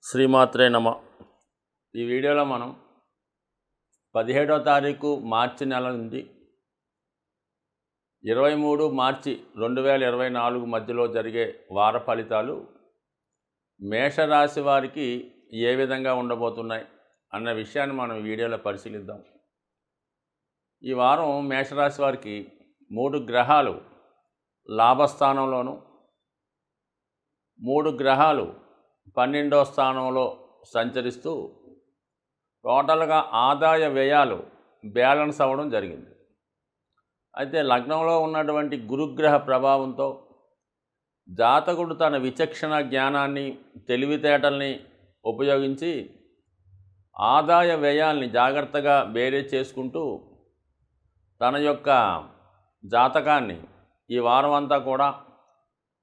శ్రీమాత్రే నమ. ఈ వీడియోలో మనం 17వ తారీఖు మార్చి నెల నుండి 23 మార్చి 2024 మధ్యలో జరిగే వార ఫలితాలు మేషరాశి వారికి ఏ విధంగా ఉండబోతున్నాయి అన్న విషయాన్ని మనం ఈ వీడియోలో పరిశీలిద్దాం. ఈ వారం మేషరాశి వారికి 3 గ్రహాలు లాభస్థానంలోను, 3 గ్రహాలు 12వ స్థానంలో సంచరిస్తూ టోటల్గా ఆదాయ వ్యయాలు బ్యాలెన్స్ అవ్వడం జరిగింది. అయితే లగ్నంలో ఉన్నటువంటి గురుగ్రహ ప్రభావంతో జాతకుడు తన విచక్షణ జ్ఞానాన్ని, తెలివితేటల్ని ఉపయోగించి ఆదాయ వ్యయాల్ని జాగ్రత్తగా బేరీజ్ చేసుకుంటూ తన యొక్క జాతకాన్ని ఈ వారం అంతా కూడా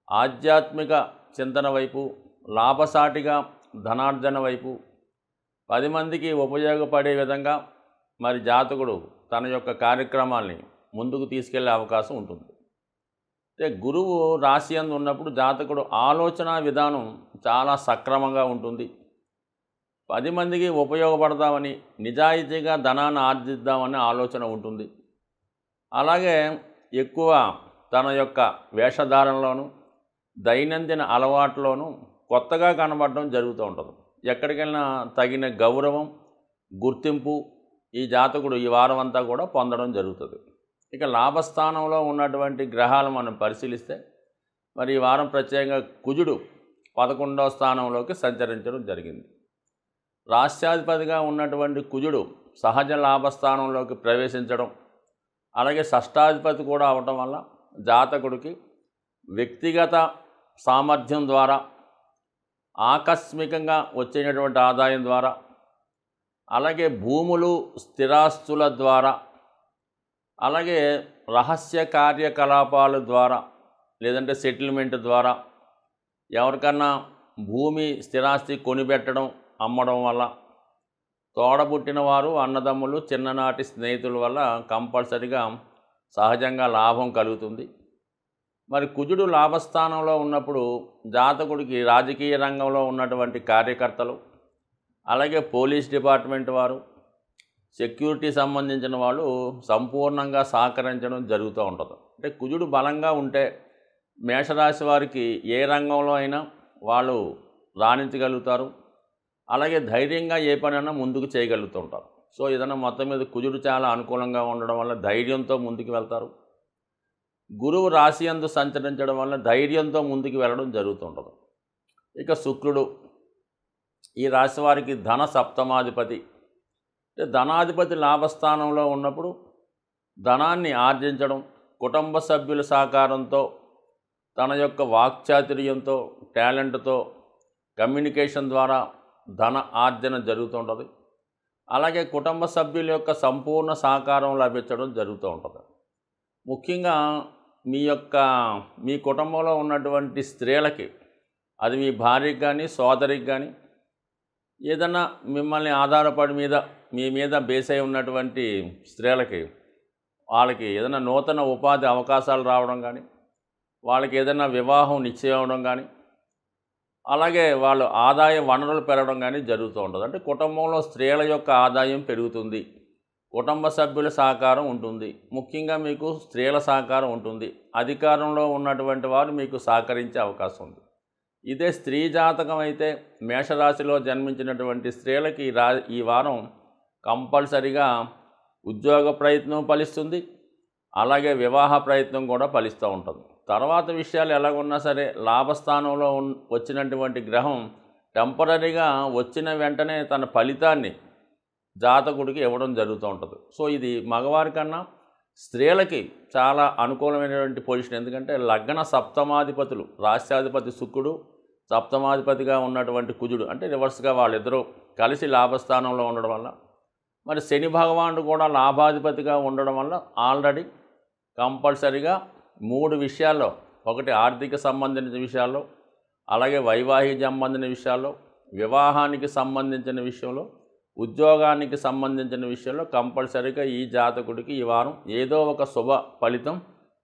ఆధ్యాత్మిక చింతన వైపు, లాభసాటిగా ధనార్జన వైపు, 10 మందికి ఉపయోగపడే విధంగా మరి జాతకుడు తన యొక్క కార్యక్రమాల్ని ముందుకు తీసుకెళ్లే అవకాశం ఉంటుంది. అంటే గురువు రాశి యందు ఉన్నప్పుడు జాతకుడు ఆలోచన విధానం చాలా సక్రమంగా ఉంటుంది. 10 మందికి ఉపయోగపడదామని, నిజాయితీగా ధనాన్ని ఆర్జిద్దామని ఆలోచన ఉంటుంది. అలాగే ఎక్కువ తన యొక్క వేషధారణలోను, దైనందిన అలవాట్లోనూ కొత్తగా కనబడడం జరుగుతూ ఉంటుంది. ఎక్కడికి వెళ్ళినా తగిన గౌరవం, గుర్తింపు ఈ జాతకుడు ఈ వారం అంతా కూడా పొందడం జరుగుతుంది. ఇక లాభస్థానంలో ఉన్నటువంటి గ్రహాలు మనం పరిశీలిస్తే మరి ఈ వారం ప్రత్యేకంగా కుజుడు 11వ స్థానంలోకి సంచరించడం జరిగింది. రాష్ట్రాధిపతిగా ఉన్నటువంటి కుజుడు సహజ లాభస్థానంలోకి ప్రవేశించడం, అలాగే షష్టాధిపతి కూడా అవటం వల్ల జాతకుడికి వ్యక్తిగత సామర్థ్యం ద్వారా, ఆకస్మికంగా వచ్చేటటువంటి ఆదాయం ద్వారా, అలాగే భూములు, స్థిరాస్తుల ద్వారా, అలాగే రహస్య కార్యకలాపాల ద్వారా, లేదంటే సెటిల్మెంట్ ద్వారా, ఎవరికన్నా భూమి, స్థిరాస్తి కొనిపెట్టడం, అమ్మడం వల్ల, తోడబుట్టిన వారు, అన్నదమ్ములు, చిన్ననాటి స్నేహితుల వల్ల కంపల్సరిగా సహజంగా లాభం కలుగుతుంది. మరి కుజుడు లాభస్థానంలో ఉన్నప్పుడు జాతకుడికి రాజకీయ రంగంలో ఉన్నటువంటి కార్యకర్తలు, అలాగే పోలీస్ డిపార్ట్మెంట్ వారు, సెక్యూరిటీ సంబంధించిన వాళ్ళు సంపూర్ణంగా సహకరించడం జరుగుతూ ఉంటుంది. అంటే కుజుడు బలంగా ఉంటే మేషరాశి వారికి ఏ రంగంలో అయినా వాళ్ళు రాణించగలుగుతారు. అలాగే ధైర్యంగా ఏ పనైనా ముందుకు చేయగలుగుతుంటారు. సో ఏదైనా మొత్తం మీద కుజుడు చాలా అనుకూలంగా ఉండడం వల్ల ధైర్యంతో ముందుకు వెళ్తారు. గురువు రాశి యందు సంచరించడం వల్ల ధైర్యంతో ముందుకు వెళ్ళడం జరుగుతుంటుంది. ఇక శుక్రుడు ఈ రాశి వారికి ధన సప్తమాధిపతి. అంటే ధనాధిపతి లాభస్థానంలో ఉన్నప్పుడు ధనాన్ని ఆర్జించడం, కుటుంబ సభ్యుల సహకారంతో, తన యొక్క వాక్చాతుర్యంతో, టాలెంట్తో, కమ్యూనికేషన్ ద్వారా ధన ఆర్జన జరుగుతుంటుంది. అలాగే కుటుంబ సభ్యుల యొక్క సంపూర్ణ సహకారం లభించడం జరుగుతూ ఉంటుంది. ముఖ్యంగా మీ కుటుంబంలో ఉన్నటువంటి స్త్రీలకి, అది మీ భార్యకి కానీ, సోదరికి కానీ, ఏదన్నా మిమ్మల్ని ఆధారపడి మీ మీద బేస్ అయి ఉన్నటువంటి స్త్రీలకి, వాళ్ళకి ఏదైనా నూతన ఉపాధి అవకాశాలు రావడం కానీ, వాళ్ళకి ఏదైనా వివాహం నిశ్చయం అవడం కానీ, అలాగే వాళ్ళు ఆదాయ వనరులు పెరగడం కానీ జరుగుతూ ఉంటుంది. అంటే కుటుంబంలో స్త్రీల యొక్క ఆదాయం పెరుగుతుంది, కుటుంబ సభ్యుల సహకారం ఉంటుంది, ముఖ్యంగా మీకు స్త్రీల సహకారం ఉంటుంది, అధికారంలో ఉన్నటువంటి వారు మీకు సహకరించే అవకాశం ఉంది. ఇదే స్త్రీ జాతకం అయితే మేషరాశిలో జన్మించినటువంటి స్త్రీలకి ఈ వారం కంపల్సరిగా ఉద్యోగ ప్రయత్నం ఫలిస్తుంది, అలాగే వివాహ ప్రయత్నం కూడా ఫలిస్తూ ఉంటుంది. తర్వాత విషయాలు ఎలాగున్నా సరే లాభస్థానంలో వచ్చినటువంటి గ్రహం టెంపరీగా వచ్చిన వెంటనే తన ఫలితాన్ని జాతకుడికి ఇవ్వడం జరుగుతూ ఉంటుంది. సో ఇది మగవారి కన్నా స్త్రీలకి చాలా అనుకూలమైనటువంటి పొజిషన్. ఎందుకంటే లగ్న సప్తమాధిపతులు, రాష్ట్రాధిపతి శుక్రుడు, సప్తమాధిపతిగా ఉన్నటువంటి కుజుడు, అంటే రివర్స్గా వాళ్ళిద్దరూ కలిసి లాభస్థానంలో ఉండడం వల్ల, మరి శని భగవానుడు కూడా లాభాధిపతిగా ఉండడం వల్ల ఆల్రెడీ కంపల్సరిగా 3 విషయాల్లో, ఒకటి ఆర్థిక సంబంధించిన విషయాల్లో, అలాగే వైవాహిక సంబంధించిన విషయాల్లో, వివాహానికి సంబంధించిన విషయంలో, ఉద్యోగానికి సంబంధించిన విషయంలో కంపల్సరీగా ఈ జాతకుడికి ఈ వారం ఏదో ఒక శుభ ఫలితం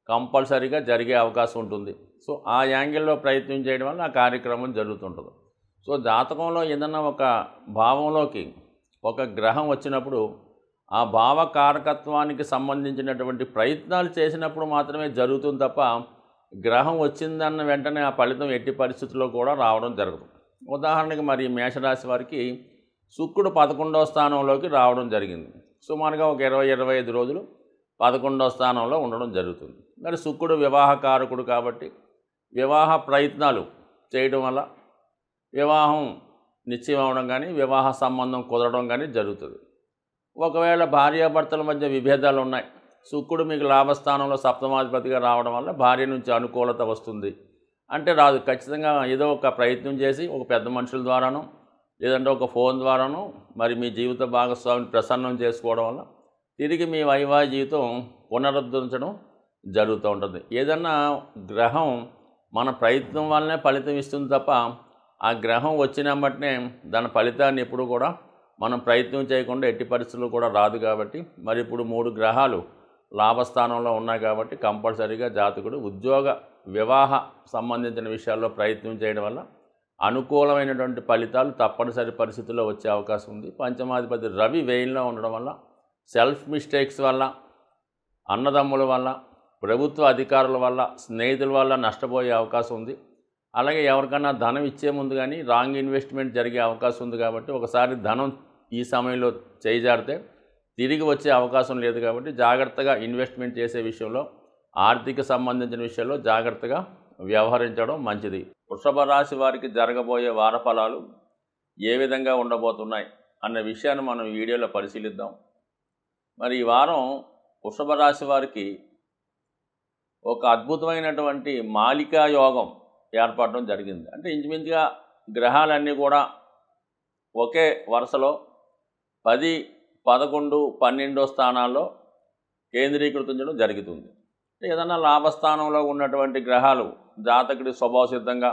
కంపల్సరీగా జరిగే అవకాశం ఉంటుంది. సో ఆ యాంగిల్లో ప్రయత్నం చేయడం వల్ల ఆ కార్యక్రమం జరుగుతుంటుంది. సో జాతకంలో ఏదన్నా ఒక భావంలోకి ఒక గ్రహం వచ్చినప్పుడు ఆ భావ కారకత్వానికి సంబంధించినటువంటి ప్రయత్నాలు చేసినప్పుడు మాత్రమే జరుగుతుంది తప్ప గ్రహం వచ్చిందన్న వెంటనే ఆ ఫలితం ఎట్టి పరిస్థితుల్లో కూడా రావడం జరగదు. ఉదాహరణకి మరి మేషరాశి వారికి శుక్రుడు 11వ స్థానంలోకి రావడం జరిగింది. సుమారుగా ఒక 20-25 రోజులు 11వ స్థానంలో ఉండడం జరుగుతుంది. మరి శుక్రుడు వివాహకారకుడు కాబట్టి వివాహ ప్రయత్నాలు చేయడం వల్ల వివాహం నిశ్చయం అవడం కానీ వివాహ సంబంధం కుదరడం కానీ జరుగుతుంది. ఒకవేళ భార్యాభర్తల మధ్య విభేదాలు ఉన్నాయి, శుక్రుడు మీకు లాభస్థానంలో సప్తమాధిపతిగా రావడం వల్ల భార్య నుంచి అనుకూలత వస్తుంది అంటే రాదు. ఖచ్చితంగా ఏదో ఒక ప్రయత్నం చేసి ఒక పెద్ద మనుషుల ద్వారానో లేదంటే ఒక ఫోన్ ద్వారానో మరి మీ జీవిత భాగస్వామిని ప్రసన్నం చేసుకోవడం వల్ల తిరిగి మీ వైవాహిక జీవితం పునరుద్ధరించడం జరుగుతూ ఉంటుంది. ఏదన్నా గ్రహం మన ప్రయత్నం వల్లనే ఫలితం ఇస్తుంది తప్ప ఆ గ్రహం వచ్చినమ్మటనే దాని ఫలితాన్ని ఎప్పుడు కూడా మనం ప్రయత్నం చేయకుండా ఎట్టి పరిస్థితుల్లో కూడా రాదు. కాబట్టి మరి ఇప్పుడు 3 గ్రహాలు లాభస్థానంలో ఉన్నాయి కాబట్టి కంపల్సరీగా జాతకుడు ఉద్యోగ వివాహ సంబంధించిన విషయాల్లో ప్రయత్నం చేయడం వల్ల అనుకూలమైనటువంటి ఫలితాలు తప్పనిసరి పరిస్థితుల్లో వచ్చే అవకాశం ఉంది. పంచమాధిపతి రవి వ్యయంలో ఉండడం వల్ల సెల్ఫ్ మిస్టేక్స్ వల్ల, అన్నదమ్ముల వల్ల, ప్రభుత్వ అధికారుల వల్ల, స్నేహితుల వల్ల నష్టపోయే అవకాశం ఉంది. అలాగే ఎవరికన్నా ధనం ఇచ్చే ముందు కానీ రాంగ్ ఇన్వెస్ట్మెంట్ జరిగే అవకాశం ఉంది. కాబట్టి ఒకసారి ధనం ఈ సమయంలో చేజారితే తిరిగి వచ్చే అవకాశం లేదు. కాబట్టి జాగ్రత్తగా ఇన్వెస్ట్మెంట్ చేసే విషయంలో, ఆర్థిక సంబంధించిన విషయంలో జాగ్రత్తగా వ్యవహరించడం మంచిది. వృషభ రాశి వారికి జరగబోయే వార ఫలాలు ఏ విధంగా ఉండబోతున్నాయి అన్న విషయాన్ని మనం ఈ వీడియోలో పరిశీలిద్దాం. మరి ఈ వారం వృషభ రాశి వారికి ఒక అద్భుతమైనటువంటి మాలికా యోగం ఏర్పడడం జరిగింది. అంటే ఇంచుమించుగా గ్రహాలన్నీ కూడా ఒకే వరుసలో 10, 11, 12 స్థానాల్లో కేంద్రీకృతించడం జరుగుతుంది. ఏదన్నా లాభస్థానంలో ఉన్నటువంటి గ్రహాలు జాతకుడి స్వభావ సిద్ధంగా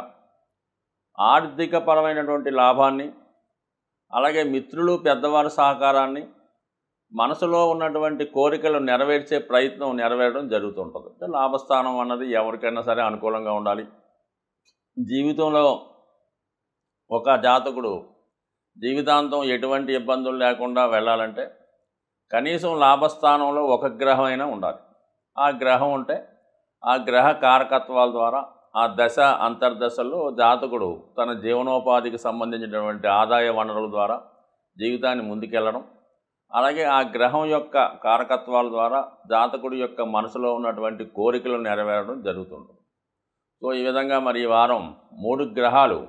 ఆర్థికపరమైనటువంటి లాభాన్ని, అలాగే మిత్రులు పెద్దవారి సహకారాన్ని, మనసులో ఉన్నటువంటి కోరికలు నెరవేర్చే ప్రయత్నం నెరవేరడం జరుగుతుంటుంది. అంటే లాభస్థానం అన్నది ఎవరికైనా సరే అనుకూలంగా ఉండాలి. జీవితంలో ఒక జాతకుడు జీవితాంతం ఎటువంటి ఇబ్బందులు లేకుండా వెళ్ళాలంటే కనీసం లాభస్థానంలో ఒక గ్రహం అయినా ఉండాలి. ఆ గ్రహం ఉంటే ఆ గ్రహ కారకత్వాల ద్వారా ఆ దశ అంతర్దశల్లో జాతకుడు తన జీవనోపాధికి సంబంధించినటువంటి ఆదాయ వనరుల ద్వారా జీవితాన్ని ముందుకెళ్ళడం, అలాగే ఆ గ్రహం యొక్క కారకత్వాల ద్వారా జాతకుడి యొక్క మనసులో ఉన్నటువంటి కోరికలు నెరవేరడం జరుగుతుంది. సో ఈ విధంగా మరి ఈ వారం 3 గ్రహాలు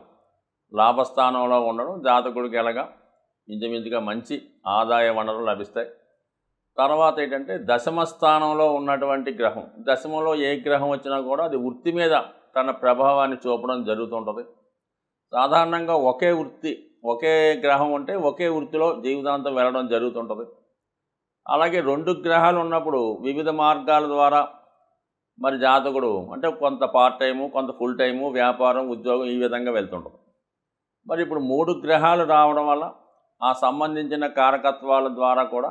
లాభస్థానంలో ఉండడం జాతకుడికి ఎలాగా ఇంచుమించుగా మంచి ఆదాయ వనరులు లభిస్తాయి. తర్వాత ఏంటంటే దశమ స్థానంలో ఉన్నటువంటి గ్రహం, దశమంలో ఏ గ్రహం వచ్చినా కూడా అది వృత్తి మీద తన ప్రభావాన్ని చూపడం జరుగుతుంటుంది. సాధారణంగా ఒకే గ్రహం ఉంటే ఒకే వృత్తిలో జీవితాంతం వెళ్ళడం జరుగుతుంటుంది. అలాగే 2 గ్రహాలు ఉన్నప్పుడు వివిధ మార్గాల ద్వారా మరి జాతకుడు అంటే కొంత పార్ట్ టైము, కొంత ఫుల్ టైము, వ్యాపారం, ఉద్యోగం ఈ విధంగా వెళ్తుంటుంది. మరి ఇప్పుడు 3 గ్రహాలు రావడం వల్ల ఆ సంబంధించిన కారకత్వాల ద్వారా కూడా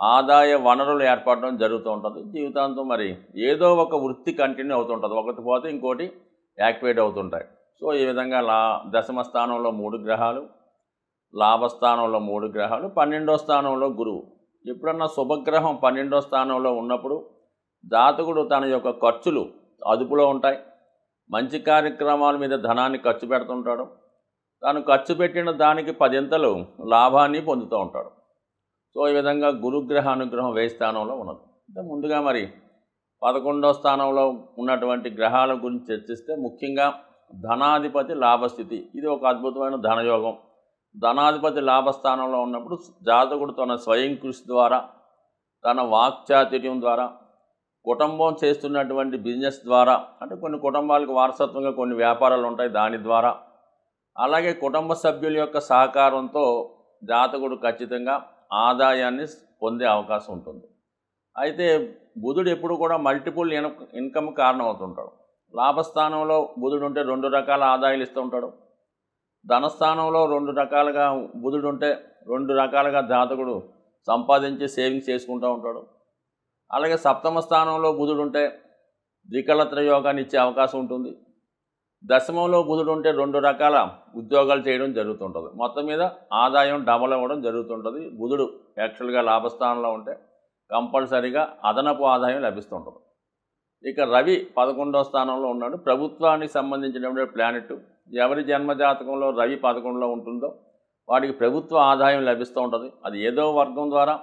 ఆదాయ వనరులు ఏర్పడడం జరుగుతూ ఉంటుంది. జీవితాంతం మరి ఏదో ఒక వృత్తి కంటిన్యూ అవుతుంటుంది, ఒకటి పోతే ఇంకోటి యాక్టివేట్ అవుతుంటాయి. సో ఈ విధంగా దశమ స్థానంలో 3 గ్రహాలు, లాభస్థానంలో 3 గ్రహాలు, 12వ స్థానంలో గురువు. ఎప్పుడన్నా శుభగ్రహం 12వ స్థానంలో ఉన్నప్పుడు జాతకుడు తన యొక్క ఖర్చులు అదుపులో ఉంటాయి, మంచి కార్యక్రమాల మీద ధనాన్ని ఖర్చు పెడుతుంటాడు, తాను ఖర్చు పెట్టిన దానికి 10 లాభాన్ని పొందుతూ ఉంటాడు. సో ఈ విధంగా గురుగ్రహ అనుగ్రహం 1000 స్థానంలో ఉన్నది. అంటే ముందుగా మరి 11వ స్థానంలో ఉన్నటువంటి గ్రహాల గురించి చర్చిస్తే ముఖ్యంగా ధనాధిపతి లాభస్థితి, ఇది ఒక అద్భుతమైన ధనయోగం. ధనాధిపతి లాభస్థానంలో ఉన్నప్పుడు జాతకుడు తన స్వయం కృషి ద్వారా, తన వాక్చాతుర్యం ద్వారా, కుటుంబం చేస్తున్నటువంటి బిజినెస్ ద్వారా, అంటే కొన్ని కుటుంబాలకు వారసత్వంగా కొన్ని వ్యాపారాలు ఉంటాయి దాని ద్వారా, అలాగే కుటుంబ సభ్యుల యొక్క సహకారంతో జాతకుడు ఖచ్చితంగా ఆదాయాన్ని పొందే అవకాశం ఉంటుంది. అయితే బుధుడు ఎప్పుడు కూడా మల్టిపుల్ ఇన్కమ్ కారణం అవుతుంటాడు. లాభస్థానంలో బుధుడు ఉంటే 2 రకాల ఆదాయాలు ఇస్తూ ఉంటాడు. ధనస్థానంలో 2 రకాలుగా బుధుడు ఉంటే 2 రకాలుగా జాతకుడు సంపాదించి సేవింగ్స్ చేసుకుంటూ ఉంటాడు. అలాగే సప్తమ స్థానంలో బుధుడు ఉంటే ద్వికళత్ర యోగాన్ని ఇచ్చే అవకాశం ఉంటుంది. దశమంలో బుధుడు ఉంటే 2 రకాల ఉద్యోగాలు చేయడం జరుగుతుంటుంది. మొత్తం మీద ఆదాయం డబల్ అవ్వడం జరుగుతుంటుంది. బుధుడు యాక్చువల్గా లాభస్థానంలో ఉంటే కంపల్సరీగా అదనపు ఆదాయం లభిస్తుంటుంది. ఇక రవి 11వ స్థానంలో ఉన్నాడు. ప్రభుత్వానికి సంబంధించినటువంటి ప్లానెట్. ఎవరి జన్మజాతకంలో రవి 11లో ఉంటుందో వాడికి ప్రభుత్వ ఆదాయం లభిస్తూ ఉంటుంది. అది ఏదో వర్గం ద్వారా,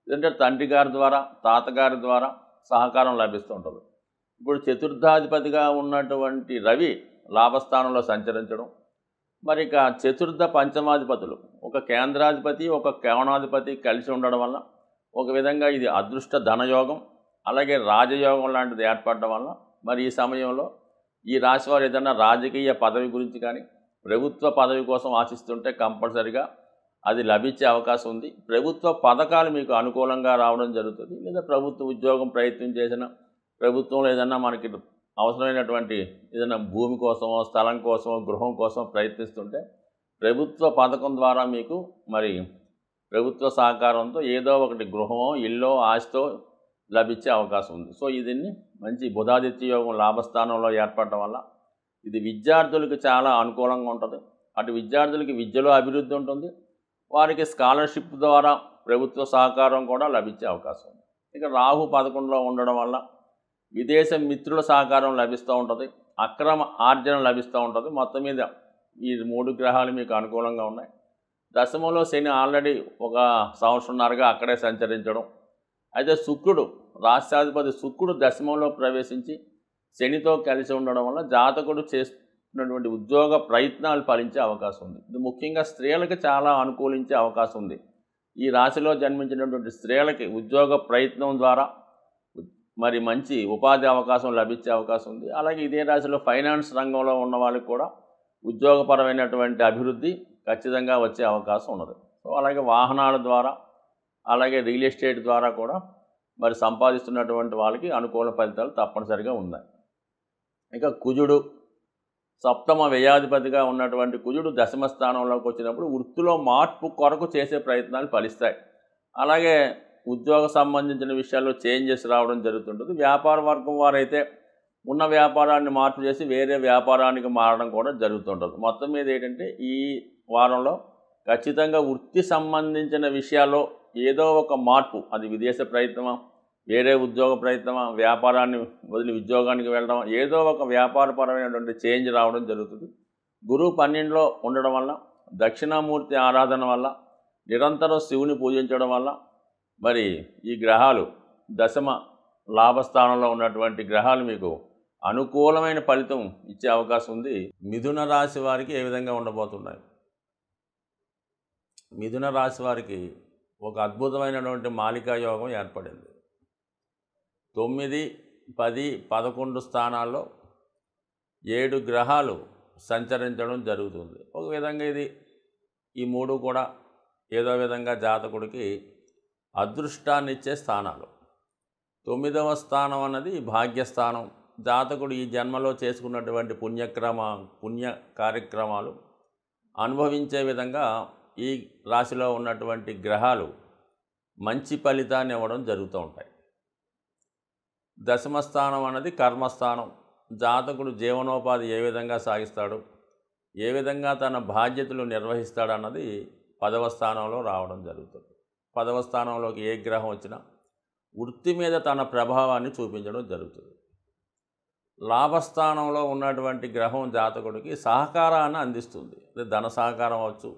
లేదంటే తండ్రి గారి ద్వారా, తాతగారి ద్వారా సహకారం లభిస్తూ ఉంటుంది. ఇప్పుడు చతుర్థాధిపతిగా ఉన్నటువంటి రవి లాభస్థానంలో సంచరించడం, మరి ఇక చతుర్థ పంచమాధిపతులు ఒక కేంద్రాధిపతి, ఒక కోణాధిపతి కలిసి ఉండడం వల్ల ఒక విధంగా ఇది అదృష్ట ధనయోగం, అలాగే రాజయోగం లాంటిది ఏర్పడడం వల్ల మరి ఈ సమయంలో ఈ రాశివారు ఏదైనా రాజకీయ పదవి గురించి కానీ ప్రభుత్వ పదవి కోసం ఆశిస్తుంటే కంపల్సరిగా అది లభించే అవకాశం ఉంది. ప్రభుత్వ పథకాలు మీకు అనుకూలంగా రావడం జరుగుతుంది. లేదా ప్రభుత్వ ఉద్యోగం ప్రయత్నం చేసిన, ప్రభుత్వంలో ఏదన్నా మనకి అవసరమైనటువంటి ఏదైనా భూమి కోసమో, స్థలం కోసమో, గృహం కోసం ప్రయత్నిస్తుంటే ప్రభుత్వ పథకం ద్వారా మీకు మరి ప్రభుత్వ సహకారంతో ఏదో ఒకటి గృహమో, ఇల్లో, ఆస్తో లభించే అవకాశం ఉంది. సో దీన్ని మంచి బుధాదిత్య యోగం లాభస్థానంలో ఏర్పడటం వల్ల ఇది విద్యార్థులకు చాలా అనుకూలంగా ఉంటుంది. అటు విద్యార్థులకి విద్యలో అభివృద్ధి ఉంటుంది, వారికి స్కాలర్షిప్ ద్వారా ప్రభుత్వ సహకారం కూడా లభించే అవకాశం ఉంది. ఇక రాహు 11లో ఉండడం వల్ల విదేశ మిత్రుల సహకారం లభిస్తూ ఉంటుంది, అక్రమ ఆర్జన లభిస్తూ ఉంటుంది. మొత్తం మీద ఈ 3 గ్రహాలు మీకు అనుకూలంగా ఉన్నాయి. దశమంలో శని ఆల్రెడీ ఒక సంవత్సరంన్నరగా అక్కడే సంచరించడం, అయితే శుక్రుడు రాష్ట్రాధిపతి శుక్రుడు దశమంలో ప్రవేశించి శనితో కలిసి ఉండడం వల్ల జాతకుడు చేస్తున్నటువంటి ఉద్యోగ ప్రయత్నాలు ఫలించే అవకాశం ఉంది. ఇది ముఖ్యంగా స్త్రీలకు చాలా అనుకూలించే అవకాశం ఉంది. ఈ రాశిలో జన్మించినటువంటి స్త్రీలకి ఉద్యోగ ప్రయత్నం ద్వారా మరి మంచి ఉపాధి అవకాశం లభించే అవకాశం ఉంది. అలాగే ఇదే రాశిలో ఫైనాన్స్ రంగంలో ఉన్న వాళ్ళకి కూడా ఉద్యోగపరమైనటువంటి అభివృద్ధి ఖచ్చితంగా వచ్చే అవకాశం ఉన్నది. సో అలాగే వాహనాల ద్వారా, అలాగే రియల్ ఎస్టేట్ ద్వారా కూడా మరి సంపాదిస్తున్నటువంటి వాళ్ళకి అనుకూల ఫలితాలు తప్పనిసరిగా ఉన్నాయి. ఇక కుజుడు సప్తమ వ్యయాధిపతిగా ఉన్నటువంటి కుజుడు దశమ స్థానంలోకి వచ్చినప్పుడు వృత్తిలో మార్పు కొరకు చేసే ప్రయత్నాలు ఫలిస్తాయి. అలాగే ఉద్యోగ సంబంధించిన విషయాల్లో చేంజెస్ రావడం జరుగుతుంటుంది. వ్యాపార వర్గం వారైతే ఉన్న వ్యాపారాన్ని మార్పు చేసి వేరే వ్యాపారానికి మారడం కూడా జరుగుతుంటుంది. మొత్తం మీద ఏంటంటే ఈ వారంలో ఖచ్చితంగా వృత్తి సంబంధించిన విషయాల్లో ఏదో ఒక మార్పు, అది విదేశ ప్రయత్నమా, వేరే ఉద్యోగ ప్రయత్నమా, వ్యాపారాన్ని వదిలి ఉద్యోగానికి వెళ్ళడం, ఏదో ఒక వ్యాపారపరమైనటువంటి చేంజ్ రావడం జరుగుతుంది. గురువు 12లో ఉండడం వల్ల, దక్షిణామూర్తి ఆరాధన వల్ల, నిరంతరం శివుని పూజించడం వల్ల మరి ఈ గ్రహాలు దశమ లాభస్థానంలో ఉన్నటువంటి గ్రహాలు మీకు అనుకూలమైన ఫలితం ఇచ్చే అవకాశం ఉంది. మిథున రాశి వారికి ఏ విధంగా ఉండబోతున్నాయి? మిథున రాశి వారికి ఒక అద్భుతమైనటువంటి మాలికా యోగం ఏర్పడింది. 9, 10, 11 స్థానాల్లో 7 గ్రహాలు సంచరించడం జరుగుతుంది. ఒక విధంగా ఈ 3 కూడా ఏదో విధంగా జాతకుడికి అదృష్టాన్ని ఇచ్చే స్థానాలు. 9వ స్థానం అన్నది భాగ్యస్థానం. జాతకుడు ఈ జన్మలో చేసుకున్నటువంటి పుణ్య కార్యక్రమాలు అనుభవించే విధంగా ఈ రాశిలో ఉన్నటువంటి గ్రహాలు మంచి ఫలితాన్ని ఇవ్వడం జరుగుతూ ఉంటాయి. దశమ స్థానం అన్నది కర్మస్థానం. జాతకుడు జీవనోపాధి ఏ విధంగా సాగిస్తాడు, ఏ విధంగా తన బాధ్యతలు నిర్వహిస్తాడు అన్నది 10వ స్థానంలో రావడం జరుగుతుంది. 10వ స్థానంలోకి ఏ గ్రహం వచ్చినా వృత్తి మీద తన ప్రభావాన్ని చూపించడం జరుగుతుంది. లాభస్థానంలో ఉన్నటువంటి గ్రహం జాతకుడికి సహకారాన్ని అందిస్తుంది. ధన సహకారం అవ్వచ్చు,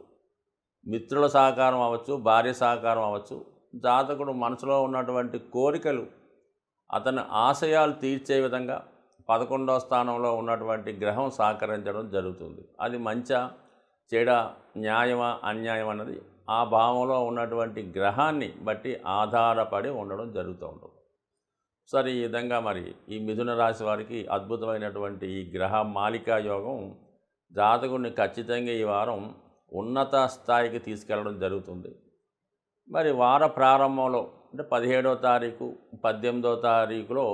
మిత్రుల సహకారం అవ్వచ్చు, భార్య సహకారం అవ్వచ్చు. జాతకుడు మనసులో ఉన్నటువంటి కోరికలు, అతని ఆశయాలు తీర్చే విధంగా 11వ స్థానంలో ఉన్నటువంటి గ్రహం సహకరించడం జరుగుతుంది. అది మంచా, చెడా, న్యాయమా, అన్యాయం అన్నది ఆ భావంలో ఉన్నటువంటి గ్రహాన్ని బట్టి ఆధారపడి ఉండడం జరుగుతూ ఉంటుంది. సరే, ఈ విధంగా మరి ఈ మిథున రాశి వారికి అద్భుతమైనటువంటి ఈ గ్రహ మాలికా యోగం జాతకుడిని ఖచ్చితంగా ఈ వారం ఉన్నత స్థాయికి తీసుకెళ్ళడం జరుగుతుంది. మరి వార ప్రారంభంలో అంటే 17వ తారీఖు, 18వ తారీఖులో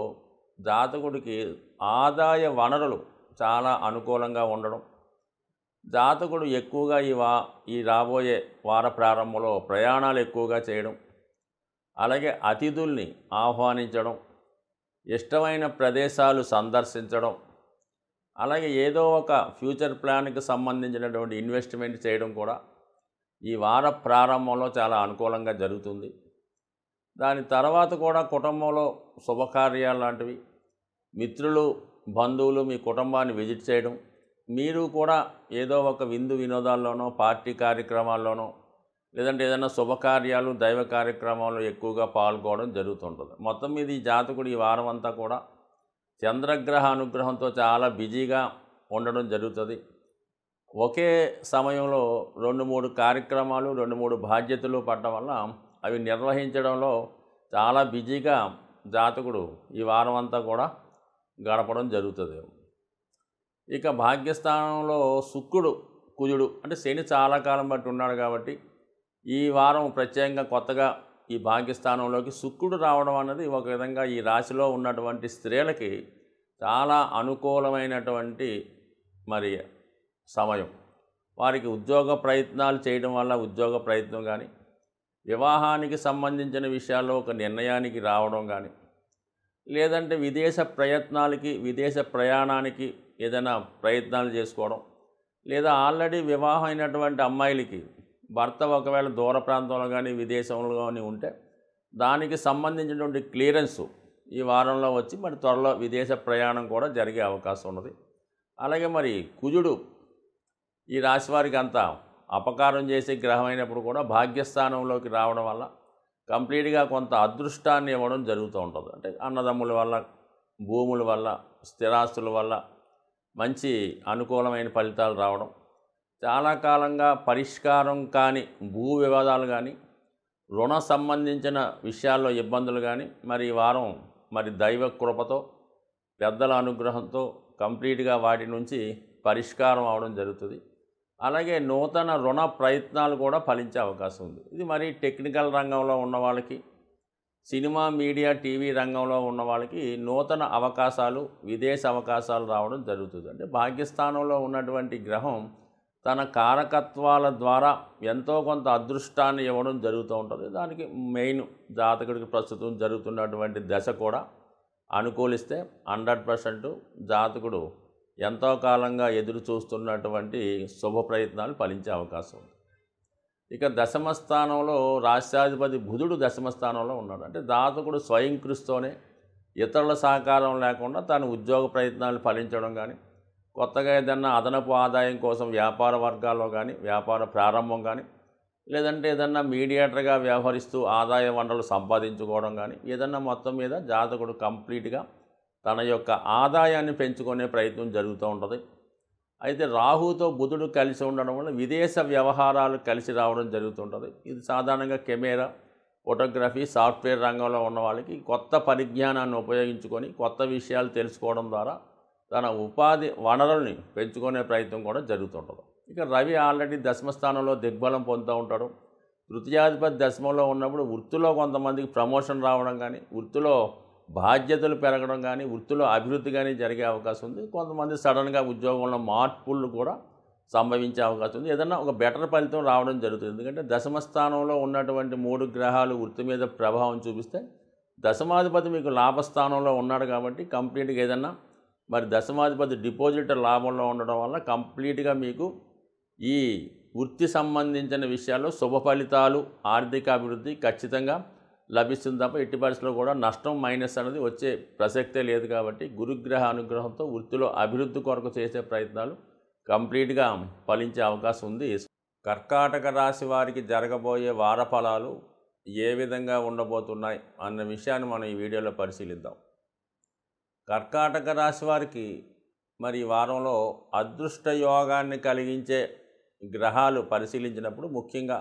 జాతకుడికి ఆదాయ వనరులు చాలా అనుకూలంగా ఉండడం, జాతకుడు ఎక్కువగా ఈ రాబోయే వార ప్రారంభంలో ప్రయాణాలు ఎక్కువగా చేయడం, అలాగే అతిథుల్ని ఆహ్వానించడం, ఇష్టమైన ప్రదేశాలు సందర్శించడం, అలాగే ఏదో ఒక ఫ్యూచర్ ప్లాన్కి సంబంధించినటువంటి ఇన్వెస్ట్మెంట్ చేయడం కూడా ఈ వార ప్రారంభంలో చాలా అనుకూలంగా జరుగుతుంది. దాని తర్వాత కూడా కుటుంబంలో శుభకార్యాలు లాంటివి, మిత్రులు బంధువులు మీ కుటుంబాన్ని విజిట్ చేయడం, మీరు కూడా ఏదో ఒక విందు వినోదాల్లోనో పార్టీ కార్యక్రమాల్లోనో లేదంటే ఏదైనా శుభకార్యాలు దైవ కార్యక్రమాల్లో ఎక్కువగా పాల్గొనడం జరుగుతుంటుంది. మొత్తం మీద ఈ జాతకుడు ఈ వారం అంతా కూడా చంద్రగ్రహ అనుగ్రహంతో చాలా బిజీగా ఉండడం జరుగుతుంది. ఒకే సమయంలో 2-3 కార్యక్రమాలు 2-3 బాధ్యతలు పడడం వల్ల అవి నిర్వహించడంలో చాలా బిజీగా జాతకుడు ఈ వారం అంతా కూడా గడపడం జరుగుతుంది. ఇక భాగ్యస్థానంలో శుక్రుడు కుజుడు అంటే శని చాలా కాలం బట్టి ఉన్నాడు కాబట్టి ఈ వారం ప్రత్యేకంగా కొత్తగా ఈ భాగ్యస్థానంలోకి శుక్రుడు రావడం అన్నది ఒక విధంగా ఈ రాశిలో ఉన్నటువంటి స్త్రీలకి చాలా అనుకూలమైనటువంటి మరి సమయం. వారికి ఉద్యోగ ప్రయత్నాలు చేయడం వల్ల ఉద్యోగ ప్రయత్నం కానీ, వివాహానికి సంబంధించిన విషయాల్లో ఒక నిర్ణయానికి రావడం కానీ, లేదంటే విదేశ ప్రయత్నాలకి విదేశ ప్రయాణానికి ఏదైనా ప్రయత్నాలు చేసుకోవడం, లేదా ఆల్రెడీ వివాహం అయినటువంటి అమ్మాయిలకి భర్త ఒకవేళ దూర ప్రాంతంలో కానీ విదేశంలో కానీ ఉంటే దానికి సంబంధించినటువంటి క్లియరెన్సు ఈ వారంలో వచ్చి మరి త్వరలో విదేశ ప్రయాణం కూడా జరిగే అవకాశం ఉన్నది. అలాగే మరి కుజుడు ఈ రాశి వారికి అంత అపకారం చేసే గ్రహం అయినప్పుడు కూడా భాగ్యస్థానంలోకి రావడం వల్ల కంప్లీట్గా కొంత అదృష్టాన్ని ఇవ్వడం జరుగుతూ ఉంటుంది. అంటే అన్నదమ్ముల వల్ల, భూముల వల్ల, స్థిరాస్తుల వల్ల మంచి అనుకూలమైన ఫలితాలు రావడం, చాలా కాలంగా పరిష్కారం కాని భూ వివాదాలు కానీ, రుణ సంబంధించిన విషయాల్లో ఇబ్బందులు కానీ మరి ఈ వారం మరి దైవ కృపతో పెద్దల అనుగ్రహంతో కంప్లీట్గా వాటి నుంచి పరిష్కారం అవడం జరుగుతుంది. అలాగే నూతన రుణ ప్రయత్నాలు కూడా ఫలించే అవకాశం ఉంది. ఇది మరి టెక్నికల్ రంగంలో ఉన్న వాళ్ళకి, సినిమా మీడియా టీవీ రంగంలో ఉన్న వాళ్ళకి నూతన అవకాశాలు విదేశ అవకాశాలు రావడం జరుగుతుంది. అంటే భాగ్యస్థానంలో ఉన్నటువంటి గ్రహం తన కారకత్వాల ద్వారా ఎంతో కొంత అదృష్టాన్ని ఇవ్వడం జరుగుతూ ఉంటుంది. దానికి మెయిన్ జాతకుడికి ప్రస్తుతం జరుగుతున్నటువంటి దశ కూడా అనుకూలిస్తే 100% జాతకుడు ఎంతో కాలంగా ఎదురు చూస్తున్నటువంటి శుభ ప్రయత్నాలు ఫలించే అవకాశం ఉంది. ఇక దశమ స్థానంలో రాష్ట్రాధిపతి బుధుడు దశమ స్థానంలో ఉన్నాడు. అంటే జాతకుడు స్వయం కృషితోనే ఇతరుల సహకారం లేకుండా తన ఉద్యోగ ప్రయత్నాలు ఫలించడం కానీ, కొత్తగా ఏదన్నా అదనపు ఆదాయం కోసం వ్యాపార వర్గాల్లో కానీ, వ్యాపార ప్రారంభం కానీ, లేదంటే ఏదన్నా మీడియేటర్గా వ్యవహరిస్తూ ఆదాయ వనరులు సంపాదించుకోవడం కానీ, ఏదన్నా మొత్తం మీద జాతకుడు కంప్లీట్గా తన యొక్క ఆదాయాన్ని పెంచుకునే ప్రయత్నం జరుగుతూ ఉంటుంది. అయితే రాహుతో బుధుడు కలిసి ఉండడం వల్ల విదేశ వ్యవహారాలు కలిసి రావడం జరుగుతుంటుంది. ఇది సాధారణంగా కెమెరా, ఫోటోగ్రఫీ, సాఫ్ట్వేర్ రంగంలో ఉన్న వాళ్ళకి కొత్త పరిజ్ఞానాన్ని ఉపయోగించుకొని కొత్త విషయాలు తెలుసుకోవడం ద్వారా తన ఉపాధి వనరుల్ని పెంచుకునే ప్రయత్నం కూడా జరుగుతుంటుంది. ఇక రవి ఆల్రెడీ దశమస్థానంలో దిగ్బలం పొందుతూ ఉంటాడు. తృతీయాధిపతి దశమంలో ఉన్నప్పుడు వృత్తిలో కొంతమందికి ప్రమోషన్ రావడం కానీ, వృత్తిలో బాధ్యతలు పెరగడం కానీ, వృత్తిలో అభివృద్ధి కానీ జరిగే అవకాశం ఉంది. కొంతమంది సడన్గా ఉద్యోగంలో మార్పులు కూడా సంభవించే అవకాశం ఉంది. ఏదన్నా ఒక బెటర్ ఫలితం రావడం జరుగుతుంది. ఎందుకంటే దశమస్థానంలో ఉన్నటువంటి 3 గ్రహాలు వృత్తి మీద ప్రభావం చూపిస్తే దశమాధిపతి మీకు లాభస్థానంలో ఉన్నాడు కాబట్టి కంప్లీట్గా ఏదన్నా మరి దశమాధిపతి డిపాజిట్ లాభంలో ఉండడం వల్ల కంప్లీట్గా మీకు ఈ వృత్తి సంబంధించిన విషయాల్లో శుభ ఫలితాలు, ఆర్థిక అభివృద్ధి ఖచ్చితంగా లభిస్తుంది తప్ప ఎట్టి పరిస్థితుల్లో కూడా నష్టం మైనస్ అనేది వచ్చే ప్రసక్తే లేదు. కాబట్టి గురుగ్రహ అనుగ్రహంతో వృత్తిలో అభివృద్ధి కొరకు చేసే ప్రయత్నాలు కంప్లీట్గా ఫలించే అవకాశం ఉంది. కర్కాటక రాశి వారికి జరగబోయే వార ఫలాలు ఏ విధంగా ఉండబోతున్నాయి అన్న విషయాన్ని మనం ఈ వీడియోలో పరిశీలిద్దాం. కర్కాటక రాశి వారికి మరి ఈ వారంలో అదృష్ట యోగాన్ని కలిగించే గ్రహాలు పరిశీలించినప్పుడు ముఖ్యంగా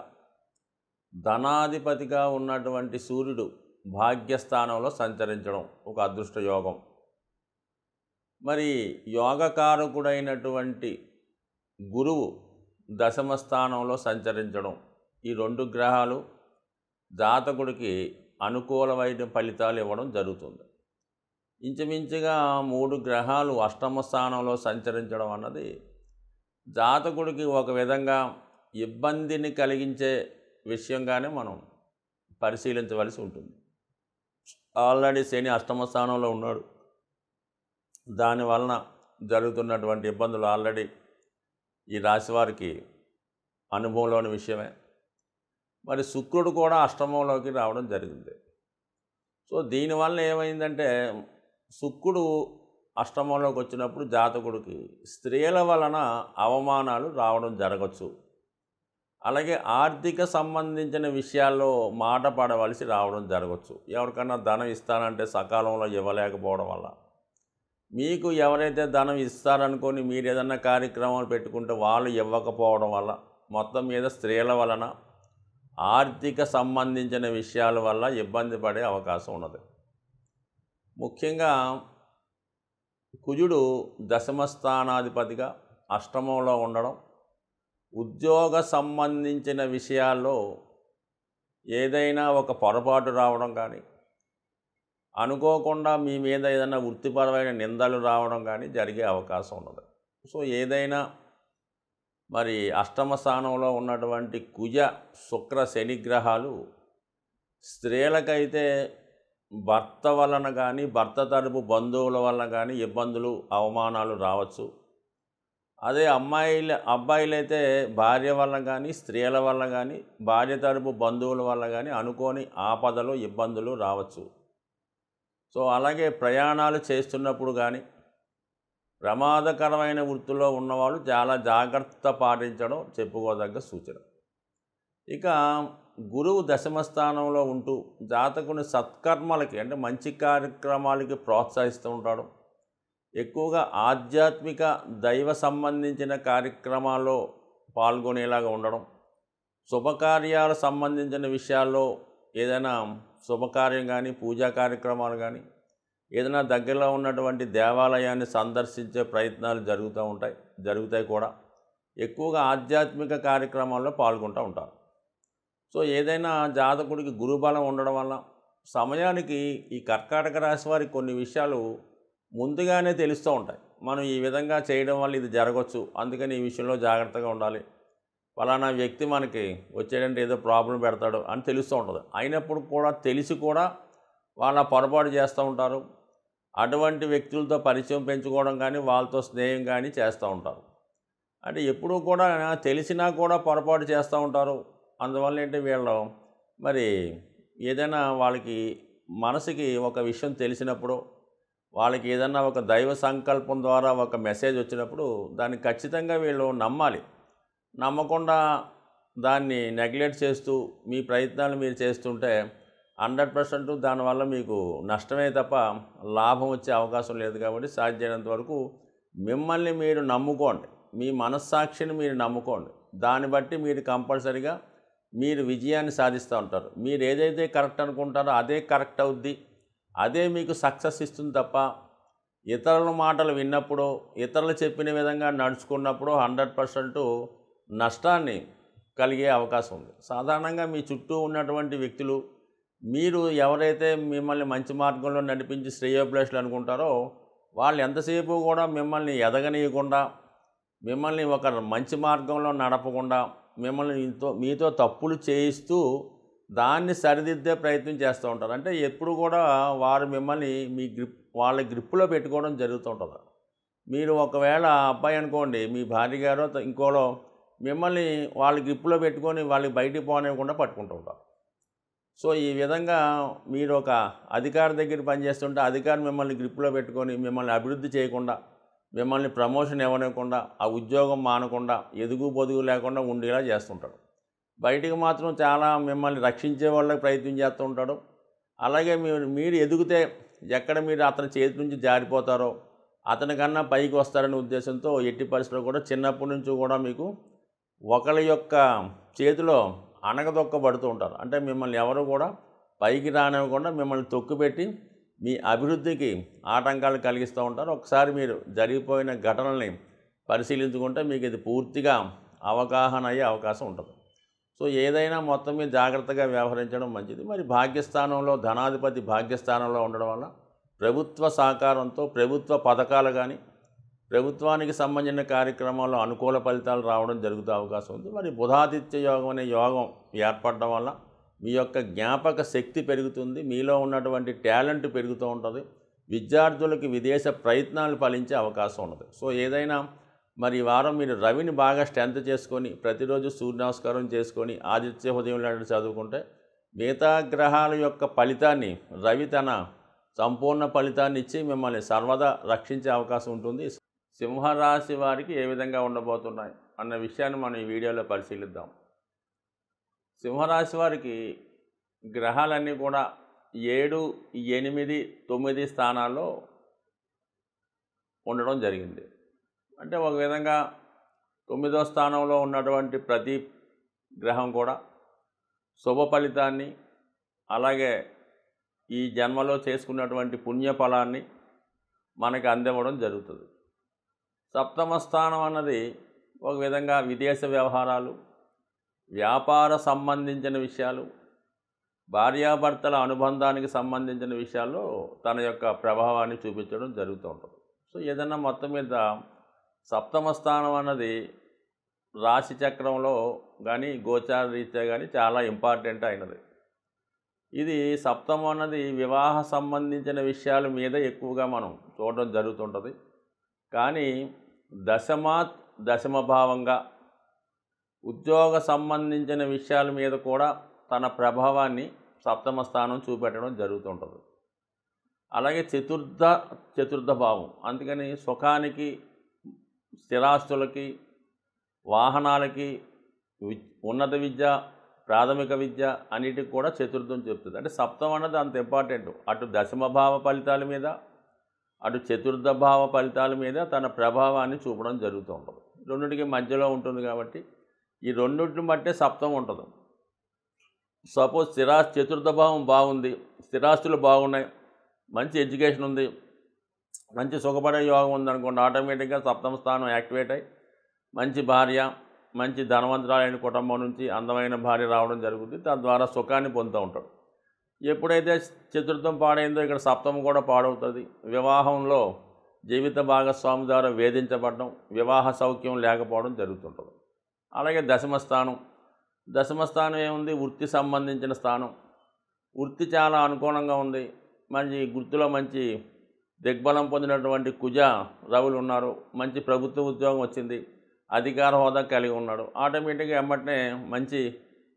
ధనాధిపతిగా ఉన్నటువంటి సూర్యుడు భాగ్యస్థానంలో సంచరించడం ఒక అదృష్ట యోగం. మరి యోగకారకుడైనటువంటి గురువు దశమ స్థానంలో సంచరించడం, ఈ 2 గ్రహాలు జాతకుడికి అనుకూలమైన ఫలితాలు ఇవ్వడం జరుగుతుంది. ఇంచుమించుగా 3 గ్రహాలు అష్టమ స్థానంలో సంచరించడం అన్నది జాతకుడికి ఒక విధంగా ఇబ్బందిని కలిగించే విషయంగానే మనం పరిశీలించవలసి ఉంటుంది. ఆల్రెడీ శని అష్టమ స్థానంలో ఉన్నాడు. దానివలన జరుగుతున్నటువంటి ఇబ్బందులు ఆల్రెడీ ఈ రాశి వారికి అనుభవంలోని విషయమే. మరి శుక్రుడు కూడా అష్టమంలోకి రావడం జరిగింది. సో దీనివల్ల ఏమైందంటే శుక్రుడు అష్టమంలోకి వచ్చినప్పుడు జాతకుడికి స్త్రీల వలన అవమానాలు రావడం జరగచ్చు. అలాగే ఆర్థిక సంబంధించిన విషయాల్లో మాట పడవలసి రావడం జరగచ్చు. ఎవరికన్నా ధనం ఇస్తానంటే సకాలంలో ఇవ్వలేకపోవడం వల్ల, మీకు ఎవరైతే ధనం ఇస్తారనుకొని మీరు ఏదన్నా కార్యక్రమాలు పెట్టుకుంటే వాళ్ళు ఇవ్వకపోవడం వల్ల, మొత్తం మీద స్త్రీల వలన ఆర్థిక సంబంధించిన విషయాల వల్ల ఇబ్బంది పడే అవకాశం ఉన్నది. ముఖ్యంగా కుజుడు దశమ స్థానాధిపతిగా అష్టమంలో ఉండడం, ఉద్యోగ సంబంధించిన విషయాల్లో ఏదైనా ఒక పొరపాటు రావడం కానీ, అనుకోకుండా మీ మీద ఏదైనా వృత్తిపరమైన నిందలు రావడం కానీ జరిగే అవకాశం ఉన్నది. సో ఏదైనా మరి అష్టమ స్థానంలో ఉన్నటువంటి కుజ శుక్ర శని గ్రహాలు స్త్రీలకైతే భర్త వలన కానీ భర్త తరపు బంధువుల వలన కానీ ఇబ్బందులు అవమానాలు రావచ్చు. అదే అబ్బాయిలైతే భార్య వల్ల కానీ స్త్రీల వల్ల కానీ భార్య తరపు బంధువుల వల్ల కానీ అనుకోని ఆపదలు ఇబ్బందులు రావచ్చు. సో అలాగే ప్రయాణాలు చేస్తున్నప్పుడు కానీ ప్రమాదకరమైన వృత్తిలో ఉన్నవాళ్ళు చాలా జాగ్రత్త పాటించడం చెప్పుకోదగ్గ సూచన. ఇక గురువు దశమ స్థానంలో ఉంటూ జాతకుని సత్కర్మలకి అంటే మంచి కార్యక్రమాలకి ప్రోత్సహిస్తూ ఉంటాడు. ఎక్కువగా ఆధ్యాత్మిక దైవ సంబంధించిన కార్యక్రమాల్లో పాల్గొనేలాగా ఉండడం, శుభకార్యాలు సంబంధించిన విషయాల్లో ఏదైనా శుభకార్యం కానీ పూజా కార్యక్రమాలు కానీ ఏదైనా దగ్గరలో ఉన్నటువంటి దేవాలయాన్ని సందర్శించే ప్రయత్నాలు జరుగుతాయి కూడా. ఎక్కువగా ఆధ్యాత్మిక కార్యక్రమాల్లో పాల్గొంటూ ఉంటారు. సో ఏదైనా జాతకుడికి గురుబలం ఉండడం వల్ల సమయానికి ఈ కర్కాటక రాశి వారికి కొన్ని విషయాలు ముందుగానే తెలుస్తూ ఉంటాయి. మనం ఈ విధంగా చేయడం వల్ల ఇది జరగవచ్చు, అందుకని ఈ విషయంలో జాగ్రత్తగా ఉండాలి, ఫలానా వ్యక్తి మనకి వచ్చేటంటే ఏదో ప్రాబ్లం పెడతాడు అని తెలుస్తూ ఉంటుంది. అయినప్పుడు కూడా తెలిసి కూడా వాళ్ళ పొరపాటు చేస్తూ ఉంటారు. అటువంటి వ్యక్తులతో పరిచయం పెంచుకోవడం కానీ వాళ్ళతో స్నేహం కానీ చేస్తూ ఉంటారు. అంటే ఎప్పుడూ కూడా తెలిసినా కూడా పొరపాటు చేస్తూ ఉంటారు. అందువల్ల ఏంటి వీళ్ళు మరి ఏదైనా వాళ్ళకి మనసుకి ఒక విషయం తెలిసినప్పుడు, వాళ్ళకి ఏదన్నా ఒక దైవ సంకల్పం ద్వారా ఒక మెసేజ్ వచ్చినప్పుడు దాన్ని ఖచ్చితంగా వీళ్ళు నమ్మాలి. నమ్మకుండా దాన్ని నెగ్లెక్ట్ చేస్తూ మీ ప్రయత్నాలు మీరు చేస్తుంటే 100% దానివల్ల మీకు నష్టమే తప్ప లాభం వచ్చే అవకాశం లేదు. కాబట్టి సాధ్యమైనంత వరకు మిమ్మల్ని మీరు నమ్ముకోండి, మీ మనస్సాక్షిని మీరు నమ్ముకోండి. దాన్ని బట్టి మీరు కంపల్సరిగా మీరు విజయాన్ని సాధిస్తూ ఉంటారు. మీరు ఏదైతే కరెక్ట్ అనుకుంటారో అదే కరెక్ట్ అవుద్ది, అదే మీకు సక్సెస్ ఇస్తుంది తప్ప ఇతరుల మాటలు విన్నప్పుడు ఇతరులు చెప్పిన విధంగా నడుచుకున్నప్పుడు 100% నష్టాన్ని కలిగే అవకాశం ఉంది. సాధారణంగా మీ చుట్టూ ఉన్నటువంటి వ్యక్తులు మీరు ఎవరైతే మిమ్మల్ని మంచి మార్గంలో నడిపించి శ్రేయోభిలాషులు అనుకుంటారో వాళ్ళు ఎంతసేపు కూడా మిమ్మల్ని ఎదగనీయకుండా, మిమ్మల్ని ఒక మంచి మార్గంలో నడపకుండా, మిమ్మల్ని మీతో తప్పులు చేయిస్తూ దాన్ని సరిదిద్దే ప్రయత్నం చేస్తూ ఉంటారు. అంటే ఎప్పుడు కూడా వారు మిమ్మల్ని వాళ్ళ గ్రిప్పులో పెట్టుకోవడం జరుగుతూ ఉంటుంది. మీరు ఒకవేళ అబ్బాయి అనుకోండి, మీ భార్య గారో ఇంకోలో మిమ్మల్ని వాళ్ళ గ్రిప్పులో పెట్టుకొని వాళ్ళకి బయటికి పోనివ్వకుండా పట్టుకుంటూ ఉంటారు. సో ఈ విధంగా మీరు ఒక అధికారి దగ్గర పనిచేస్తుంటే అధికారి మిమ్మల్ని గ్రిప్పులో పెట్టుకొని మిమ్మల్ని అభివృద్ధి చేయకుండా, మిమ్మల్ని ప్రమోషన్ ఇవ్వనివ్వకుండా, ఆ ఉద్యోగం మానకుండా, ఎదుగు పొదుగు లేకుండా ఉండేలా చేస్తుంటాడు. బయటికి మాత్రం చాలా మిమ్మల్ని రక్షించే వాళ్ళకి ప్రయత్నం చేస్తూ ఉంటాడు. అలాగే మీరు ఎదిగితే ఎక్కడ మీరు అతని చేతి నుంచి జారిపోతారో, అతనికన్నా పైకి వస్తారనే ఉద్దేశంతో ఎట్టి పరిస్థితుల్లో కూడా చిన్నప్పటి నుంచి కూడా మీకు ఒకరి యొక్క చేతిలో అణగదొక్కబడుతూ ఉంటారు. అంటే మిమ్మల్ని ఎవరు కూడా పైకి రానివ్వకుండా మిమ్మల్ని తొక్కుపెట్టి మీ అభివృద్ధికి ఆటంకాలు కలిగిస్తూ ఉంటారు. ఒకసారి మీరు జరిగిపోయిన ఘటనల్ని పరిశీలించుకుంటే మీకు ఇది పూర్తిగా అవగాహన అయ్యే అవకాశం ఉంటుంది. సో ఏదైనా మొత్తం మీద జాగ్రత్తగా వ్యవహరించడం మంచిది. మరి భాగ్యస్థానంలో ధనాధిపతి భాగ్యస్థానంలో ఉండడం వల్ల ప్రభుత్వ సహకారంతో ప్రభుత్వ పథకాలు కానీ ప్రభుత్వానికి సంబంధించిన కార్యక్రమాల్లో అనుకూల ఫలితాలు రావడం జరుగుతూ అవకాశం ఉంది. మరి బుధాదిత్య యోగం అనే యోగం ఏర్పడడం వల్ల మీ యొక్క జ్ఞాపక శక్తి పెరుగుతుంది, మీలో ఉన్నటువంటి టాలెంట్ పెరుగుతూ ఉంటుంది. విద్యార్థులకి విదేశ ప్రయత్నాలు ఫలించే అవకాశం ఉన్నది. సో ఏదైనా మరి ఈ వారం మీరు రవిని బాగా స్ట్రెంత్ చేసుకొని ప్రతిరోజు సూర్య నమస్కారం చేసుకొని ఆదిత్య హృదయం లాంటివి చదువుకుంటే మిగతా గ్రహాల యొక్క ఫలితాన్ని రవి తన సంపూర్ణ ఫలితాన్ని ఇచ్చి మిమ్మల్ని సర్వదా రక్షించే అవకాశం ఉంటుంది. సింహరాశి వారికి ఏ విధంగా ఉండబోతున్నాయి అన్న విషయాన్ని మనం ఈ వీడియోలో పరిశీలిద్దాం. సింహరాశి వారికి గ్రహాలన్నీ కూడా 7, 8, 9 స్థానాల్లో ఉండడం జరిగింది. అంటే ఒక విధంగా 9వ స్థానంలో ఉన్నటువంటి ప్రతి గ్రహం కూడా శుభ ఫలితాన్ని, అలాగే ఈ జన్మలో చేసుకున్నటువంటి పుణ్యఫలాన్ని మనకి అందివ్వడం జరుగుతుంది. సప్తమ స్థానం అన్నది ఒక విధంగా విదేశ వ్యవహారాలు, వ్యాపార సంబంధించిన విషయాలు, భార్యాభర్తల అనుబంధానికి సంబంధించిన విషయాల్లో తన యొక్క ప్రభావాన్ని చూపించడం జరుగుతూ ఉంటుంది. సో ఏదన్నా మొత్తం మీద సప్తమ స్థానం అన్నది రాశి చక్రంలో కానీ గోచార రీత్యా కానీ చాలా ఇంపార్టెంట్ అయినది. ఇది సప్తమం అన్నది వివాహ సంబంధించిన విషయాల మీద ఎక్కువగా మనం చూడడం జరుగుతుంటుంది. కానీ దశమభావంగా ఉద్యోగ సంబంధించిన విషయాల మీద కూడా తన ప్రభావాన్ని సప్తమ స్థానం చూపెట్టడం జరుగుతుంటుంది. అలాగే చతుర్థ భావం, అందుకని సుఖానికి, స్థిరాస్తులకి, వాహనాలకి, ఉన్నత విద్య, ప్రాథమిక విద్య అన్నిటికి కూడా చతుర్థం చెప్తుంది. అంటే సప్తం అన్నది అంత ఇంపార్టెంట్. అటు దశమభావ ఫలితాల మీద, అటు చతుర్థ భావ ఫలితాల మీద తన ప్రభావాన్ని చూపడం జరుగుతూ ఉంటుంది. రెండింటికి మధ్యలో ఉంటుంది కాబట్టి ఈ రెండింటిని బట్టే సప్తం ఉంటుంది. సపోజ్ చతుర్థ భావం బాగుంది, స్థిరాస్తులు బాగున్నాయి, మంచి ఎడ్యుకేషన్ ఉంది, మంచి సుఖపడే యోగం ఉందనుకోండి, ఆటోమేటిక్గా సప్తమ స్థానం యాక్టివేట్ అయ్యి మంచి భార్య, మంచి ధనవంతురాలైన కుటుంబం నుంచి అందమైన భార్య రావడం జరుగుతుంది. తద్వారా సుఖాన్ని పొందుతూ ఉంటాడు. ఎప్పుడైతే చతుర్థం పాడైందో ఇక్కడ సప్తమం కూడా పాడవుతుంది. వివాహంలో జీవిత భాగస్వామి ద్వారా వేధించబడడం, వివాహ సౌఖ్యం లేకపోవడం జరుగుతుంటుంది. అలాగే దశమ స్థానం ఏముంది, వృత్తి సంబంధించిన స్థానం. వృత్తి చాలా అనుకూలంగా ఉంది. మంచి వృత్తిలో మంచి దిగ్బలం పొందినటువంటి కుజ రవులు ఉన్నారు. మంచి ప్రభుత్వ ఉద్యోగం వచ్చింది, అధికార హోదా కలిగి ఉన్నాడు. ఆటోమేటిక్గా ఎమ్మటనే మంచి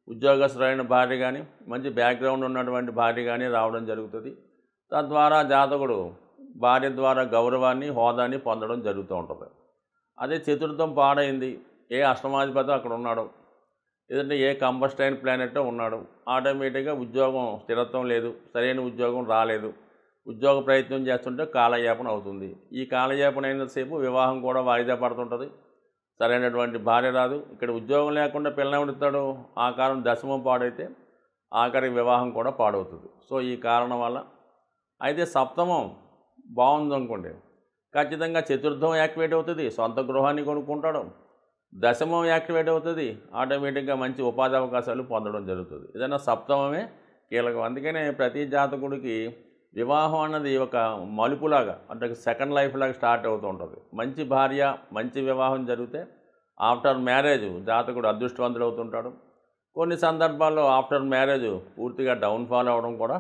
ఉద్యోగస్తులైన భార్య కానీ, మంచి బ్యాక్గ్రౌండ్ ఉన్నటువంటి భార్య కానీ రావడం జరుగుతుంది. తద్వారా జాతకుడు భార్య ద్వారా గౌరవాన్ని, హోదాని పొందడం జరుగుతూ ఉంటుంది. అదే చతుర్థం పాడైంది, ఏ అష్టమాధిపతి అక్కడ ఉన్నాడు, లేదంటే ఏ కంబస్టైన్ ప్లానెట్ ఉన్నాడు, ఆటోమేటిక్గా ఉద్యోగం స్థిరత్వం లేదు, సరైన ఉద్యోగం రాలేదు, ఉద్యోగ ప్రయత్నం చేస్తుంటే కాలయాపన అవుతుంది. ఈ కాలయాపన అయినంతసేపు వివాహం కూడా వాయిదా పడుతుంటుంది, సరైనటువంటి భార్య రాదు. ఇక్కడ ఉద్యోగం లేకుండా పిల్లనెవడిస్తాడు, ఆ కారణం దశమం పాడైతే ఆఖరి వివాహం కూడా పాడవుతుంది. సో ఈ కారణం వల్ల అయితే సప్తమం బాగుందనుకోండి, ఖచ్చితంగా చతుర్థం యాక్టివేట్ అవుతుంది, సొంత గృహాన్ని కొనుక్కుంటాడు. దశమం యాక్టివేట్ అవుతుంది, ఆటోమేటిక్గా మంచి ఉపాధి అవకాశాలు పొందడం జరుగుతుంది. ఏదైనా సప్తమమే కీలకం. అందుకనే ప్రతి జాతకుడికి వివాహం అన్నది ఒక మలుపులాగా, అంటే సెకండ్ లైఫ్ లాగా స్టార్ట్ అవుతూ ఉంటుంది. మంచి భార్య, మంచి వివాహం జరిగితే ఆఫ్టర్ మ్యారేజ్ జాతకుడు అదృష్టవంతుడు అవుతుంటాడు. కొన్ని సందర్భాల్లో ఆఫ్టర్ మ్యారేజ్ పూర్తిగా డౌన్ఫాల్ అవ్వడం కూడా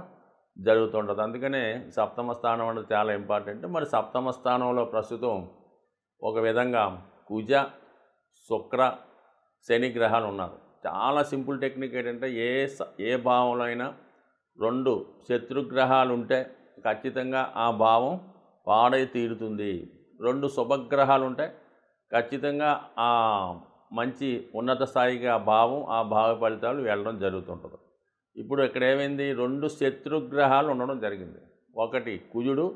జరుగుతుంటుంది. అందుకనే సప్తమ స్థానం అనేది చాలా ఇంపార్టెంట్. మరి సప్తమ స్థానంలో ప్రస్తుతం ఒక విధంగా కుజ, శుక్ర, శని గ్రహాలు ఉన్నారు. చాలా సింపుల్ టెక్నిక్ ఏంటంటే ఏ భావంలో అయినా 2 శత్రుగ్రహాలు ఉంటే ఖచ్చితంగా ఆ భావం పాడై తీరుతుంది. 2 శుభగ్రహాలు ఉంటే ఖచ్చితంగా ఆ మంచి ఉన్నత స్థాయిగా ఆ భావ ఫలితాలు వెళ్ళడం జరుగుతుంటుంది. ఇప్పుడు ఇక్కడ ఏమైంది, 2 శత్రుగ్రహాలు ఉండడం జరిగింది. ఒకటి కుజుడు,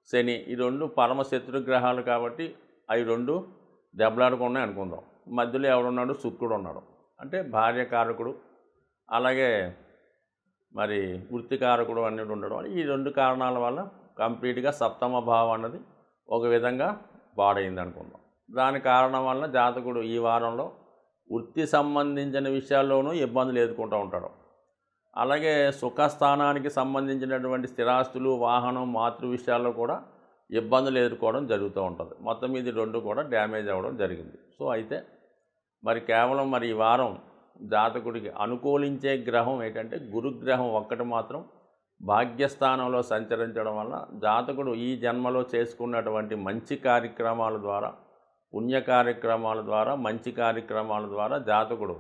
శని, ఈ 2 పరమ శత్రుగ్రహాలు కాబట్టి అవి 2 దెబ్బలాడుకున్నాయి అనుకుందాం. మధ్యలో ఎవడున్నాడు, శుక్రుడు ఉన్నాడు. అంటే భార్యకారకుడు, అలాగే మరి వృత్తికారకుడు అన్నిటి ఉండడం. ఈ 2 కారణాల వల్ల కంప్లీట్గా సప్తమ భావం అన్నది ఒక విధంగా పాడైంది అనుకుందాం. దాని కారణం వల్ల జాతకుడు ఈ వారంలో వృత్తి సంబంధించిన విషయాల్లోనూ ఇబ్బందులు ఎదుర్కొంటూ ఉంటాడు. అలాగే సుఖస్థానానికి సంబంధించినటువంటి స్థిరాస్తులు, వాహనం, మాతృ విషయాల్లో కూడా ఇబ్బందులు ఎదుర్కోవడం జరుగుతూ ఉంటుంది. మొత్తం ఇది 2 కూడా డ్యామేజ్ అవ్వడం జరిగింది. సో అయితే మరి కేవలం మరి ఈ వారం జాతకుడికి అనుకూలించే గ్రహం ఏంటంటే గురుగ్రహం ఒక్కటి మాత్రం భాగ్యస్థానంలో సంచరించడం వల్ల జాతకుడు ఈ జన్మలో చేసుకున్నటువంటి మంచి కార్యక్రమాల ద్వారా, పుణ్య కార్యక్రమాల ద్వారా, మంచి కార్యక్రమాల ద్వారా జాతకుడు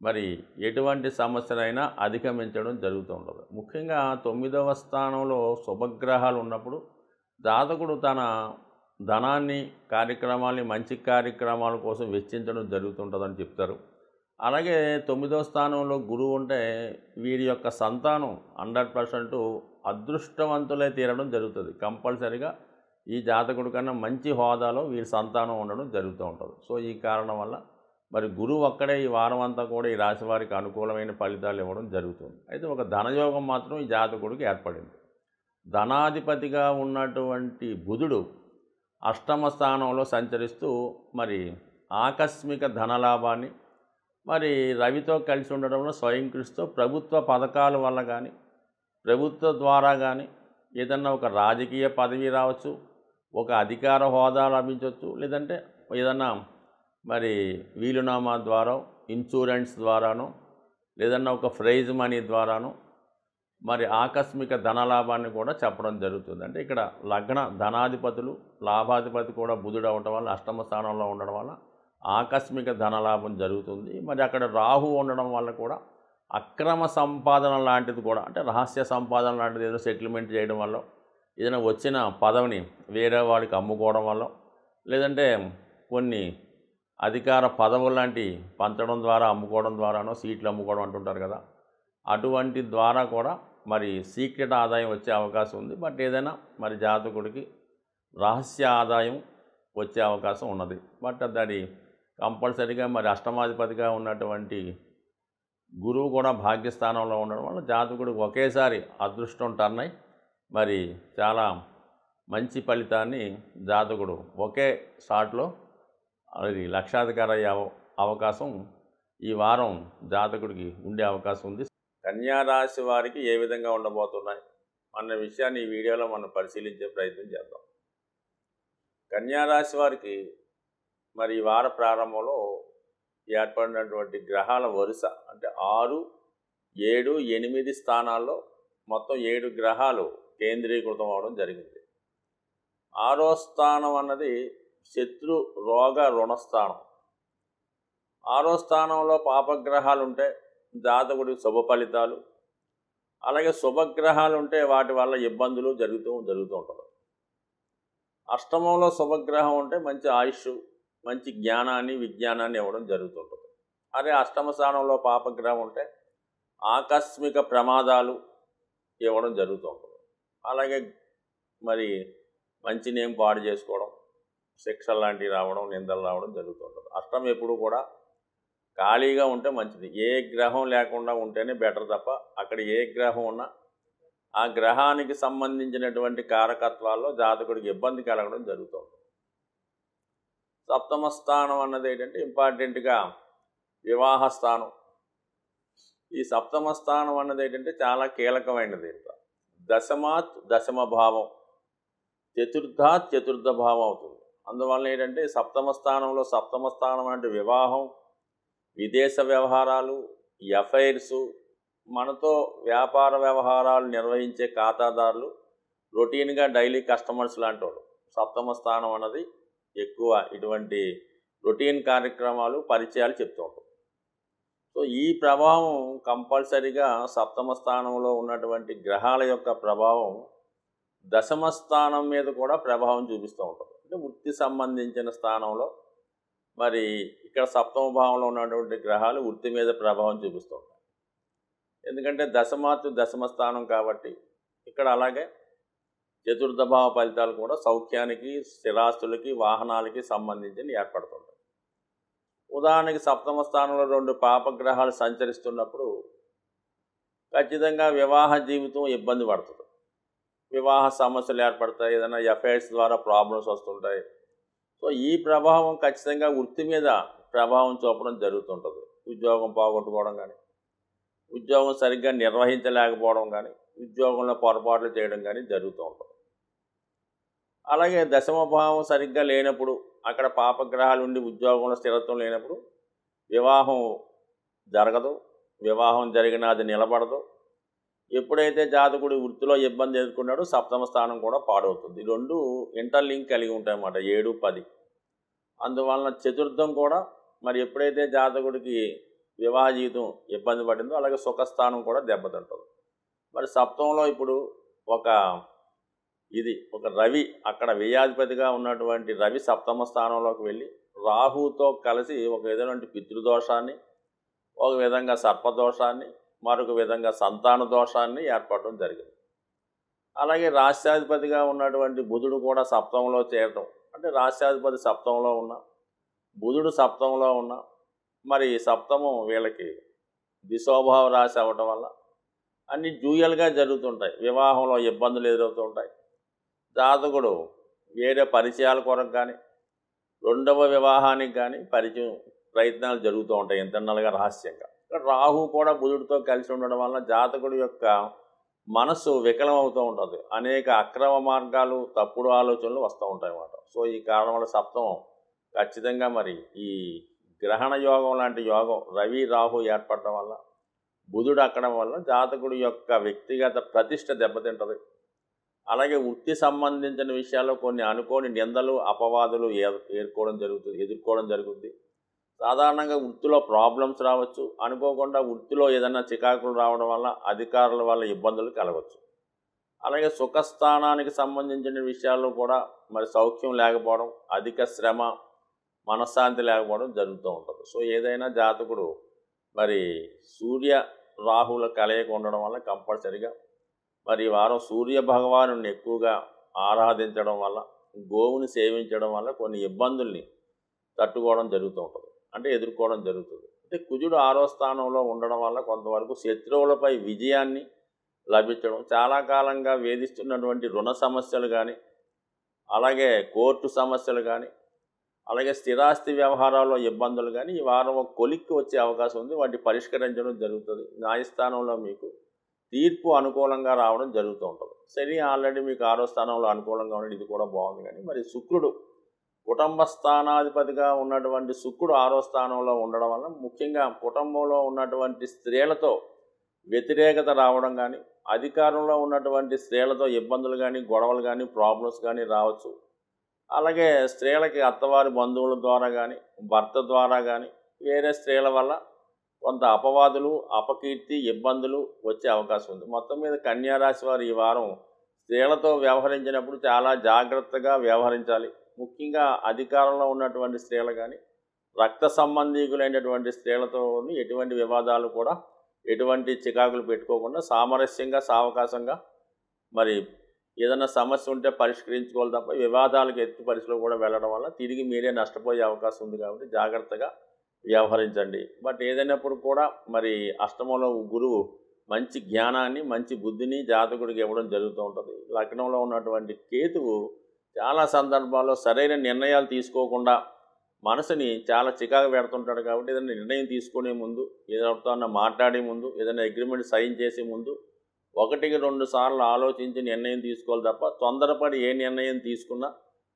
మరి ఎటువంటి సమస్యనైనా అధిగమించడం జరుగుతుంటుంది. ముఖ్యంగా 9వ స్థానంలో శుభగ్రహాలు ఉన్నప్పుడు జాతకుడు తన ధనాన్ని, కార్యక్రమాల్ని మంచి కార్యక్రమాల కోసం వెచ్చించడం జరుగుతుంటుందని చెప్తారు. అలాగే 9వ స్థానంలో గురువు ఉంటే వీరి యొక్క సంతానం 100% అదృష్టవంతులై తీరడం జరుగుతుంది. కంపల్సరిగా ఈ జాతకుడి కన్నా మంచి హోదాలో వీరి సంతానం ఉండడం జరుగుతూ ఉంటుంది. సో ఈ కారణం వల్ల మరి గురువు ఒక్కడే ఈ వారం అంతా కూడా ఈ రాశి వారికి అనుకూలమైన ఫలితాలు ఇవ్వడం జరుగుతుంది. అయితే ఒక ధనయోగం మాత్రం ఈ జాతకుడికి ఏర్పడింది. ధనాధిపతిగా ఉన్నటువంటి బుధుడు అష్టమ స్థానంలో సంచరిస్తూ మరి ఆకస్మిక ధనలాభాన్ని, మరి రవితో కలిసి ఉండడంలో స్వయంకృషితో ప్రభుత్వ పథకాల వల్ల కానీ, ప్రభుత్వ ద్వారా కానీ ఏదన్నా ఒక రాజకీయ పదవి రావచ్చు, ఒక అధికార హోదా లభించవచ్చు, లేదంటే ఏదన్నా మరి వీలునామా ద్వారా, ఇన్సూరెన్స్ ద్వారానో, లేదన్నా ఒక ప్రైజ్ మనీ ద్వారానో మరి ఆకస్మిక ధనలాభాన్ని కూడా చెప్పడం జరుగుతుంది. అంటే ఇక్కడ లగ్న ధనాధిపతులు, లాభాధిపతి కూడా బుధుడు అవటం వల్ల అష్టమ స్థానంలో ఉండడం వల్ల ఆకస్మిక ధనలాభం జరుగుతుంది. మరి అక్కడ రాహు ఉండడం వల్ల కూడా అక్రమ సంపాదన లాంటిది కూడా, అంటే రహస్య సంపాదన లాంటిది ఏదో సెటిల్మెంట్ చేయడం వల్ల, ఏదైనా వచ్చిన పదవిని వేరే వాడికి అమ్ముకోవడం వల్ల, లేదంటే కొన్ని అధికార పదవులు లాంటివి పంచడం ద్వారా, అమ్ముకోవడం ద్వారానో, సీట్లు అమ్ముకోవడం అంటుంటారు కదా, అటువంటి ద్వారా కూడా మరి సీక్రెట్ ఆదాయం వచ్చే అవకాశం ఉంది. బట్ ఏదైనా మరి జాతకుడికి రహస్య ఆదాయం వచ్చే అవకాశం ఉన్నది. బట్ అది కంపల్సరీగా మరి అష్టమాధిపతిగా ఉన్నటువంటి గురువు కూడా భాగ్యస్థానంలో ఉండడం వల్ల జాతకుడికి ఒకేసారి అదృష్టం టర్న్ అయి మరి చాలా మంచి ఫలితాన్ని జాతకుడు ఒకే షాట్లో అది లక్షాధికారి అయ్యే అవకాశం ఈ వారం జాతకుడికి ఉండే అవకాశం ఉంది. కన్యా రాశి వారికి ఏ విధంగా ఉండబోతున్నాయి అన్న విషయాన్ని ఈ వీడియోలో మనం పరిశీలించే ప్రయత్నం చేద్దాం. కన్యా రాశి వారికి మరి ఈ వార ప్రారంభంలో ఏర్పడినటువంటి గ్రహాల వరుస, అంటే 6, 7, 8 స్థానాల్లో మొత్తం 7 గ్రహాలు కేంద్రీకృతం అవడం జరిగింది. 6వ స్థానం అన్నది శత్రు రోగ రుణస్థానం. 6వ స్థానంలో పాపగ్రహాలు ఉంటే జాతకుడి శుభ ఫలితాలు, అలాగే శుభగ్రహాలు ఉంటే వాటి వల్ల ఇబ్బందులు జరుగుతూ ఉంటుంది. అష్టమంలో శుభగ్రహం ఉంటే మంచి ఆయుష్, మంచి జ్ఞానాన్ని, విజ్ఞానాన్ని ఇవ్వడం జరుగుతుంటుంది. అదే అష్టమ స్థానంలో పాపగ్రహం ఉంటే ఆకస్మిక ప్రమాదాలు ఇవ్వడం జరుగుతూ ఉంటుంది. అలాగే మరి మంచి నేమ్ పాడు చేసుకోవడం, శిక్షలు లాంటివి రావడం, నిందలు రావడం జరుగుతుంటుంది. అష్టం ఎప్పుడు కూడా ఖాళీగా ఉంటే మంచిది. ఏ గ్రహం లేకుండా ఉంటేనే బెటర్ తప్ప అక్కడ ఏ గ్రహం ఉన్నా ఆ గ్రహానికి సంబంధించినటువంటి కారకత్వాల్లో జాతకుడికి ఇబ్బంది కలగడం జరుగుతుంది. సప్తమ స్థానం అన్నది ఏంటంటే ఇంపార్టెంట్గా వివాహ స్థానం. ఈ సప్తమ స్థానం అన్నది ఏంటంటే చాలా కీలకమైనది. దశమాత్ దశమ భావం, చతుర్థాత్ చతుర్థ భావం అవుతుంది. అందువల్ల ఏంటంటే సప్తమ స్థానంలో, సప్తమ స్థానం అంటే వివాహం, విదేశ వ్యవహారాలు, ఎఫైర్సు, మనతో వ్యాపార వ్యవహారాలు నిర్వహించే ఖాతాదారులు, రొటీన్గా డైలీ కస్టమర్స్ లాంటి వాళ్ళు. సప్తమ స్థానం అన్నది ఎక్కువ ఇటువంటి రొటీన్ కార్యక్రమాలు, పరిచయాలు చెప్తూ ఉంటాం. సో ఈ ప్రభావం కంపల్సరీగా సప్తమ స్థానంలో ఉన్నటువంటి గ్రహాల యొక్క ప్రభావం దశమ స్థానం మీద కూడా ప్రభావం చూపిస్తూ ఉంటుంది. అంటే వృత్తి సంబంధించిన స్థానంలో మరి ఇక్కడ సప్తమ భావంలో ఉన్నటువంటి గ్రహాలు వృత్తి మీద ప్రభావం చూపిస్తూ ఉంటాయి. ఎందుకంటే దశమాతు దశమ స్థానం కాబట్టి ఇక్కడ. అలాగే చతుర్థ భావ ఫలితాలు కూడా సౌఖ్యానికి, స్థిరాస్తులకి, వాహనాలకి సంబంధించి ఏర్పడుతుంటాయి. ఉదాహరణకి సప్తమ స్థానంలో 2 పాపగ్రహాలు సంచరిస్తున్నప్పుడు ఖచ్చితంగా వివాహ జీవితం ఇబ్బంది పడుతుంది. వివాహ సమస్యలు ఏర్పడతాయి, ఏదైనా ఎఫైర్స్ ద్వారా ప్రాబ్లమ్స్ వస్తుంటాయి. సో ఈ ప్రభావం ఖచ్చితంగా వృత్తి మీద ప్రభావం చూపడం జరుగుతుంటుంది. ఉద్యోగం పోగొట్టుకోవడం కానీ, ఉద్యోగం సరిగ్గా నిర్వహించలేకపోవడం కానీ, ఉద్యోగంలో పొరపాట్లు చేయడం కానీ జరుగుతూ ఉంటుంది. అలాగే దశమ భావం సరిగ్గా లేనప్పుడు, అక్కడ పాపగ్రహాలు ఉండి ఉద్యోగంలో స్థిరత్వం లేనప్పుడు వివాహం జరగదు, వివాహం జరిగినా అది నిలబడదు. ఎప్పుడైతే జాతకుడు వృత్తిలో ఇబ్బంది ఎదుర్కొన్నాడో సప్తమ స్థానం కూడా పాడవుతుంది. ఈ రెండు ఇంటర్లింక్ కలిగి ఉంటాయన్నమాట, 7, 10. అందువలన చతుర్థం కూడా మరి ఎప్పుడైతే జాతకుడికి వివాహ జీవితం ఇబ్బంది పడిందో అలాగే సుఖస్థానం కూడా దెబ్బతింటుంది. మరి సప్తంలో ఇప్పుడు ఒక రవి, అక్కడ వ్యయాధిపతిగా ఉన్నటువంటి రవి సప్తమ స్థానంలోకి వెళ్ళి రాహుతో కలిసి ఒక విధమైనటువంటి పితృదోషాన్ని, ఒక విధంగా సర్పదోషాన్ని, మరొక విధంగా సంతాన దోషాన్ని ఏర్పడడం జరిగింది. అలాగే రాష్ట్రాధిపతిగా ఉన్నటువంటి బుధుడు కూడా సప్తంలో చేరటం, అంటే రాష్ట్రాధిపతి సప్తంలో ఉన్న బుధుడు సప్తంలో ఉన్న మరి సప్తమం వీళ్ళకి దిశోభావ రాశి అవ్వటం వల్ల అన్ని డ్యూయల్గా జరుగుతుంటాయి. వివాహంలో ఇబ్బందులు ఎదురవుతుంటాయి. జాతకుడు వేరే పరిచయాల కొరకు కానీ రెండవ వివాహానికి కానీ ప్రయత్నాలు జరుగుతూ ఉంటాయి ఇంటర్నల్గా రహస్యంగా. రాహు కూడా బుధుడితో కలిసి ఉండడం వల్ల జాతకుడి యొక్క మనస్సు వికలం అవుతూ ఉంటుంది. అనేక అక్రమ మార్గాలు, తప్పుడు ఆలోచనలు వస్తూ ఉంటాయి అన్నమాట. సో ఈ కారణం వల్ల సప్తమం ఖచ్చితంగా మరి ఈ గ్రహణ యోగం లాంటి యోగం రవి రాహు ఏర్పడడం వల్ల, బుధుడు అక్కడం వల్ల జాతకుడి యొక్క వ్యక్తిగత ప్రతిష్ట దెబ్బతింటుంది. అలాగే వృత్తి సంబంధించిన విషయాల్లో కొన్ని అనుకోని నిందలు, అపవాదులు ఎదుర్కోవడం జరుగుతుంది. సాధారణంగా వృత్తిలో ప్రాబ్లమ్స్ రావచ్చు. అనుకోకుండా వృత్తిలో ఏదైనా చికాకులు రావడం వల్ల అధికారుల వల్ల ఇబ్బందులు కలగవచ్చు. అలాగే సుఖస్థానానికి సంబంధించిన విషయాల్లో కూడా మరి సౌఖ్యం లేకపోవడం, అధిక శ్రమ, మనశ్శాంతి లేకపోవడం జరుగుతూ ఉంటుంది. సో ఏదైనా జాతకుడు మరి సూర్య రాహుల కలయిక ఉండడం వల్ల కంపల్సరిగా మరి ఈ వారం సూర్య భగవాను ఎక్కువగా ఆరాధించడం వల్ల, గోవుని సేవించడం వల్ల కొన్ని ఇబ్బందుల్ని తట్టుకోవడం జరుగుతూ ఉంటుంది, అంటే ఎదుర్కోవడం జరుగుతుంది. అంటే కుజుడు 6వ స్థానంలో ఉండడం వల్ల కొంతవరకు శత్రువులపై విజయాన్ని లభించడం, చాలా కాలంగా వేధిస్తున్నటువంటి రుణ సమస్యలు కానీ, అలాగే కోర్టు సమస్యలు కానీ, అలాగే స్థిరాస్తి వ్యవహారాల్లో ఇబ్బందులు కానీ ఈ వారం ఒక కొలిక్కి వచ్చే అవకాశం ఉంది. వాటిని పరిష్కరించడం జరుగుతుంది. న్యాయస్థానంలో మీకు తీర్పు అనుకూలంగా రావడం జరుగుతూ ఉంటుంది. శని ఆల్రెడీ మీకు 6వ స్థానంలో అనుకూలంగా ఉండడం, ఇది కూడా బాగుంది. కానీ మరి శుక్రుడు కుటుంబ స్థానాధిపతిగా ఉన్నటువంటి శుక్రుడు 6వ స్థానంలో ఉండడం వల్ల ముఖ్యంగా కుటుంబంలో ఉన్నటువంటి స్త్రీలతో వ్యతిరేకత రావడం కానీ, అధికారంలో ఉన్నటువంటి స్త్రీలతో ఇబ్బందులు కానీ, గొడవలు కానీ, ప్రాబ్లమ్స్ కానీ రావచ్చు. అలాగే స్త్రీలకి అత్తవారి బంధువుల ద్వారా కానీ, భర్త ద్వారా కానీ, వేరే స్త్రీల వల్ల కొంత అపవాదులు, అపకీర్తి, ఇబ్బందులు వచ్చే అవకాశం ఉంది. మొత్తం మీద కన్యారాశి వారు ఈ వారం స్త్రీలతో వ్యవహరించినప్పుడు చాలా జాగ్రత్తగా వ్యవహరించాలి. ముఖ్యంగా అధికారంలో ఉన్నటువంటి స్త్రీలు కానీ, రక్త సంబంధీకులైనటువంటి స్త్రీలతో ఎటువంటి వివాదాలు కూడా, ఎటువంటి చికాకులు పెట్టుకోకుండా సామరస్యంగా, సావకాశంగా మరి ఏదైనా సమస్య ఉంటే పరిష్కరించుకోవాలి తప్ప వివాదాలకు ఎత్తు పరిస్థితిలో కూడా వెళ్ళడం వల్ల తిరిగి మీరే నష్టపోయే అవకాశం ఉంది. కాబట్టి జాగ్రత్తగా వ్యవహరించండి. బట్ ఏదైనప్పుడు కూడా మరి అష్టమంలో గురువు మంచి జ్ఞానాన్ని, మంచి బుద్ధిని జాతకుడికి ఇవ్వడం జరుగుతూ ఉంటుంది. లగ్నంలో ఉన్నటువంటి కేతువు చాలా సందర్భాల్లో సరైన నిర్ణయాలు తీసుకోకుండా మనసుని చాలా చికాకు పెడుతుంటాడు. కాబట్టి ఏదైనా నిర్ణయం తీసుకునే ముందు, ఏదైనా మాట్లాడే ముందు, ఏదైనా అగ్రిమెంట్ సైన్ చేసే ముందు 1-2 సార్లు ఆలోచించి నిర్ణయం తీసుకోవాలి తప్ప తొందరపడి ఏ నిర్ణయం తీసుకున్నా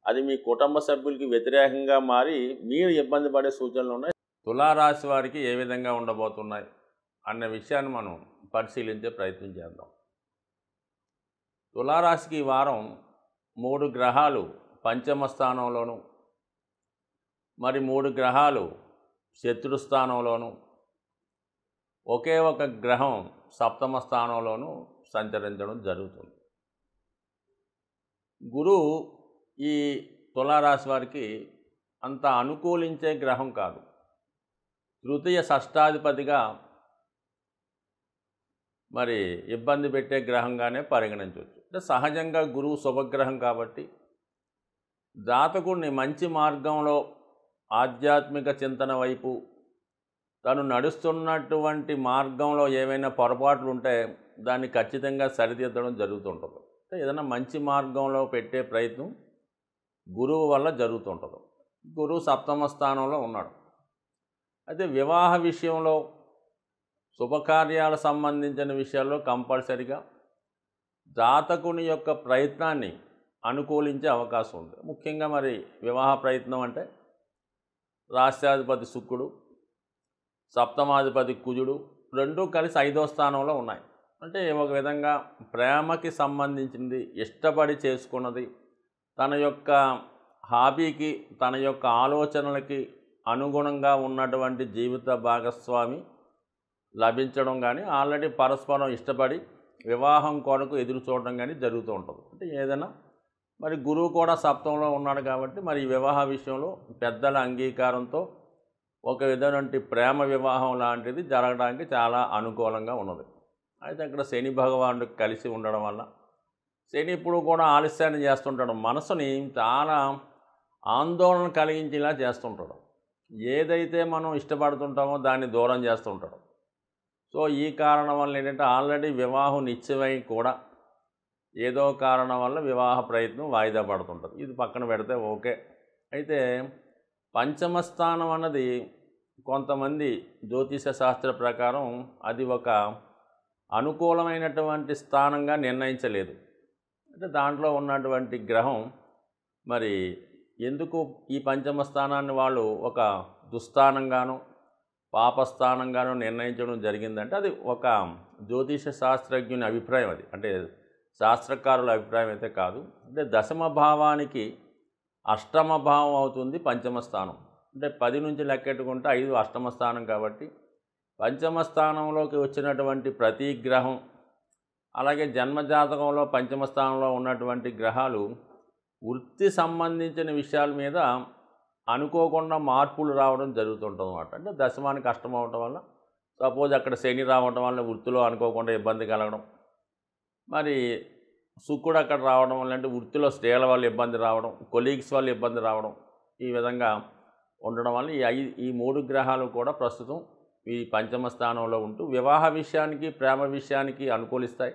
అది మీ కుటుంబ సభ్యులకి వ్యతిరేకంగా మారి మీరు ఇబ్బంది పడే సూచనలు ఉన్నాయి. తులారాశి వారికి ఏ విధంగా ఉండబోతున్నాయి అన్న విషయాన్ని మనం పరిశీలించే ప్రయత్నం చేద్దాం. తులారాశికి ఈ వారం 3 గ్రహాలు పంచమ స్థానంలోను, మరి 3 గ్రహాలు శత్రుస్థానంలోను, ఒకే ఒక గ్రహం సప్తమ స్థానంలోనూ సంచరించడం జరుగుతుంది. గురువు ఈ తులారాశి వారికి అంత అనుకూలించే గ్రహం కాదు. తృతీయ షష్టాధిపతిగా మరి ఇబ్బంది పెట్టే గ్రహంగానే పరిగణించవచ్చు. అంటే సహజంగా గురువు శుభగ్రహం కాబట్టి జాతకుడిని మంచి మార్గంలో ఆధ్యాత్మిక చింతన వైపు, తను నడుస్తున్నటువంటి మార్గంలో ఏవైనా పొరపాట్లు ఉంటే దాన్ని ఖచ్చితంగా సరిదిద్దడం జరుగుతుంటుంది. అంటే ఏదైనా మంచి మార్గంలో పెట్టే ప్రయత్నం గురువు వల్ల జరుగుతుంటుంది. గురువు సప్తమ స్థానంలో ఉన్నాడు. అయితే వివాహ విషయంలో, శుభకార్యాల సంబంధించిన విషయాల్లో కంపల్సరిగా జాతకుని యొక్క ప్రయత్నాన్ని అనుకూలించే అవకాశం ఉంది. ముఖ్యంగా మరి వివాహ ప్రయత్నం అంటే రాష్ట్రాధిపతి శుక్రుడు, సప్తమాధిపతి కుజుడు రెండూ కలిసి 5వ స్థానంలో ఉన్నాయి. అంటే ఒక విధంగా ప్రేమకి సంబంధించింది, ఇష్టపడి చేసుకున్నది, తన యొక్క హాబీకి, తన యొక్క ఆలోచనలకి అనుగుణంగా ఉన్నటువంటి జీవిత భాగస్వామి లభించడం కానీ, ఆల్రెడీ పరస్పరం ఇష్టపడి వివాహం కొరకు ఎదురు చూడడం కానీ జరుగుతూ ఉంటుంది. అంటే ఏదైనా మరి గురువు కూడా సప్తమంలో ఉన్నాడు కాబట్టి మరి ఈ వివాహ విషయంలో పెద్దల అంగీకారంతో ఒక విధమైనటువంటి ప్రేమ వివాహం లాంటిది జరగడానికి చాలా అనుకూలంగా ఉన్నది. అయితే అక్కడ శని భగవానుడు కలిసి ఉండడం వల్ల, శని ఇప్పుడు కూడా ఆలస్యాన్ని చేస్తుంటాడు, మనసుని చాలా ఆందోళన కలిగించేలా చేస్తుంటాడు. ఏదైతే మనం ఇష్టపడుతుంటామో దాన్ని దూరం చేస్తుంటాడు. సో ఈ కారణం వల్ల ఏంటంటే ఆల్రెడీ వివాహం నిశ్చయమై కూడా ఏదో కారణం వల్ల వివాహ ప్రయత్నం వాయిదా పడుతుంటుంది. ఇది పక్కన పెడితే ఓకే. అయితే పంచమ స్థానం అన్నది కొంతమంది జ్యోతిష శాస్త్ర ప్రకారం అది ఒక అనుకూలమైనటువంటి స్థానంగా నిర్ణయించలేదు. అంటే దాంట్లో ఉన్నటువంటి గ్రహం మరి ఎందుకు ఈ పంచమ స్థానాన్ని వాళ్ళు ఒక దుస్థానంగాను పాపస్థానంగాను నిర్ణయించడం జరిగిందంటే అది ఒక జ్యోతిష శాస్త్రజ్ఞుని అభిప్రాయం. అది అంటే శాస్త్రకారుల అభిప్రాయం అయితే కాదు. అంటే దశమ భావానికి అష్టమ భావం అవుతుంది పంచమ స్థానం. అంటే 10 నుంచి లెక్కెట్టుకుంటే 5 అష్టమ స్థానం కాబట్టి పంచమ స్థానంలోకి వచ్చినటువంటి ప్రతి గ్రహం, అలాగే జన్మజాతకంలో పంచమ స్థానంలో ఉన్నటువంటి గ్రహాలు వృత్తి సంబంధించిన విషయాల మీద అనుకోకుండా మార్పులు రావడం జరుగుతుంటుంది అన్నమాట. అంటే దశమానికి కష్టం అవడం వల్ల, సపోజ్ అక్కడ శని రావడం వల్ల వృత్తిలో అనుకోకుండా ఇబ్బంది కలగడం, మరి శుక్రుడు అక్కడ రావడం వల్ల అంటే వృత్తిలో స్త్రీల వల్ల ఇబ్బంది రావడం, కొలీగ్స్ వల్ల ఇబ్బంది రావడం, ఈ విధంగా ఉండడం వల్ల ఈ 3 గ్రహాలు కూడా ప్రస్తుతం ఈ పంచమ స్థానంలో ఉంటూ వివాహ విషయానికి, ప్రేమ విషయానికి అనుకూలిస్తాయి.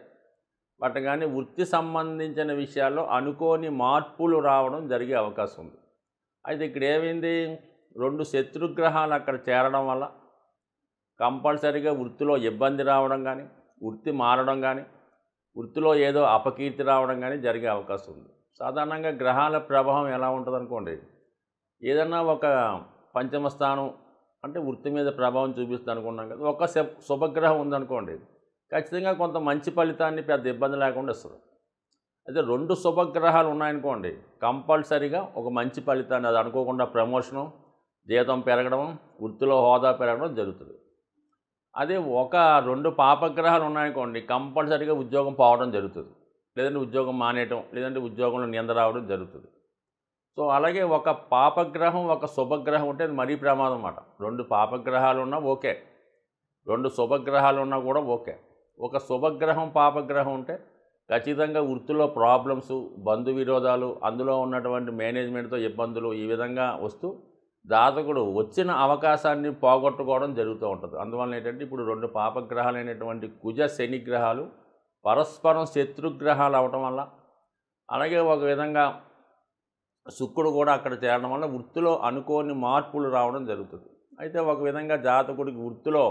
బట్ కానీ వృత్తి సంబంధించిన విషయాల్లో అనుకోని మార్పులు రావడం జరిగే అవకాశం ఉంది. అయితే ఇక్కడ ఏమైంది, 2 శత్రుగ్రహాలు అక్కడ చేరడం వల్ల కంపల్సరీగా వృత్తిలో ఇబ్బంది రావడం కానీ, వృత్తి మారడం కానీ, వృత్తిలో ఏదో అపకీర్తి రావడం కానీ జరిగే అవకాశం ఉంది. సాధారణంగా గ్రహాల ప్రభావం ఎలా ఉంటుంది అనుకోండి, ఏదన్నా ఒక పంచమ స్థానం అంటే వృత్తి మీద ప్రభావం చూపిస్తుంది అనుకున్నాం కదా, ఒక శుభగ్రహం ఉందనుకోండి, ఖచ్చితంగా కొంత మంచి ఫలితాన్ని పెద్ద ఇబ్బంది లేకుండా ఇస్తుంది. అయితే 2 శుభగ్రహాలు ఉన్నాయనుకోండి, కంపల్సరీగా ఒక మంచి ఫలితాన్ని, అది అనుకోకుండా ప్రమోషను, జీతం పెరగడం, వృత్తిలో హోదా పెరగడం జరుగుతుంది. అదే 2 పాపగ్రహాలు ఉన్నాయనుకోండి, కంపల్సరీగా ఉద్యోగం పోవడం జరుగుతుంది, లేదంటే ఉద్యోగం మానేయటం, లేదంటే ఉద్యోగంలో నింద రావడం జరుగుతుంది. సో అలాగే ఒక పాపగ్రహం, ఒక శుభగ్రహం ఉంటే అది మరీ ప్రమాదం అన్నమాట. 2 పాపగ్రహాలు ఉన్నా ఓకే, 2 శుభగ్రహాలు ఉన్నా కూడా ఓకే. ఒక శుభగ్రహం పాపగ్రహం ఉంటే ఖచ్చితంగా వృత్తిలో ప్రాబ్లమ్స్, బంధు విరోధాలు, అందులో ఉన్నటువంటి మేనేజ్మెంట్తో ఇబ్బందులు ఈ విధంగా వస్తూ జాతకుడు వచ్చిన అవకాశాన్ని పోగొట్టుకోవడం జరుగుతూ ఉంటుంది. అందువల్ల ఏంటంటే ఇప్పుడు 2 పాపగ్రహాలైనటువంటి కుజ శని గ్రహాలు పరస్పరం శత్రుగ్రహాలు అవటం వల్ల, అలాగే ఒక విధంగా శుక్రుడు కూడా అక్కడ చేరడం వల్ల వృత్తిలో అనుకోని మార్పులు రావడం జరుగుతుంది. అయితే ఒక విధంగా జాతకుడికి వృత్తిలో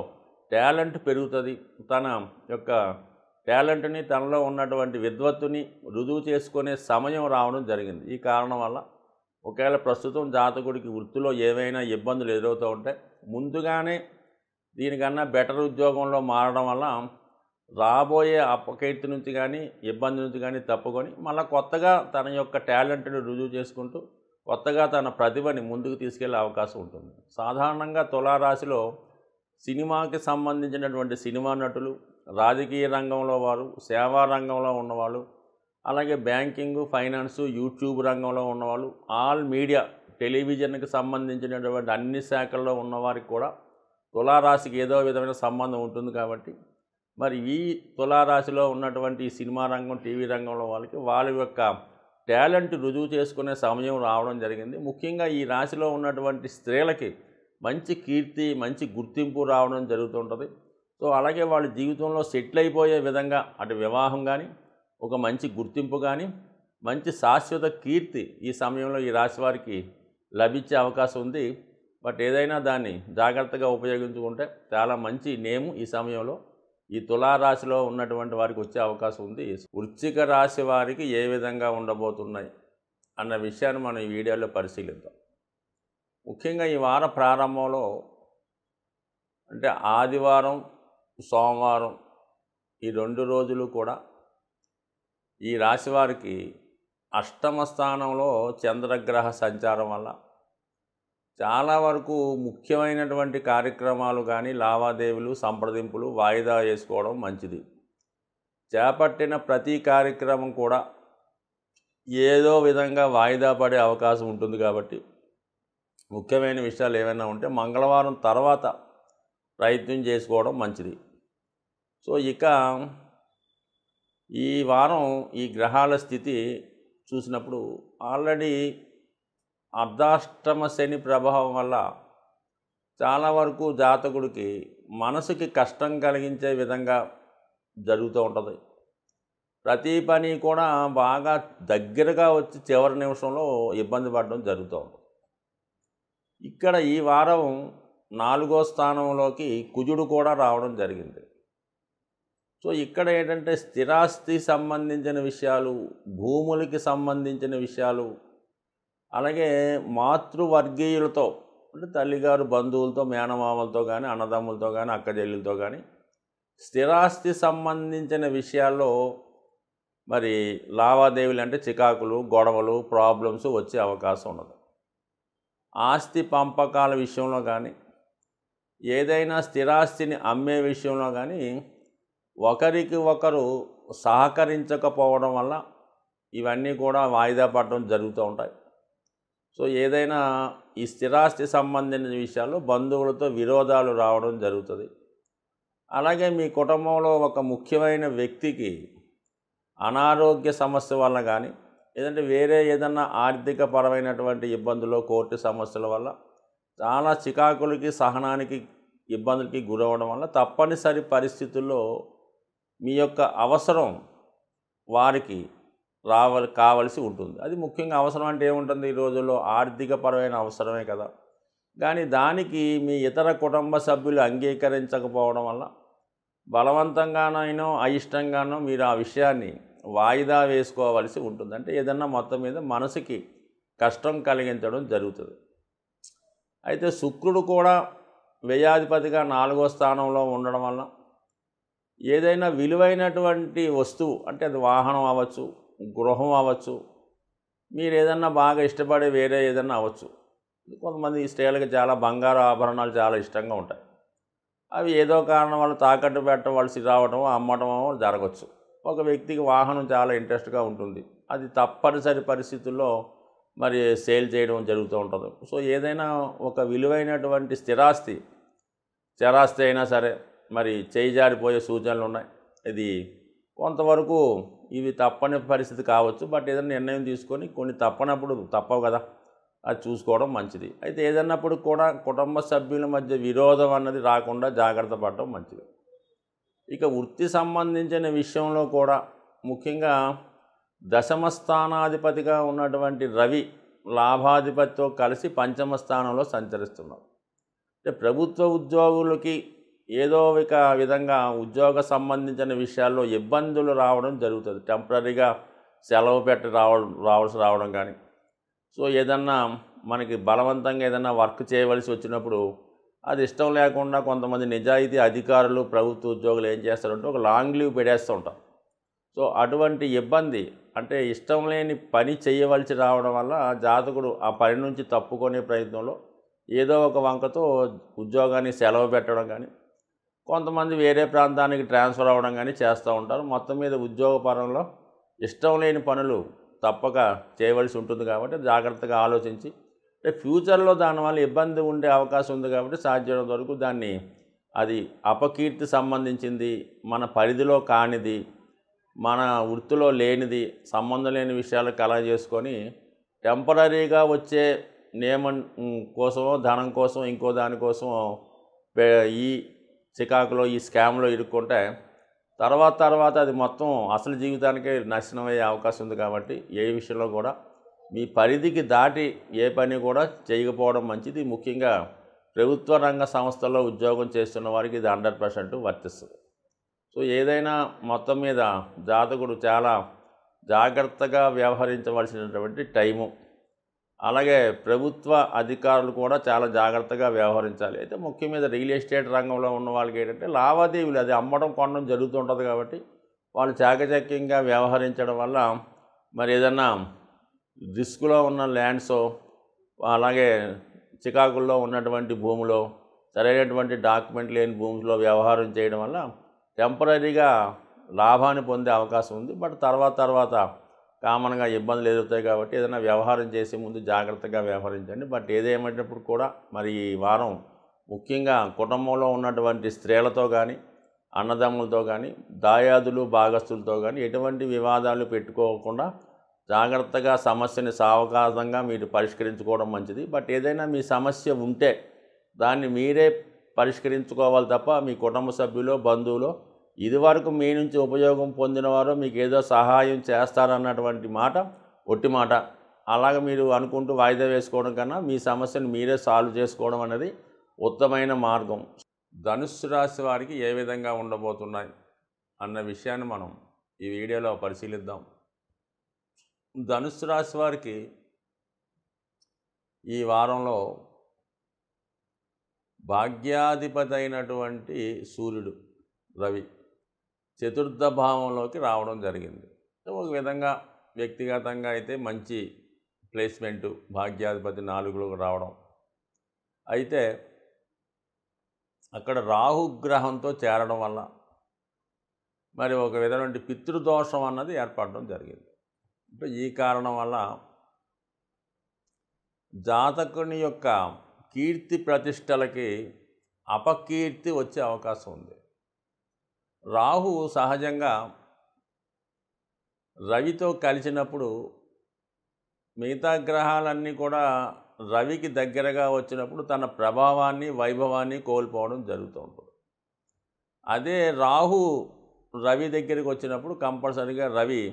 టాలెంట్ పెరుగుతుంది, తన యొక్క టాలెంట్ని, తనలో ఉన్నటువంటి విద్వత్తుని రుజువు చేసుకునే సమయం రావడం జరిగింది. ఈ కారణం వల్ల ఒకవేళ ప్రస్తుతం జాతకుడికి వృత్తిలో ఏవైనా ఇబ్బందులు ఎదురవుతూ ఉంటే ముందుగానే దీనికన్నా బెటర్ ఉద్యోగంలో మారడం వల్ల రాబోయే అపకీర్తి నుంచి కానీ, ఇబ్బంది నుంచి కానీ తప్పుకొని మళ్ళీ కొత్తగా తన యొక్క టాలెంట్ని రుజువు చేసుకుంటూ కొత్తగా తన ప్రతిభని ముందుకు తీసుకెళ్లే అవకాశం ఉంటుంది. సాధారణంగా తులారాశిలో సినిమాకి సంబంధించినటువంటి సినిమా నటులు, రాజకీయ రంగంలో వారు, సేవా రంగంలో ఉన్నవాళ్ళు, అలాగే బ్యాంకింగు, ఫైనాన్సు, యూట్యూబ్ రంగంలో ఉన్నవాళ్ళు, ఆల్ మీడియా, టెలివిజన్కి సంబంధించినటువంటి అన్ని శాఖల్లో ఉన్నవారికి కూడా తులారాశికి ఏదో విధమైన సంబంధం ఉంటుంది. కాబట్టి మరి ఈ తులారాశిలో ఉన్నటువంటి ఈ సినిమా రంగం, టీవీ రంగంలో వాళ్ళకి వాళ్ళ యొక్క టాలెంట్ రుజువు చేసుకునే సమయం రావడం జరిగింది. ముఖ్యంగా ఈ రాశిలో ఉన్నటువంటి స్త్రీలకి మంచి కీర్తి, మంచి గుర్తింపు రావడం జరుగుతుంటుంది. సో అలాగే వాళ్ళ జీవితంలో సెటిల్ అయిపోయే విధంగా అటు వివాహం కానీ, ఒక మంచి గుర్తింపు కానీ, మంచి శాశ్వత కీర్తి ఈ సమయంలో ఈ రాశి వారికి లభించే అవకాశం ఉంది. బట్ ఏదైనా దాన్ని జాగ్రత్తగా ఉపయోగించుకుంటే చాలా మంచి నేము ఈ సమయంలో ఈ తులారాశిలో ఉన్నటువంటి వారికి వచ్చే అవకాశం ఉంది. వృశ్చిక రాశి వారికి ఏ విధంగా ఉండబోతున్నాయి అన్న విషయాన్ని మనం ఈ వీడియోలో పరిశీలిద్దాం. ముఖ్యంగా ఈ వార ప్రారంభంలో అంటే ఆదివారం, సోమవారం ఈ 2 రోజులు కూడా ఈ రాశి వారికి అష్టమ స్థానంలో చంద్రగ్రహ సంచారం వల్ల చాలా వరకు ముఖ్యమైనటువంటి కార్యక్రమాలు కానీ లావాదేవీలు సంప్రదింపులు వాయిదా వేసుకోవడం మంచిది. చేపట్టిన ప్రతి కార్యక్రమం కూడా ఏదో విధంగా వాయిదా పడే అవకాశం ఉంటుంది కాబట్టి ముఖ్యమైన విషయాలు ఏమైనా ఉంటే మంగళవారం తర్వాత ప్రయత్నం చేసుకోవడం మంచిది. సో ఇక ఈ వారం ఈ గ్రహాల స్థితి చూసినప్పుడు ఆల్రెడీ అర్ధాష్టమ శని ప్రభావం వల్ల చాలా వరకు జాతకుడికి మనసుకి కష్టం కలిగించే విధంగా జరుగుతూ ఉంటుంది. ప్రతి పని కూడా బాగా దగ్గరగా వచ్చి చివరి నిమిషంలో ఇబ్బంది పడడం జరుగుతూ ఉంటుంది. ఇక్కడ ఈ వారం 4వ స్థానంలోకి కుజుడు కూడా రావడం జరిగింది. సో ఇక్కడ ఏంటంటే స్థిరాస్తి సంబంధించిన విషయాలు, భూములకి సంబంధించిన విషయాలు, అలాగే మాతృవర్గీయులతో అంటే తల్లిగారు బంధువులతో, మేనమామలతో కానీ, అన్నదమ్ములతో కానీ, అక్కచెల్లెలతో కానీ స్థిరాస్తి సంబంధించిన విషయాల్లో మరి లావాదేవీలు అంటే చికాకులు, గొడవలు, ప్రాబ్లమ్స్ వచ్చే అవకాశం ఉన్నది. ఆస్తి పంపకాల విషయంలో కానీ, ఏదైనా స్థిరాస్తిని అమ్మే విషయంలో కానీ ఒకరికి ఒకరు సహకరించకపోవడం వల్ల ఇవన్నీ కూడా వాయిదా పడడం జరుగుతూ ఉంటాయి. సో ఏదైనా ఈ స్థిరాస్తి సంబంధించిన విషయాల్లో బంధువులతో విరోధాలు రావడం జరుగుతుంది. అలాగే మీ కుటుంబంలో ఒక ముఖ్యమైన వ్యక్తికి అనారోగ్య సమస్య వల్ల కానీ, లేదంటే వేరే ఏదన్నా ఆర్థిక పరమైనటువంటి ఇబ్బందులు, కోర్టు సమస్యల వల్ల చాలా చికాకులకి, సహనానికి, ఇబ్బందులకి గురవడం వల్ల తప్పనిసరి పరిస్థితుల్లో మీ యొక్క అవసరం వారికి కావలసి ఉంటుంది. అది ముఖ్యంగా అవసరం అంటే ఏముంటుంది, ఈ రోజుల్లో ఆర్థిక పరమైన అవసరమే కదా. కానీ దానికి మీ ఇతర కుటుంబ సభ్యులు అంగీకరించకపోవడం వల్ల బలవంతంగానైనా అయిష్టంగానో మీరు ఆ విషయాన్ని వాయిదా వేసుకోవలసి ఉంటుంది. అంటే ఏదన్నా మొత్తం మీద మనసుకి కష్టం కలిగించడం జరుగుతుంది. అయితే శుక్రుడు కూడా వ్యయాధిపతిగా 4వ స్థానంలో ఉండడం వల్ల ఏదైనా విలువైనటువంటి వస్తువు అంటే అది వాహనం అవ్వచ్చు, గృహం అవ్వచ్చు, మీరు ఏదన్నా బాగా ఇష్టపడే వేరే ఏదన్నా అవ్వచ్చు. కొంతమంది స్త్రీలకు చాలా బంగారు ఆభరణాలు చాలా ఇష్టంగా ఉంటాయి. అవి ఏదో కారణం వల్ల తాకట్టు పెట్టవలసి రావటమో అమ్మటమో జరగవచ్చు. ఒక వ్యక్తికి వాహనం చాలా ఇంట్రెస్ట్గా ఉంటుంది, అది తప్పనిసరి పరిస్థితుల్లో మరి సేల్ చేయడం జరుగుతూ ఉంటుంది. సో ఏదైనా ఒక విలువైనటువంటి స్థిరాస్తి, చరాస్తి అయినా సరే మరి చేయి జారిపోయే సూచనలు ఉన్నాయి. ఇది కొంతవరకు ఇవి తప్పని పరిస్థితి కావచ్చు. బట్ ఏదైనా నిర్ణయం తీసుకొని కొన్ని తప్పనప్పుడు తప్పవు కదా, అది చూసుకోవడం మంచిది. అయితే ఏదన్నప్పుడు కూడా కుటుంబ సభ్యుల మధ్య విరోధం అన్నది రాకుండా జాగ్రత్త పడడం మంచిది. ఇక వృత్తి సంబంధించిన విషయంలో కూడా ముఖ్యంగా దశమ స్థానాధిపతిగా ఉన్నటువంటి రవి లాభాధిపతితో కలిసి పంచమ స్థానంలో సంచరిస్తున్నారు. అంటే ప్రభుత్వ ఉద్యోగులకి ఏదో ఒక విధంగా ఉద్యోగ సంబంధించిన విషయాల్లో ఇబ్బందులు రావడం జరుగుతుంది. టెంపరీగా సెలవు పెట్టి రావడం కానీ, సో ఏదన్నా మనకి బలవంతంగా ఏదన్నా వర్క్ చేయవలసి వచ్చినప్పుడు అది ఇష్టం లేకుండా కొంతమంది నిజాయితీ అధికారులు, ప్రభుత్వ ఉద్యోగులు ఏం చేస్తారంటే ఒక లాంగ్ లీవ్ పెడేస్తూ ఉంటారు. సో అటువంటి ఇబ్బంది అంటే ఇష్టం లేని పని చేయవలసి రావడం వల్ల జాతకుడు ఆ పని నుంచి తప్పుకునే ప్రయత్నంలో ఏదో ఒక వంకతో ఉద్యోగాన్ని సెలవు పెట్టడం కానీ, కొంతమంది వేరే ప్రాంతానికి ట్రాన్స్ఫర్ అవ్వడం కానీ చేస్తూ ఉంటారు. మొత్తం మీద ఉద్యోగపరంలో ఇష్టం లేని పనులు తప్పక చేయవలసి ఉంటుంది. కాబట్టి జాగ్రత్తగా ఆలోచించి ఫ్యూచర్లో దానివల్ల ఇబ్బంది ఉండే అవకాశం ఉంది కాబట్టి సాధ్యమైనంత వరకు దాన్ని అది అపకీర్తి సంబంధించింది, మన పరిధిలో కానిది, మన వృత్తిలో లేనిది, సంబంధం లేని విషయాలు కలగ చేసుకొని టెంపరీగా వచ్చే నియమం కోసమో ధనం కోసం ఇంకో దానికోసమో ఈ చికాకులో ఈ స్కామ్లో ఇరుక్కుంటే తర్వాత అది మొత్తం అసలు జీవితానికే నాశనమయ్యే అవకాశం ఉంది. కాబట్టి ఏ విషయంలో కూడా మీ పరిధికి దాటి ఏ పని కూడా చేయకపోవడం మంచిది. ముఖ్యంగా ప్రభుత్వ రంగ సంస్థల్లో ఉద్యోగం చేస్తున్న వారికి ఇది 100% వర్తిస్తుంది. సో ఏదైనా మొత్తం మీద జాతకుడు చాలా జాగ్రత్తగా వ్యవహరించవలసినటువంటి టైము. అలాగే ప్రభుత్వ అధికారులు కూడా చాలా జాగ్రత్తగా వ్యవహరించాలి. అయితే ముఖ్యం మీద రియల్ ఎస్టేట్ రంగంలో ఉన్న వాళ్ళకి ఏంటంటే లావాదేవీలు అది అమ్మడం కొనడం జరుగుతుంటుంది కాబట్టి వాళ్ళు చాకచక్యంగా వ్యవహరించడం వల్ల మరి ఏదన్నా రిస్క్లో ఉన్న ల్యాండ్సో అలాగే చికాకుల్లో ఉన్నటువంటి భూమిలో సరైనటువంటి డాక్యుమెంట్ లేని భూమిలో వ్యవహారం చేయడం వల్ల టెంపరీగా లాభాన్ని పొందే అవకాశం ఉంది. బట్ తర్వాత కామన్గా ఇబ్బందులు ఎదురుతాయి కాబట్టి ఏదైనా వ్యవహారం చేసే ముందు జాగ్రత్తగా వ్యవహరించండి. బట్ ఏదేమైనప్పుడు కూడా మరి ఈ వారం ముఖ్యంగా కుటుంబంలో ఉన్నటువంటి స్త్రీలతో కానీ అన్నదమ్ములతో కానీ దాయాదులు భాగస్తులతో కానీ ఎటువంటి వివాదాలు పెట్టుకోకుండా జాగ్రత్తగా సమస్యని సావకాశంగా మీరు పరిష్కరించుకోవడం మంచిది. బట్ ఏదైనా మీ సమస్య ఉంటే దాన్ని మీరే పరిష్కరించుకోవాలి తప్ప మీ కుటుంబ సభ్యులు బంధువులు ఇదివరకు మీ నుంచి ఉపయోగం పొందినవారు మీకు ఏదో సహాయం చేస్తారన్నటువంటి మాట ఒట్టి మాట. అలాగ మీరు అనుకుంటూ వాయిదా వేసుకోవడం కన్నా మీ సమస్యను మీరే సాల్వ్ చేసుకోవడం అనేది ఉత్తమైన మార్గం. ధనుస్సు రాశి వారికి ఏ విధంగా ఉండబోతున్నాయి అన్న విషయాన్ని మనం ఈ వీడియోలో పరిశీలిద్దాం. ధనుస్సు రాశి వారికి ఈ వారంలో భాగ్యాధిపతి అయినటువంటి సూర్యుడు రవి చతుర్థ భావంలోకి రావడం జరిగింది. ఒక విధంగా వ్యక్తిగతంగా అయితే మంచి ప్లేస్మెంటు, భాగ్యాధిపతి 4లోకి రావడం. అయితే అక్కడ రాహుగ్రహంతో చేరడం వల్ల మరి ఒక విధమైన పితృదోషం అన్నది ఏర్పడడం జరిగింది. అంటే ఈ కారణం వల్ల జాతకుని యొక్క కీర్తి ప్రతిష్టలకి అపకీర్తి వచ్చే అవకాశం ఉంది. రాహు సహజంగా రవితో కలిసినప్పుడు మిగతా గ్రహాలన్నీ కూడా రవికి దగ్గరగా వచ్చినప్పుడు తన ప్రభావాన్ని వైభవాన్ని కోల్పోవడం జరుగుతూ ఉంటుంది. అదే రాహు రవి దగ్గరికి వచ్చినప్పుడు కంపల్సరీగా రవి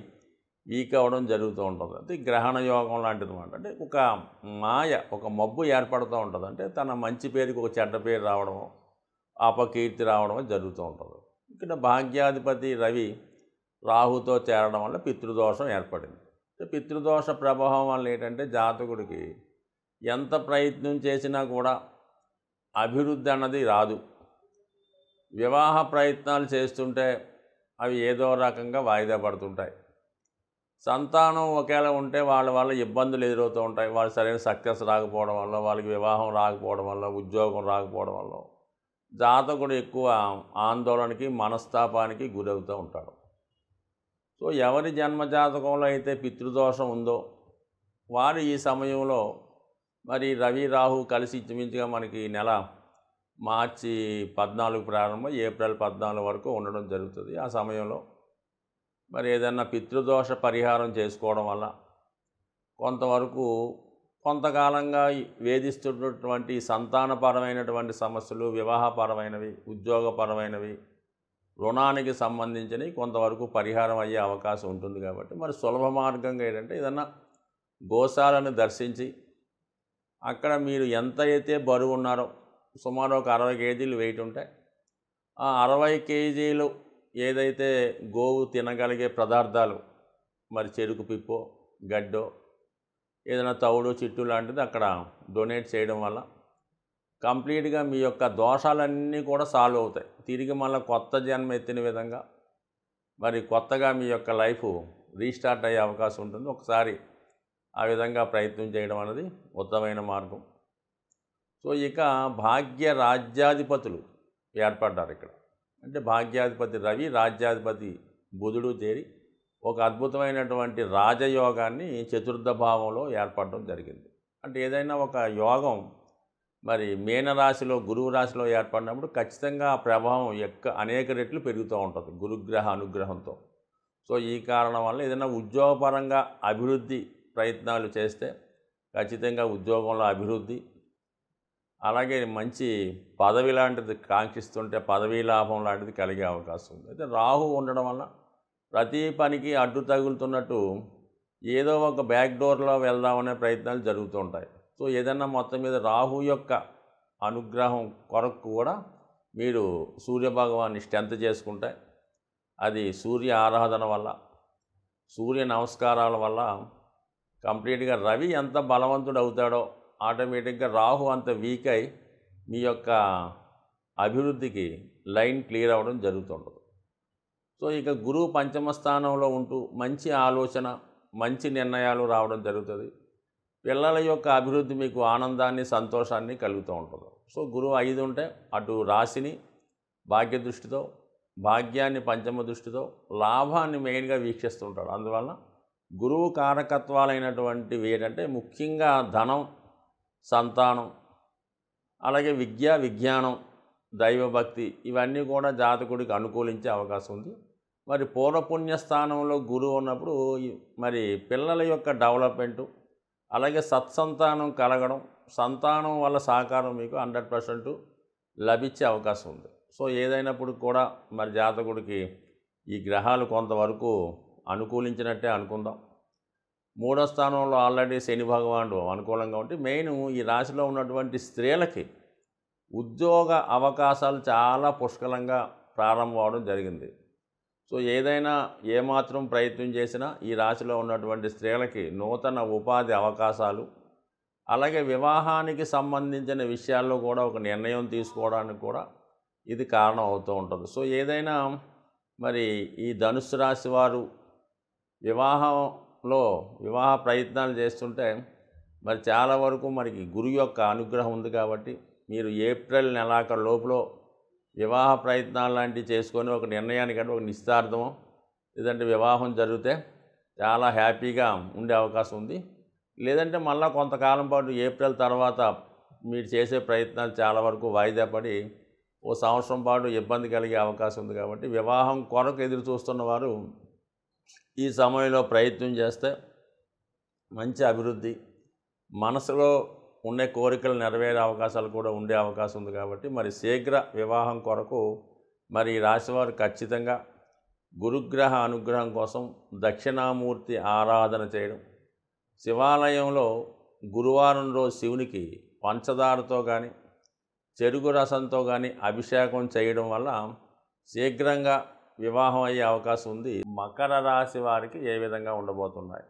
వీక్ అవ్వడం జరుగుతూ ఉంటుంది. అది గ్రహణ యోగం లాంటిది అనమాట. అంటే ఒక మాయ, ఒక మబ్బు ఏర్పడుతూ ఉంటుంది. అంటే తన మంచి పేరుకి ఒక చెడ్డ పేరు రావడం, అపకీర్తి రావడం జరుగుతూ ఉంటుంది. ఇక్కడ భాగ్యాధిపతి రవి రాహుతో చేరడం వల్ల పితృదోషం ఏర్పడింది. పితృదోష ప్రభావం వల్ల ఏంటంటే జాతకుడికి ఎంత ప్రయత్నం చేసినా కూడా అభివృద్ధి అన్నది రాదు. వివాహ ప్రయత్నాలు చేస్తుంటే అవి ఏదో రకంగా వాయిదా పడుతుంటాయి. సంతానం ఒకేలా ఉంటే వాళ్ళ ఇబ్బందులు ఎదురవుతూ ఉంటాయి. వాళ్ళు సరైన సక్సెస్ రాకపోవడం వల్ల, వాళ్ళకి వివాహం రాకపోవడం వల్ల, ఉద్యోగం రాకపోవడం వల్ల జాతకుడు ఎక్కువ ఆందోళనకి మనస్తాపానికి గురవుతూ ఉంటాడు. సో ఎవరి జన్మజాతకంలో అయితే పితృదోషం ఉందో వారు ఈ సమయంలో మరి రవి రాహు కలిసి ఇంచుమించుగా మనకి నెల మార్చి 14 ప్రారంభం ఏప్రిల్ 14 వరకు ఉండడం జరుగుతుంది. ఆ సమయంలో మరి ఏదన్నా పితృదోష పరిహారం చేసుకోవడం వల్ల కొంతవరకు కొంతకాలంగా వేధిస్తున్నటువంటి సంతానపరమైనటువంటి సమస్యలు, వివాహపరమైనవి, ఉద్యోగపరమైనవి, రుణానికి సంబంధించినవి కొంతవరకు పరిహారం అయ్యే అవకాశం ఉంటుంది. కాబట్టి మరి సులభ మార్గంగా ఏంటంటే ఏదన్నా గోశాలను దర్శించి అక్కడ మీరు ఎంత అయితే బరువు ఉన్నారో సుమారు ఒక 60 కేజీలు వెయిట్ ఉంటాయి. ఆ 60 కేజీలు ఏదైతే గోవు తినగలిగే పదార్థాలు మరి చెరుకు పిప్పో, గడ్డో, ఏదైనా తవుడు చిట్టు లాంటిది అక్కడ డొనేట్ చేయడం వల్ల కంప్లీట్గా మీ యొక్క దోషాలన్నీ కూడా సాల్వ్ అవుతాయి. తిరిగి మళ్ళీ కొత్త జన్మ ఎత్తిన విధంగా మరి కొత్తగా మీ యొక్క లైఫ్ రీస్టార్ట్ అయ్యే అవకాశం ఉంటుంది. ఒకసారి ఆ విధంగా ప్రయత్నం చేయడం అనేది ఉత్తమమైన మార్గం. సో ఇక భాగ్య రాజ్యాధిపతులు ఏర్పడ్డారు ఇక్కడ. అంటే భాగ్యాధిపతి రవి, రాజ్యాధిపతి బుధుడు చేరి ఒక అద్భుతమైనటువంటి రాజయోగాన్ని చతుర్థ భావంలో ఏర్పడడం జరిగింది. అంటే ఏదైనా ఒక యోగం మరి మీనరాశిలో గురువు రాశిలో ఏర్పడినప్పుడు ఖచ్చితంగా ఆ ప్రభావం అనేక రెట్లు పెరుగుతూ ఉంటుంది గురుగ్రహ అనుగ్రహంతో. సో ఈ కారణం వల్ల ఏదైనా ఉద్యోగపరంగా అభివృద్ధి ప్రయత్నాలు చేస్తే ఖచ్చితంగా ఉద్యోగంలో అభివృద్ధి, అలాగే మంచి పదవి లాంటిది కాంక్షిస్తుంటే పదవీ లాభం లాంటిది కలిగే అవకాశం ఉంది. అయితే రాహు ఉండడం వల్ల ప్రతి పనికి అడ్డు తగులుతున్నట్టు ఏదో ఒక బ్యాక్ డోర్లో వెళ్దామనే ప్రయత్నాలు జరుగుతూ ఉంటాయి. సో ఏదన్నా మొత్తం మీద రాహు యొక్క అనుగ్రహం కొరకు కూడా మీరు సూర్యభగవాన్ని స్ట్రెంత్ చేసుకుంటే అది సూర్య ఆరాధన వల్ల, సూర్య నమస్కారాల వల్ల కంప్లీట్గా రవి ఎంత బలవంతుడు అవుతాడో ఆటోమేటిక్గా రాహు అంత వీక్ అయి మీ యొక్క అభివృద్ధికి లైన్ క్లియర్ అవ్వడం జరుగుతుంటుంది. సో ఇక గురువు పంచమ స్థానంలో ఉంటూ మంచి ఆలోచన, మంచి నిర్ణయాలు రావడం జరుగుతుంది. పిల్లల యొక్క అభివృద్ధి మీకు ఆనందాన్ని, సంతోషాన్ని కలుగుతూ ఉంటుంది. సో గురువు 5 ఉంటే అటు రాశిని భాగ్య దృష్టితో, భాగ్యాన్ని పంచమ దృష్టితో, లాభాన్ని మెయిన్గా వీక్షిస్తుంటాడు. అందువల్ల గురువు కారకత్వాలైనటువంటివి ఏంటంటే ముఖ్యంగా ధనం, సంతానం, అలాగే విద్య, విజ్ఞానం, దైవభక్తి ఇవన్నీ కూడా జాతకుడికి అనుకూలించే అవకాశం ఉంది. మరి పూర్వపుణ్య స్థానంలో గురువు ఉన్నప్పుడు మరి పిల్లల యొక్క డెవలప్మెంటు, అలాగే సత్సంతానం కలగడం, సంతానం వల్ల సహకారం మీకు 100% లభించే అవకాశం ఉంది. సో ఏదైనప్పుడు కూడా మరి జాతకుడికి ఈ గ్రహాలు కొంతవరకు అనుకూలించినట్టే అనుకుందాం. 3వ స్థానంలో ఆల్రెడీ శని భగవానుడు అనుకూలంగా ఉంటే మెయిన్ ఈ రాశిలో ఉన్నటువంటి స్త్రీలకి ఉద్యోగ అవకాశాలు చాలా పుష్కలంగా ప్రారంభం అవడం జరిగింది. సో ఏదైనా ఏమాత్రం ప్రయత్నం చేసినా ఈ రాశిలో ఉన్నటువంటి స్త్రీలకి నూతన ఉపాధి అవకాశాలు, అలాగే వివాహానికి సంబంధించిన విషయాల్లో కూడా ఒక నిర్ణయం తీసుకోవడానికి కూడా ఇది కారణం అవుతూ ఉంటుంది. సో ఏదైనా మరి ఈ ధనుస్సు రాశి వారు వివాహ ప్రయత్నాలు చేస్తుంటే మరి చాలా వరకు మనకి గురువు యొక్క అనుగ్రహం ఉంది కాబట్టి మీరు ఏప్రిల్ నెలాఖరు లోపల వివాహ ప్రయత్నాలు లాంటివి చేసుకొని ఒక నిర్ణయానికంటే ఒక నిశ్చితార్థమో లేదంటే వివాహం జరిగితే చాలా హ్యాపీగా ఉండే అవకాశం ఉంది. లేదంటే మళ్ళీ కొంతకాలం పాటు ఏప్రిల్ తర్వాత మీరు చేసే ప్రయత్నాలు చాలా వరకు వాయిదా పడి ఓ సంవత్సరం పాటు ఇబ్బంది కలిగే అవకాశం ఉంది. కాబట్టి వివాహం కొరకు ఎదురు చూస్తున్న వారు ఈ సమయంలో ప్రయత్నం చేస్తే మంచి అభివృద్ధి, మనసులో ఉండే కోరికలు నెరవేరే అవకాశాలు కూడా ఉండే అవకాశం ఉంది. కాబట్టి మరి శీఘ్ర వివాహం కొరకు మరి ఈ రాశివారు ఖచ్చితంగా గురుగ్రహ అనుగ్రహం కోసం దక్షిణామూర్తి ఆరాధన చేయడం, శివాలయంలో గురువారం రోజు శివునికి పంచదారతో కానీ చెరుకు రసంతో కానీ అభిషేకం చేయడం వల్ల శీఘ్రంగా వివాహం అయ్యే అవకాశం ఉంది. మకర రాశి వారికి ఏ విధంగా ఉండబోతున్నాయి?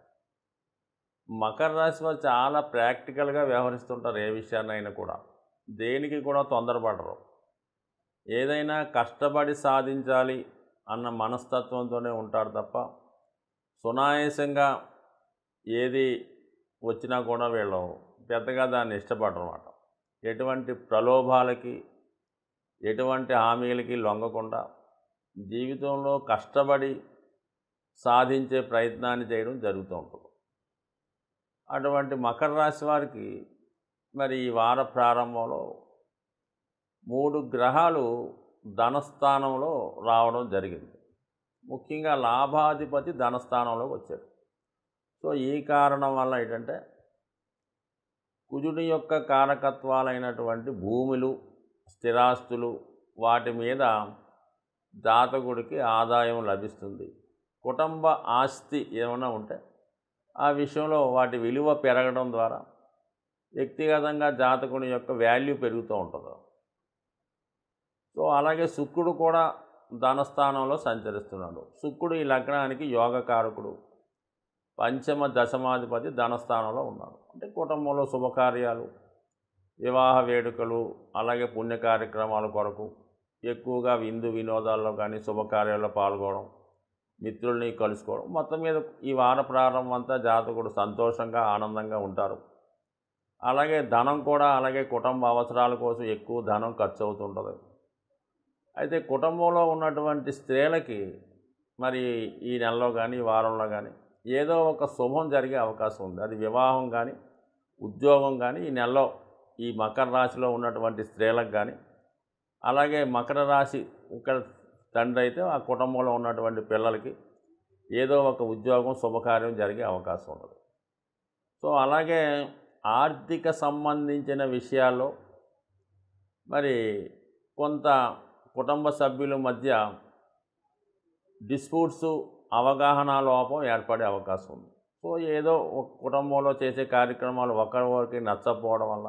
మకర రాశి వారు చాలా ప్రాక్టికల్గా వ్యవహరిస్తుంటారు. ఏ విషయాన్నైనా కూడా దేనికి కూడా తొందరపడరు. ఏదైనా కష్టపడి సాధించాలి అన్న మనస్తత్వంతోనే ఉంటారు తప్ప సునాయాసంగా ఏది వచ్చినా కూడా వీళ్ళు పెద్దగా దాన్ని ఇష్టపడరు అన్నమాట. ఎటువంటి ప్రలోభాలకి, ఎటువంటి హామీలకి లొంగకుండా జీవితంలో కష్టపడి సాధించే ప్రయత్నాన్ని చేయడం జరుగుతూ ఉంటుంది. అటువంటి మకర రాశి వారికి మరి ఈ వార ప్రారంభంలో 3 గ్రహాలు ధనస్థానంలో రావడం జరిగింది. ముఖ్యంగా లాభాధిపతి ధనస్థానంలోకి వచ్చాడు. సో ఈ కారణం వల్ల ఏంటంటే కుజుని యొక్క కారకత్వాలైనటువంటి భూములు, స్థిరాస్తులు వాటి మీద జాతకుడికి ఆదాయం లభిస్తుంది. కుటుంబ ఆస్తి ఏమైనా ఉంటే ఆ విషయంలో వాటి విలువ పెరగడం ద్వారా వ్యక్తిగతంగా జాతకుని యొక్క వాల్యూ పెరుగుతూ ఉంటుంది. సో అలాగే శుక్రుడు కూడా ధనస్థానంలో సంచరిస్తున్నాడు. శుక్రుడు ఈ లగ్నానికి యోగకారకుడు, పంచమ దశమాధిపతి ధనస్థానంలో ఉన్నాడు. అంటే కుటుంబంలో శుభకార్యాలు, వివాహ వేడుకలు, అలాగే పుణ్య కార్యక్రమాల కొరకు ఎక్కువగా విందు వినోదాల్లో కానీ శుభకార్యాల్లో పాల్గొనడం, మిత్రుల్ని కలుసుకోవడం, మొత్తం మీద ఈ వార ప్రారంభం అంతా జాతకుడు సంతోషంగా ఆనందంగా ఉంటారు. అలాగే ధనం కూడా అలాగే కుటుంబ అవసరాల కోసం ఎక్కువ ధనం ఖర్చు అవుతుంటుంది. అయితే కుటుంబంలో ఉన్నటువంటి స్త్రీలకి మరి ఈ నెలలో కానీ ఈ వారంలో కానీ ఏదో ఒక శుభం జరిగే అవకాశం ఉంది. అది వివాహం కానీ ఉద్యోగం కానీ ఈ నెలలో ఈ మకర రాశిలో ఉన్నటువంటి స్త్రీలకు కానీ, అలాగే మకర రాశి ఇక్కడ తండ్రి అయితే ఆ కుటుంబంలో ఉన్నటువంటి పిల్లలకి ఏదో ఒక ఉద్యోగం శుభకార్యం జరిగే అవకాశం ఉండదు. సో అలాగే ఆర్థిక సంబంధించిన విషయాల్లో మరి కొంత కుటుంబ సభ్యుల మధ్య డిస్ప్యూట్స్, అవగాహన లోపం ఏర్పడే అవకాశం ఉంది. సో ఏదో ఒక కుటుంబంలో చేసే కార్యక్రమాలు ఒకరికి నచ్చకపోవడం వల్ల,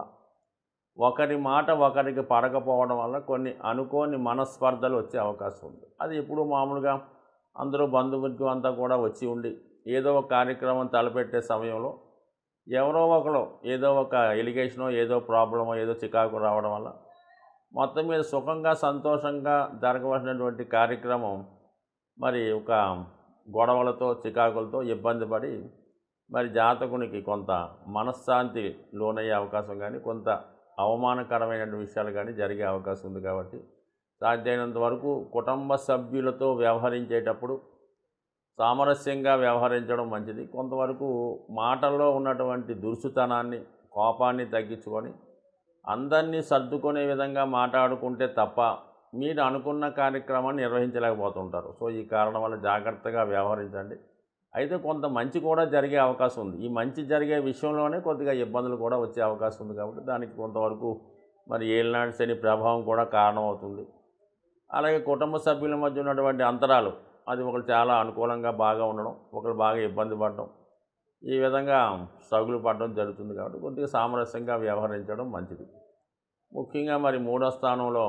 ఒకరి మాట ఒకరికి పడకపోవడం వల్ల కొన్ని అనుకోని మనస్పర్ధలు వచ్చే అవకాశం ఉంది. అది ఎప్పుడు మామూలుగా అందరూ బంధువర్గం అంతా కూడా వచ్చి ఉండి ఏదో ఒక కార్యక్రమం తలపెట్టే సమయంలో ఎవరో ఒకరు ఏదో ఒక ఎలిగేషనో ఏదో ప్రాబ్లమో ఏదో చికాకు రావడం వల్ల మొత్తం మీద సుఖంగా సంతోషంగా జరగవలసినటువంటి కార్యక్రమం మరి ఒక గొడవలతో చికాకులతో ఇబ్బంది పడి మరి జాతకునికి కొంత మనశ్శాంతి లోనయ్యే అవకాశం కానీ కొంత అవమానకరమైన విషయాలు కానీ జరిగే అవకాశం ఉంది. కాబట్టి సాధ్యమైనంత వరకు కుటుంబ సభ్యులతో వ్యవహరించేటప్పుడు సామరస్యంగా వ్యవహరించడం మంచిది. కొంతవరకు మాటల్లో ఉన్నటువంటి దురుసుతనాన్ని కోపాన్ని తగ్గించుకొని అందరినీ సర్దుకునే విధంగా మాట్లాడుకుంటే తప్ప మీరు అనుకున్న కార్యక్రమాన్ని నిర్వహించలేకపోతుంటారు. సో ఈ కారణం వల్ల జాగ్రత్తగా వ్యవహరించండి. అయితే కొంత మంచి కూడా జరిగే అవకాశం ఉంది. ఈ మంచి జరిగే విషయంలోనే కొద్దిగా ఇబ్బందులు కూడా వచ్చే అవకాశం ఉంది. కాబట్టి దానికి కొంతవరకు మరి ఏలినాటి శని ప్రభావం కూడా కారణమవుతుంది. అలాగే కుటుంబ సభ్యుల మధ్య ఉన్నటువంటి అంతరాలు అది ఒకరు చాలా అనుకూలంగా బాగా ఉండడం, ఒకరు బాగా ఇబ్బంది పడడం, ఈ విధంగా స్ట్రగుల్ పడడం జరుగుతుంది. కాబట్టి కొద్దిగా సామరస్యంగా వ్యవహరించడం మంచిది. ముఖ్యంగా మరి 3వ స్థానంలో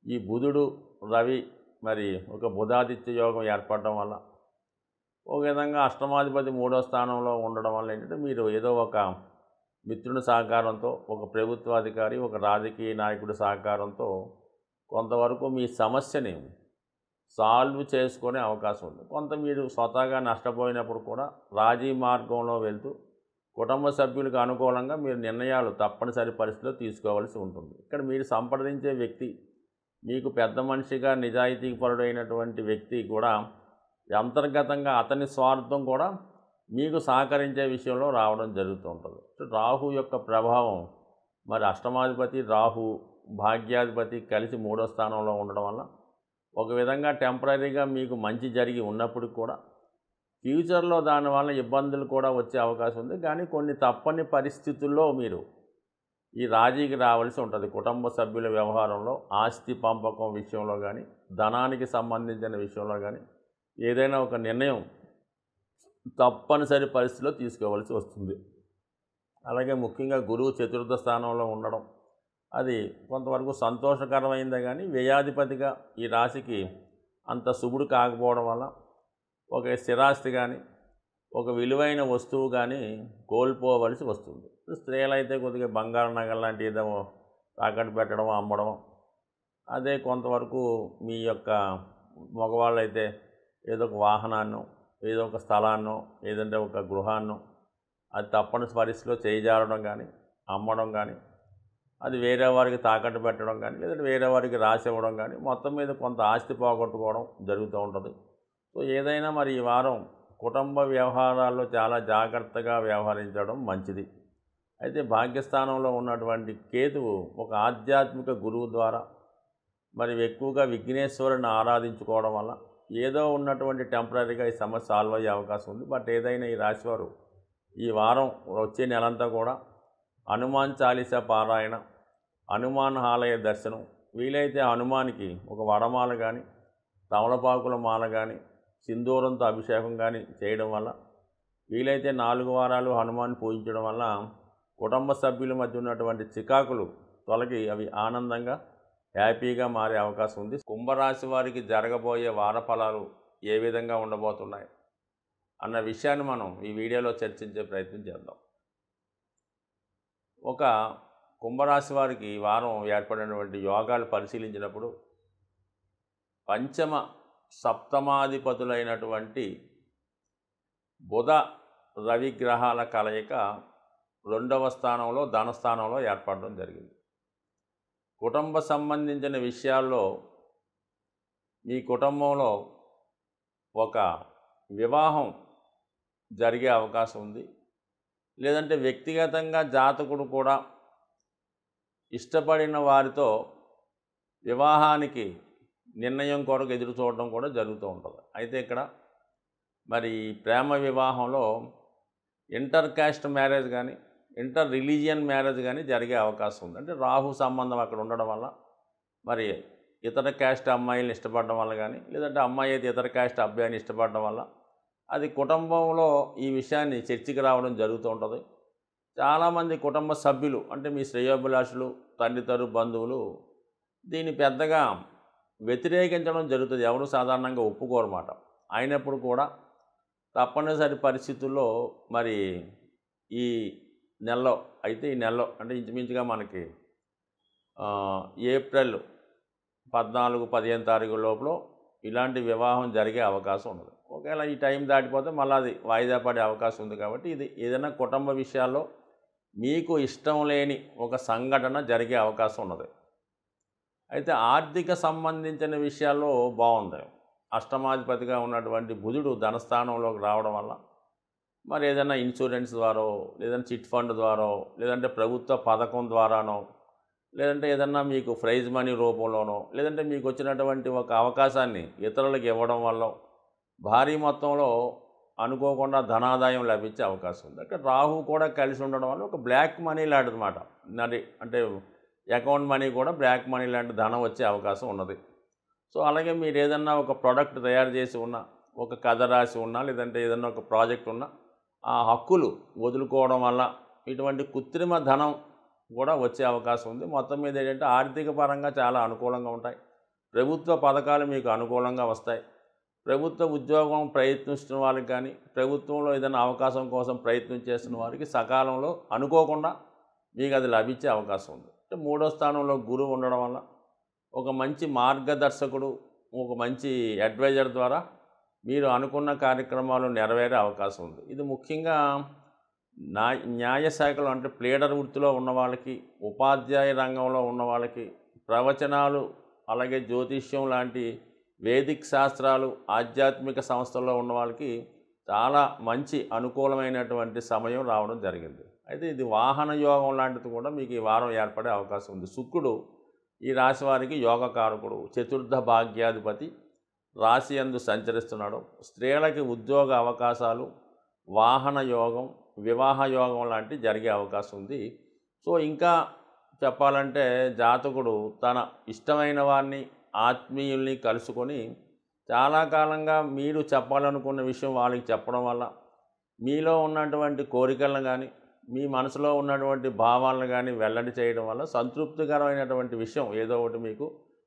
ఈ బుధుడు రవి మరి ఒక బుధాదిత్య యోగం ఏర్పడడం వల్ల ఒక విధంగా అష్టమాధిపతి 3వ స్థానంలో ఉండడం వల్ల ఏంటంటే మీరు ఏదో ఒక మిత్రుని సహకారంతో ఒక ప్రభుత్వాధికారి ఒక రాజకీయ నాయకుడి సహకారంతో కొంతవరకు మీ సమస్యని సాల్వ్ చేసుకునే అవకాశం ఉంది. కొంత మీరు స్వతహాగా నష్టపోయినప్పుడు కూడా రాజీ మార్గంలో వెళ్తూ కుటుంబ సభ్యులకు అనుకూలంగా మీరు నిర్ణయాలు తప్పనిసరి పరిస్థితిలో తీసుకోవాల్సి ఉంటుంది. ఇక్కడ మీరు సంప్రదించే వ్యక్తి మీకు పెద్ద మనిషిగా నిజాయితీపరుడైనటువంటి వ్యక్తి కూడా అంతర్గతంగా అతని స్వార్థం కూడా మీకు సహకరించే విషయంలో రావడం జరుగుతూ ఉంటుంది. రాహు యొక్క ప్రభావం మరి అష్టమాధిపతి రాహు భాగ్యాధిపతి కలిసి 3వ స్థానంలో ఉండడం వల్ల ఒక విధంగా టెంపరీగా మీకు మంచి జరిగి ఉన్నప్పుడు కూడా ఫ్యూచర్లో దానివల్ల ఇబ్బందులు కూడా వచ్చే అవకాశం ఉంది. కానీ కొన్ని తప్పని పరిస్థితుల్లో మీరు ఈ రాజీకి రావాల్సి ఉంటుంది. కుటుంబ సభ్యుల వ్యవహారంలో ఆస్తి పంపకం విషయంలో కానీ ధనానికి సంబంధించిన విషయంలో కానీ ఏదైనా ఒక నిర్ణయం తప్పనిసరి పరిస్థితిలో తీసుకోవాల్సి వస్తుంది. అలాగే ముఖ్యంగా గురువు 4వ స్థానంలో ఉండడం అది కొంతవరకు సంతోషకరమైందే కానీ వ్యయాధిపతిగా ఈ రాశికి అంత శుభుడు కాకపోవడం వల్ల ఒక స్థిరాస్తి కానీ ఒక విలువైన వస్తువు కానీ కోల్పోవలసి వస్తుంది. స్త్రీలైతే కొద్దిగా బంగారు నగలు లాంటి ఏదో తాకట్టు పెట్టడం అమ్మడం, అదే కొంతవరకు మీ యొక్క మగవాళ్ళైతే ఏదో ఒక వాహనాన్నో ఏదో ఒక స్థలాన్నో ఏదంటే ఒక గృహాన్నో అది తప్పని పరిస్థితిలో చేజారడం కానీ అమ్మడం కానీ అది వేరే వారికి తాకట్టు పెట్టడం కానీ లేదంటే వేరే వారికి రాసి ఇవ్వడం కానీ మొత్తం మీద కొంత ఆస్తి పోగొట్టుకోవడం జరుగుతూ ఉంటుంది. సో ఏదైనా మరి ఈ వారం కుటుంబ వ్యవహారాల్లో చాలా జాగ్రత్తగా వ్యవహరించడం మంచిది. అయితే భాగ్యస్థానంలో ఉన్నటువంటి కేతువు ఒక ఆధ్యాత్మిక గురువు ద్వారా మరి ఎక్కువగా విఘ్నేశ్వరుని ఆరాధించుకోవడం వల్ల ఏదో ఉన్నటువంటి టెంపరీగా ఈ సమస్య సాల్వ్ అయ్యే అవకాశం ఉంది. బట్ ఏదైనా ఈ రాశివారు ఈ వారం వచ్చే నెలంతా కూడా హనుమాన్ చాలీసా పారాయణ, హనుమాన్ ఆలయ దర్శనం, వీలైతే హనుమానికి ఒక వడమాల కానీ తమలపాకుల మాల కానీ సింధూరంతో అభిషేకం కానీ చేయడం వల్ల వీలైతే 4 వారాలు హనుమాన్ పూజించడం వల్ల కుటుంబ సభ్యుల మధ్య ఉన్నటువంటి చికాకులు తొలగి అవి ఆనందంగా హ్యాపీగా మారే అవకాశం ఉంది. కుంభరాశి వారికి జరగబోయే వార ఫలాలు ఏ విధంగా ఉండబోతున్నాయి అన్న విషయాన్ని మనం ఈ వీడియోలో చర్చించే ప్రయత్నం చేద్దాం. ఒక కుంభరాశి వారికి ఈ వారం ఏర్పడినటువంటి యోగాలు పరిశీలించినప్పుడు పంచమ సప్తమాధిపతులైనటువంటి బుధ రవి గ్రహాల కలయిక 2వ స్థానంలో ధనస్థానంలో ఏర్పడడం జరిగింది. కుటుంబ సంబంధించిన విషయాల్లో మీ కుటుంబంలో ఒక వివాహం జరిగే అవకాశం ఉంది. లేదంటే వ్యక్తిగతంగా జాతకుడు కూడా ఇష్టపడిన వారితో వివాహానికి నిర్ణయం కొరకు ఎదురు చూడడం కూడా జరుగుతూ ఉంటుంది. అయితే ఇక్కడ మరి ప్రేమ వివాహంలో ఇంటర్ కాస్ట్ మ్యారేజ్ కానీ ఇంటర్ రిలీజియన్ మ్యారేజ్ కానీ జరిగే అవకాశం ఉంది. అంటే రాహు సంబంధం అక్కడ ఉండడం వల్ల మరి ఇతర క్యాస్ట్ అమ్మాయిని ఇష్టపడడం వల్ల కానీ లేదంటే అమ్మాయి అయితే ఇతర క్యాస్ట్ అబ్బాయిని ఇష్టపడడం వల్ల అది కుటుంబంలో ఈ విషయాన్ని చర్చకి రావడం జరుగుతూ ఉంటుంది. చాలామంది కుటుంబ సభ్యులు అంటే మీ శ్రేయోభిలాషులు తండ్రితరు బంధువులు దీన్ని పెద్దగా వ్యతిరేకించడం జరుగుతుంది. ఎవరు సాధారణంగా ఒప్పుకోరమాట. అయినప్పుడు కూడా తప్పనిసరి పరిస్థితుల్లో మరి ఈ నెలలో అయితే ఈ నెలలో అంటే ఇంచుమించుగా మనకి ఏప్రిల్ 14-15 తారీఖు లోపల ఇలాంటి వివాహం జరిగే అవకాశం ఉన్నది. ఒకవేళ ఈ టైం దాటిపోతే మళ్ళీ అది వాయిదా పడే అవకాశం ఉంది. కాబట్టి ఇది ఏదైనా కుటుంబ విషయాల్లో మీకు ఇష్టం లేని ఒక సంఘటన జరిగే అవకాశం ఉన్నది. అయితే ఆర్థిక సంబంధించిన విషయాల్లో బాగుంది. అష్టమాధిపతిగా ఉన్నటువంటి బుధుడు ధనస్థానంలోకి రావడం వల్ల మరి ఏదైనా ఇన్సూరెన్స్ ద్వారో, లేదంటే చిట్ ఫండ్ ద్వారో, లేదంటే ప్రభుత్వ పథకం ద్వారానో, లేదంటే ఏదన్నా మీకు ప్రైజ్ మనీ రూపంలోనో, లేదంటే మీకు వచ్చినటువంటి ఒక అవకాశాన్ని ఇతరులకు ఇవ్వడం వల్ల భారీ మొత్తంలో అనుకోకుండా ధనాదాయం లభించే అవకాశం ఉంది. అంటే రాహు కూడా కలిసి ఉండడం వల్ల ఒక బ్లాక్ మనీ లాంటిదన్నమాట. అది అంటే అకౌంట్ మనీ కూడా బ్లాక్ మనీ లాంటి ధనం వచ్చే అవకాశం ఉన్నది. సో అలాగే మీరు ఏదన్నా ఒక ప్రోడక్ట్ తయారు చేసి ఉన్నా, ఒక కథ రాసి ఉన్నా, లేదంటే ఏదన్నా ఒక ప్రాజెక్ట్ ఉన్నా, ఆ హక్కులు వదులుకోవడం వల్ల ఇటువంటి కృత్రిమ ధనం కూడా వచ్చే అవకాశం ఉంది. మొత్తం మీద ఏంటంటే ఆర్థిక పరంగా చాలా అనుకూలంగా ఉంటాయి. ప్రభుత్వ పథకాలు మీకు అనుకూలంగా వస్తాయి. ప్రభుత్వ ఉద్యోగం ప్రయత్నిస్తున్న వాళ్ళకి కానీ, ప్రభుత్వంలో ఏదైనా అవకాశం కోసం ప్రయత్నం చేస్తున్న వారికి సకాలంలో అనుకోకుండా మీకు అది లభించే అవకాశం ఉంది. అంటే 3వ స్థానంలో గురువు ఉండడం వల్ల ఒక మంచి మార్గదర్శకుడు, ఒక మంచి అడ్వైజర్ ద్వారా మీరు అనుకున్న కార్యక్రమాలు నెరవేరే అవకాశం ఉంది. ఇది ముఖ్యంగా న్యాయశాఖలో అంటే ప్లీడర్ వృత్తిలో ఉన్న వాళ్ళకి, ఉపాధ్యాయ రంగంలో ఉన్న వాళ్ళకి, ప్రవచనాలు అలాగే జ్యోతిష్యం లాంటి వేదిక్ శాస్త్రాలు, ఆధ్యాత్మిక సంస్థల్లో ఉన్న వాళ్ళకి చాలా మంచి అనుకూలమైనటువంటి సమయం రావడం జరిగింది. అయితే ఇది వాహన యోగం లాంటిది కూడా మీకు ఈ వారం ఏర్పడే అవకాశం ఉంది. శుక్రుడు ఈ రాశి వారికి యోగకారకుడు, చతుర్థ భాగ్యాధిపతి రాశి యందు సంచరిస్తున్నాడు. స్త్రీలకి ఉద్యోగ అవకాశాలు, వాహన యోగం, వివాహ యోగం లాంటివి జరిగే అవకాశం ఉంది. సో ఇంకా చెప్పాలంటే జాతకుడు తన ఇష్టమైన వారిని, ఆత్మీయుల్ని కలుసుకొని చాలా కాలంగా మీరు చెప్పాలనుకున్న విషయం వాళ్ళకి చెప్పడం వల్ల మీలో ఉన్నటువంటి కోరికలను కానీ, మీ మనసులో ఉన్నటువంటి భావాలను కానీ వెల్లడి చేయడం వల్ల సంతృప్తికరమైనటువంటి విషయం ఏదో ఒకటి మీకు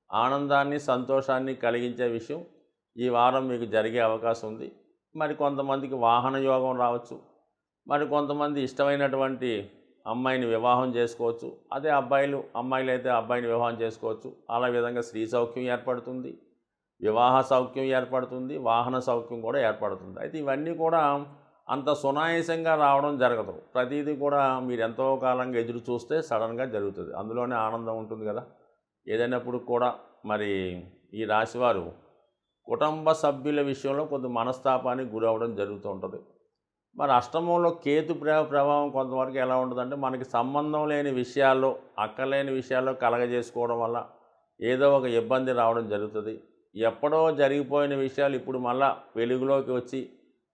ఆనందాన్ని, సంతోషాన్ని కలిగించే విషయం ఈ వారం మీకు జరిగే అవకాశం ఉంది. మరి కొంతమందికి వాహన యోగం రావచ్చు. మరి కొంతమంది ఇష్టమైనటువంటి అమ్మాయిని వివాహం చేసుకోవచ్చు. అదే అమ్మాయిలు అయితే అబ్బాయిని వివాహం చేసుకోవచ్చు. అలా విధంగా స్త్రీ సౌఖ్యం ఏర్పడుతుంది, వివాహ సౌఖ్యం ఏర్పడుతుంది, వాహన సౌఖ్యం కూడా ఏర్పడుతుంది. అయితే ఇవన్నీ కూడా అంత సునాయాసంగా రావడం జరగదు. ప్రతిదీ కూడా మీరు ఎంతో కాలంగా ఎదురు చూస్తే సడన్గా జరుగుతుంది. అందులోనే ఆనందం ఉంటుంది కదా. ఏదైనప్పుడు కూడా మరి ఈ రాశివారు కుటుంబ సభ్యుల విషయంలో కొంత మనస్తాపానికి గురవడం జరుగుతూ ఉంటుంది. మరి అష్టమంలో కేతు ప్రభావం కొంతవరకు ఎలా ఉంటుందంటే మనకి సంబంధం లేని విషయాల్లో, అక్కర్లేని విషయాల్లో కలగజేసుకోవడం వల్ల ఏదో ఒక ఇబ్బంది రావడం జరుగుతుంది. ఎప్పుడో జరిగిపోయిన విషయాలు ఇప్పుడు మళ్ళా వెలుగులోకి వచ్చి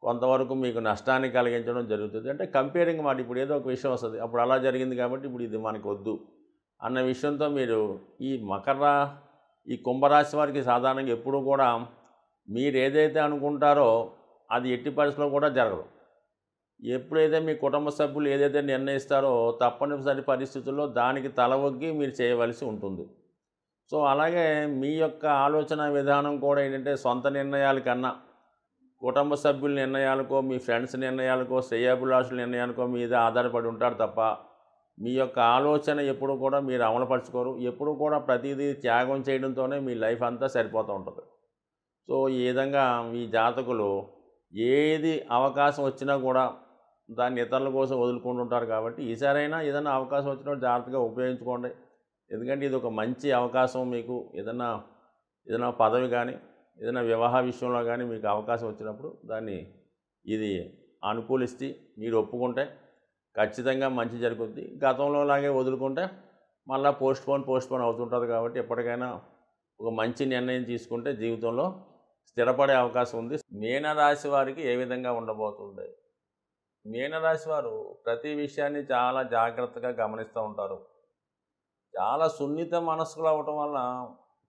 కొంతవరకు మీకు నష్టాన్ని కలిగించడం జరుగుతుంది. అంటే కంపేరింగ్ మాట, ఇప్పుడు ఏదో ఒక విషయం వస్తుంది, అప్పుడు అలా జరిగింది కాబట్టి ఇప్పుడు ఇది మనకు వద్దు అన్న విషయంతో మీరు ఈ కుంభరాశి వారికి సాధారణంగా ఎప్పుడూ కూడా మీరు ఏదైతే అనుకుంటారో అది ఎట్టి పరిస్థితుల్లో కూడా జరగదు. ఎప్పుడైతే మీ కుటుంబ సభ్యులు ఏదైతే నిర్ణయిస్తారో తప్పనిసరి పరిస్థితుల్లో దానికి తల ఒగ్గి మీరు చేయవలసి ఉంటుంది. సో అలాగే మీ యొక్క ఆలోచన విధానం కూడా ఏంటంటే సొంత నిర్ణయాల కన్నా కుటుంబ సభ్యుల నిర్ణయాలకో, మీ ఫ్రెండ్స్ నిర్ణయాలకో, శ్రేయోభిలాషుల నిర్ణయాలకో మీద ఆధారపడి ఉంటారు తప్ప మీ యొక్క ఆలోచన ఎప్పుడు కూడా మీరు అమలుపరుచుకోరు. ఎప్పుడు కూడా ప్రతిదీ త్యాగం చేయడంతోనే మీ లైఫ్ అంతా సరిపోతూ ఉంటుంది. సో ఈ విధంగా మీ జాతకులు ఏది అవకాశం వచ్చినా కూడా దాన్ని ఇతరుల కోసం వదులుకుంటుంటారు. కాబట్టి ఈసారైనా ఏదైనా అవకాశం వచ్చినప్పుడు జాగ్రత్తగా ఉపయోగించుకోండి. ఎందుకంటే ఇది ఒక మంచి అవకాశం. మీకు ఏదైనా పదవి కానీ, ఏదైనా వివాహ విషయంలో కానీ మీకు అవకాశం వచ్చినప్పుడు దాన్ని ఇది అనుకూలిస్తే మీరు ఒప్పుకుంటే ఖచ్చితంగా మంచి జరుగుద్ది. గతంలో లాగే వదులుకుంటే మళ్ళీ పోస్ట్పోన్ అవుతుంటుంది. కాబట్టి ఎప్పటికైనా ఒక మంచి నిర్ణయం తీసుకుంటే జీవితంలో స్థిరపడే అవకాశం ఉంది. మీనరాశి వారికి ఏ విధంగా ఉండబోతుంది? మీనరాశి వారు ప్రతి విషయాన్ని చాలా జాగ్రత్తగా గమనిస్తూ ఉంటారు. చాలా సున్నిత మనస్కులు అవ్వటం వల్ల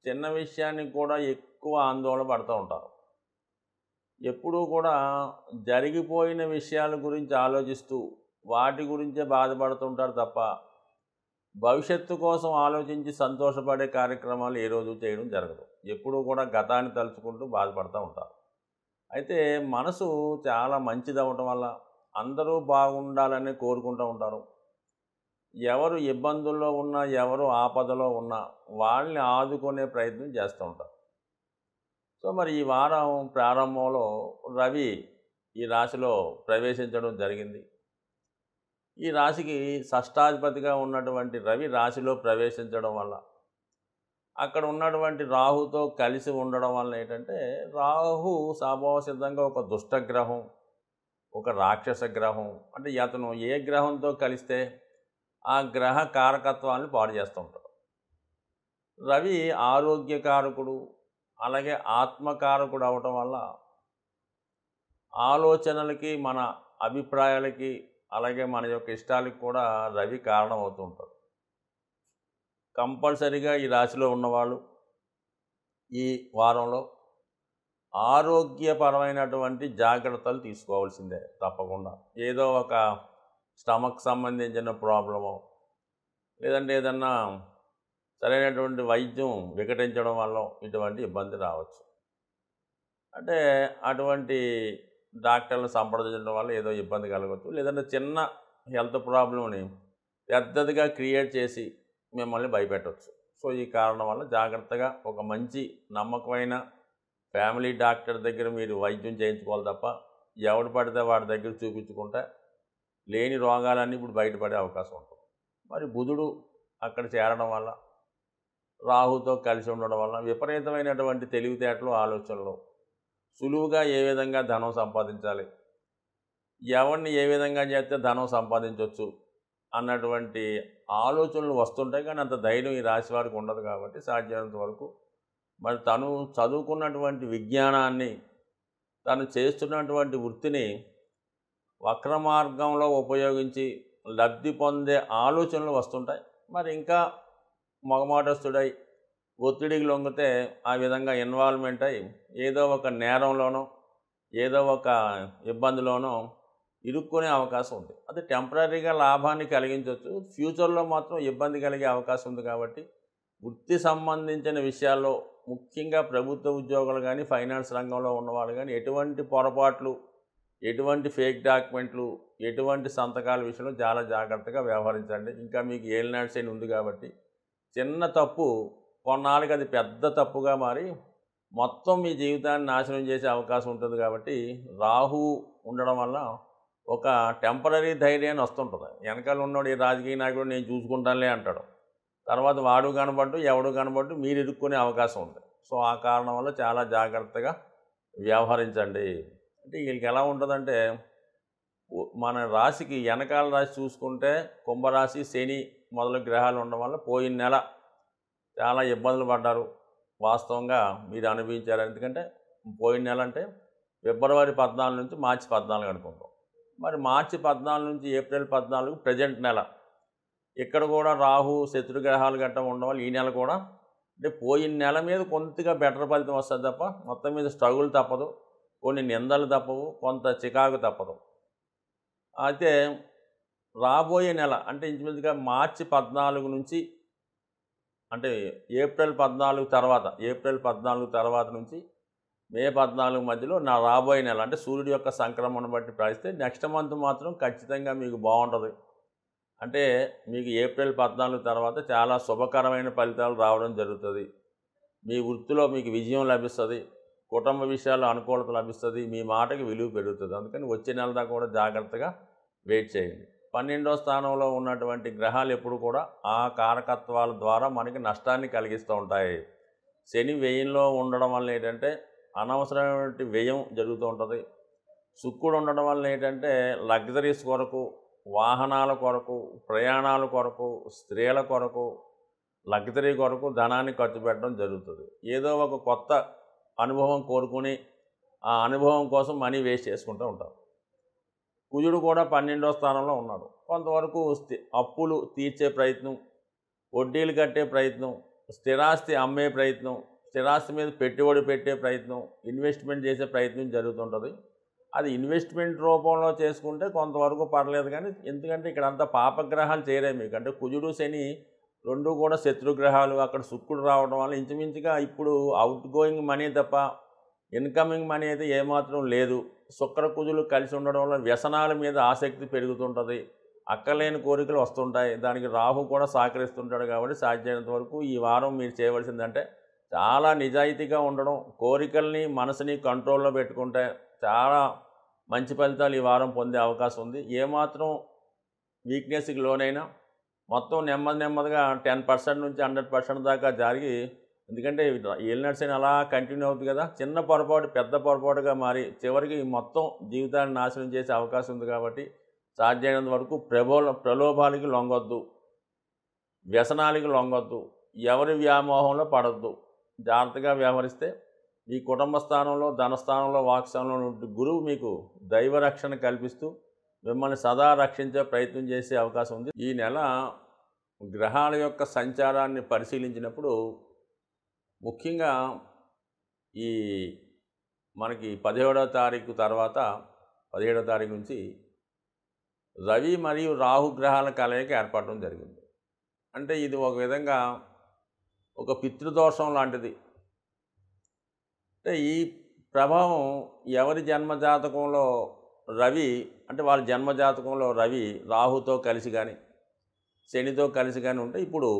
చిన్న విషయానికి కూడా ఎక్కువ ఆందోళన పడుతూ ఉంటారు. ఎప్పుడూ కూడా జరిగిపోయిన విషయాల గురించి ఆలోచిస్తూ వాటి గురించే బాధపడుతుంటారు తప్ప భవిష్యత్తు కోసం ఆలోచించి సంతోషపడే కార్యక్రమాలు ఏ రోజు చేయడం జరగదు. ఎప్పుడూ కూడా గతాన్ని తలుచుకుంటూ బాధపడుతూ ఉంటారు. అయితే మనసు చాలా మంచిది అవ్వటం వల్ల, అందరూ బాగుండాలని కోరుకుంటూ ఉంటారు. ఎవరు ఇబ్బందుల్లో ఉన్నా, ఎవరు ఆపదలో ఉన్నా వాళ్ళని ఆదుకునే ప్రయత్నం చేస్తూ ఉంటారు. సో మరి ఈ వారం ప్రారంభంలో రవి ఈ రాశిలో ప్రవేశించడం జరిగింది. ఈ రాశికి షష్టాధిపతిగా ఉన్నటువంటి రవి రాశిలో ప్రవేశించడం వల్ల అక్కడ ఉన్నటువంటి రాహుతో కలిసి ఉండడం వల్ల ఏంటంటే, రాహు స్వభావసిద్ధంగా ఒక దుష్టగ్రహం, ఒక రాక్షస గ్రహం. అంటే అతను ఏ గ్రహంతో కలిస్తే ఆ గ్రహ కారకత్వాన్ని పాడు చేస్తూ ఉంటాడు. రవి ఆరోగ్యకారకుడు, అలాగే ఆత్మకారకుడు అవటం వల్ల ఆలోచనలకి, మన అభిప్రాయాలకి, అలాగే మన యొక్క ఇష్టాలకి కూడా రవి కారణం అవుతూ ఉంటాడు. కంపల్సరీగా ఈ రాశిలో ఉన్నవాళ్ళు ఈ వారంలో ఆరోగ్యపరమైనటువంటి జాగ్రత్తలు తీసుకోవాల్సిందే తప్పకుండా. ఏదో ఒక స్టమక్ సంబంధించిన ప్రాబ్లమో, లేదంటే ఏదన్నా సరైనటువంటి వైద్యం వికటించడం వల్ల ఇటువంటి ఇబ్బంది రావచ్చు. అంటే అటువంటి డాక్టర్లను సంప్రదించడం వల్ల ఏదో ఇబ్బంది కలగవచ్చు. లేదంటే చిన్న హెల్త్ ప్రాబ్లంని పెద్దదిగా క్రియేట్ చేసి మిమ్మల్ని భయపెట్టవచ్చు. సో ఈ కారణం వల్ల జాగ్రత్తగా ఒక మంచి నమ్మకమైన ఫ్యామిలీ డాక్టర్ దగ్గర మీరు వైద్యం చేయించుకోవాలి తప్ప, ఎవడు పడితే వాడి దగ్గర చూపించుకుంటే లేని రోగాలన్నీ ఇప్పుడు బయటపడే అవకాశం ఉంటుంది. మరి బుధుడు అక్కడ చేరడం వల్ల, రాహుతో కలిసి ఉండడం వల్ల విపరీతమైనటువంటి తెలివితేటలు, ఆలోచనలు, సులువుగా ఏ విధంగా ధనం సంపాదించాలి, ఎవరిని ఏ విధంగా చేస్తే ధనం సంపాదించవచ్చు అన్నటువంటి ఆలోచనలు వస్తుంటాయి. కానీ అంత ధైర్యం ఈ రాశి వారికి ఉండదు. కాబట్టి సాధ్యమైనంత వరకు మరి తను చదువుకున్నటువంటి విజ్ఞానాన్ని, తను చేస్తున్నటువంటి వృత్తిని వక్ర మార్గంలో ఉపయోగించి లబ్ధి పొందే ఆలోచనలు వస్తుంటాయి. మరి ఇంకా మొగమాటస్తుడై ఒత్తిడికి లొంగితే ఆ విధంగా ఇన్వాల్వ్మెంట్ అయి ఏదో ఒక నేరంలోనో, ఏదో ఒక ఇబ్బందిలోనో ఇరుక్కునే అవకాశం ఉంది. అది టెంపరీగా లాభాన్ని కలిగించవచ్చు, ఫ్యూచర్లో మాత్రం ఇబ్బంది కలిగే అవకాశం ఉంది. కాబట్టి వృత్తి సంబంధించిన విషయాల్లో, ముఖ్యంగా ప్రభుత్వ ఉద్యోగులు కానీ, ఫైనాన్స్ రంగంలో ఉన్నవాళ్ళు కానీ ఎటువంటి పొరపాట్లు, ఎటువంటి ఫేక్ డాక్యుమెంట్లు, ఎటువంటి సంతకాల విషయంలో చాలా జాగ్రత్తగా వ్యవహరించండి. ఇంకా మీకు ఏలినాటి శని ఉంది కాబట్టి చిన్న తప్పు కొన్నాళ్ళకి అది పెద్ద తప్పుగా మారి మొత్తం మీ జీవితాన్ని నాశనం చేసే అవకాశం ఉంటుంది. కాబట్టి రాహు ఉండడం వల్ల ఒక టెంపరీ ధైర్యాన్ని వస్తుంటుంది. వెనకాల ఉన్నవాడు ఈ రాజకీయ నాయకుడు నేను చూసుకుంటానులే అంటాడు. తర్వాత వాడు కనబడ్డు, ఎవడు కనబడ్డు మీరు ఇరుక్కునే అవకాశం ఉంది. సో ఆ కారణం వల్ల చాలా జాగ్రత్తగా వ్యవహరించండి. అంటే వీళ్ళకి ఎలా ఉంటుందంటే, మన రాశికి వెనకాల రాశి చూసుకుంటే కుంభరాశి, శని మొదలు గ్రహాలు ఉండడం వల్ల పోయిన నెల చాలా ఇబ్బందులు పడ్డారు. వాస్తవంగా మీరు అనుభవించారు. ఎందుకంటే పోయిన నెల అంటే ఫిబ్రవరి 14 నుంచి మార్చి 14 అనుకుంటాం. మరి మార్చి 14 నుంచి ఏప్రిల్ 14 ప్రజెంట్ నెల ఇక్కడ కూడా రాహు, శత్రుగ్రహాలు గట్టా ఉండడం వల్ల ఈ నెల కూడా అంటే పోయిన నెల మీద కొంతగా బెటర్ ఫలితం వస్తుంది తప్ప మొత్తం మీద స్ట్రగుల్ తప్పదు, కొన్ని నిందలు తప్పవు, కొంత చికాకు తప్పదు. అయితే రాబోయే నెల అంటే ఇంచుమించుగా మార్చి 14 నుంచి అంటే ఏప్రిల్ 14 తర్వాత నుంచి మే 14 మధ్యలో నా రాబోయే నెల అంటే సూర్యుడి యొక్క సంక్రమణ బట్టి ప్రాయిస్తే నెక్స్ట్ మంత్ మాత్రం ఖచ్చితంగా మీకు బాగుంటుంది. అంటే మీకు ఏప్రిల్ 14 తర్వాత చాలా శుభకరమైన ఫలితాలు రావడం జరుగుతుంది. మీ వృత్తిలో మీకు విజయం లభిస్తుంది, కుటుంబ విషయాల్లో అనుకూలత లభిస్తుంది, మీ మాటకి విలువ పెరుగుతుంది. అందుకని వచ్చే నెల దాకా కూడా జాగ్రత్తగా వెయిట్ చేయండి. 12వ స్థానంలో ఉన్నటువంటి గ్రహాలు ఎప్పుడు కూడా ఆ కారకత్వాల ద్వారా మనకి నష్టాన్ని కలిగిస్తూ ఉంటాయి. శని వ్యయంలో ఉండడం వల్ల ఏంటంటే అనవసరమైన వ్యయం జరుగుతూ ఉంటుంది. శుక్రుడు ఉండడం వల్ల ఏంటంటే లగ్జరీస్ కొరకు, వాహనాల కొరకు, ప్రయాణాల కొరకు, స్త్రీల కొరకు, లగ్జరీ కొరకు ధనాన్ని ఖర్చు పెట్టడం జరుగుతుంది. ఏదో ఒక కొత్త అనుభవం కోరుకుని ఆ అనుభవం కోసం మనీ వేస్ట్ చేసుకుంటూ ఉంటాం. కుజుడు కూడా 12వ స్థానంలో ఉన్నాడు. కొంతవరకు అప్పులు తీర్చే ప్రయత్నం, వడ్డీలు కట్టే ప్రయత్నం, స్థిరాస్తి అమ్మే ప్రయత్నం, స్థిరాస్తి మీద పెట్టుబడి పెట్టే ప్రయత్నం, ఇన్వెస్ట్మెంట్ చేసే ప్రయత్నం జరుగుతుంటుంది. అది ఇన్వెస్ట్మెంట్ రూపంలో చేసుకుంటే కొంతవరకు పర్లేదు. కానీ ఎందుకంటే ఇక్కడ అంతా పాపగ్రహాలు చేరే మీకు అంటే కుజుడు, శని రెండు కూడా శత్రుగ్రహాలు, అక్కడ శుక్రుడు రావడం వల్ల ఇంచుమించుగా ఇప్పుడు అవుట్ గోయింగ్ మనీ తప్ప ఇన్కమింగ్ మనీ అయితే ఏమాత్రం లేదు. శుక్రకుజులు కలిసి ఉండడం వల్ల వ్యసనాల మీద ఆసక్తి పెరుగుతుంటుంది. అక్కర్లేని కోరికలు వస్తుంటాయి. దానికి రాహు కూడా సహకరిస్తుంటాడు కాబట్టి సాధ్యమైనంత వరకు ఈ వారం మీరు చేయవలసిందంటే చాలా నిజాయితీగా ఉండడం, కోరికల్ని మనసుని కంట్రోల్లో పెట్టుకుంటే చాలా మంచి ఫలితాలు ఈ వారం పొందే అవకాశం ఉంది. ఏమాత్రం వీక్నెస్కి లోనైనా మొత్తం నెమ్మదిగా 10% నుంచి 100% దాకా జరిగి, ఎందుకంటే ఏలినాటి శని అలా కంటిన్యూ అవుతుంది కదా, చిన్న పొరపాటు పెద్ద పొరపాటుగా మారి చివరికి మొత్తం జీవితాన్ని నాశనం చేసే అవకాశం ఉంది. కాబట్టి సాధ్యమైనంత వరకు ప్రలోభాలకి లొంగొద్దు, వ్యసనాలకి లొంగొద్దు, ఎవరి వ్యామోహంలో పడద్దు. జాగ్రత్తగా వ్యవహరిస్తే మీ కుటుంబ స్థానంలో, ధనస్థానంలో, వాక్స్థానంలో నుండి గురువు మీకు దైవ రక్షణ కల్పిస్తూ మిమ్మల్ని సదా రక్షించే ప్రయత్నం చేసే అవకాశం ఉంది. ఈ నెల గ్రహాల యొక్క సంచారాన్ని పరిశీలించినప్పుడు ముఖ్యంగా ఈ మనకి 17వ తారీఖు తర్వాత 17వ తారీఖు నుంచి రవి మరియు రాహు గ్రహాల కలయిక ఏర్పడడం జరిగింది. అంటే ఇది ఒక విధంగా ఒక పితృదోషం లాంటిది. అంటే ఈ ప్రభావం ఎవరి జన్మజాతకంలో రవి, అంటే వాళ్ళ జన్మజాతకంలో రవి రాహుతో కలిసి కానీ శనితో కలిసి కానీ ఉంటే, ఇప్పుడు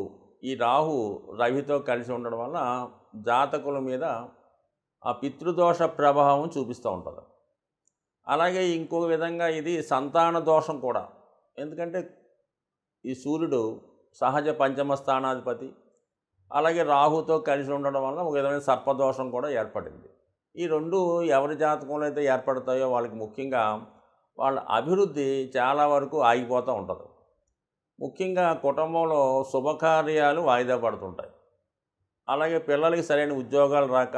ఈ రాహు రవితో కలిసి ఉండడం వల్ల జాతకుల మీద ఆ పితృదోష ప్రభావం చూపిస్తూ ఉంటుంది. అలాగే ఇంకొక విధంగా ఇది సంతాన దోషం కూడా. ఎందుకంటే ఈ సూర్యుడు సహజ పంచమ స్థానాధిపతి, అలాగే రాహుతో కలిసి ఉండడం వల్ల ఒక విధమైన సర్పదోషం కూడా ఏర్పడింది. ఈ రెండు ఎవరి జాతకంలో అయితే ఏర్పడతాయో వాళ్ళకి ముఖ్యంగా వాళ్ళ అభివృద్ధి చాలా వరకు ఆగిపోతూ ఉంటుంది. ముఖ్యంగా కుటుంబంలో శుభకార్యాలు వాయిదా పడుతుంటాయి. అలాగే పిల్లలకి సరైన ఉద్యోగాలు రాక,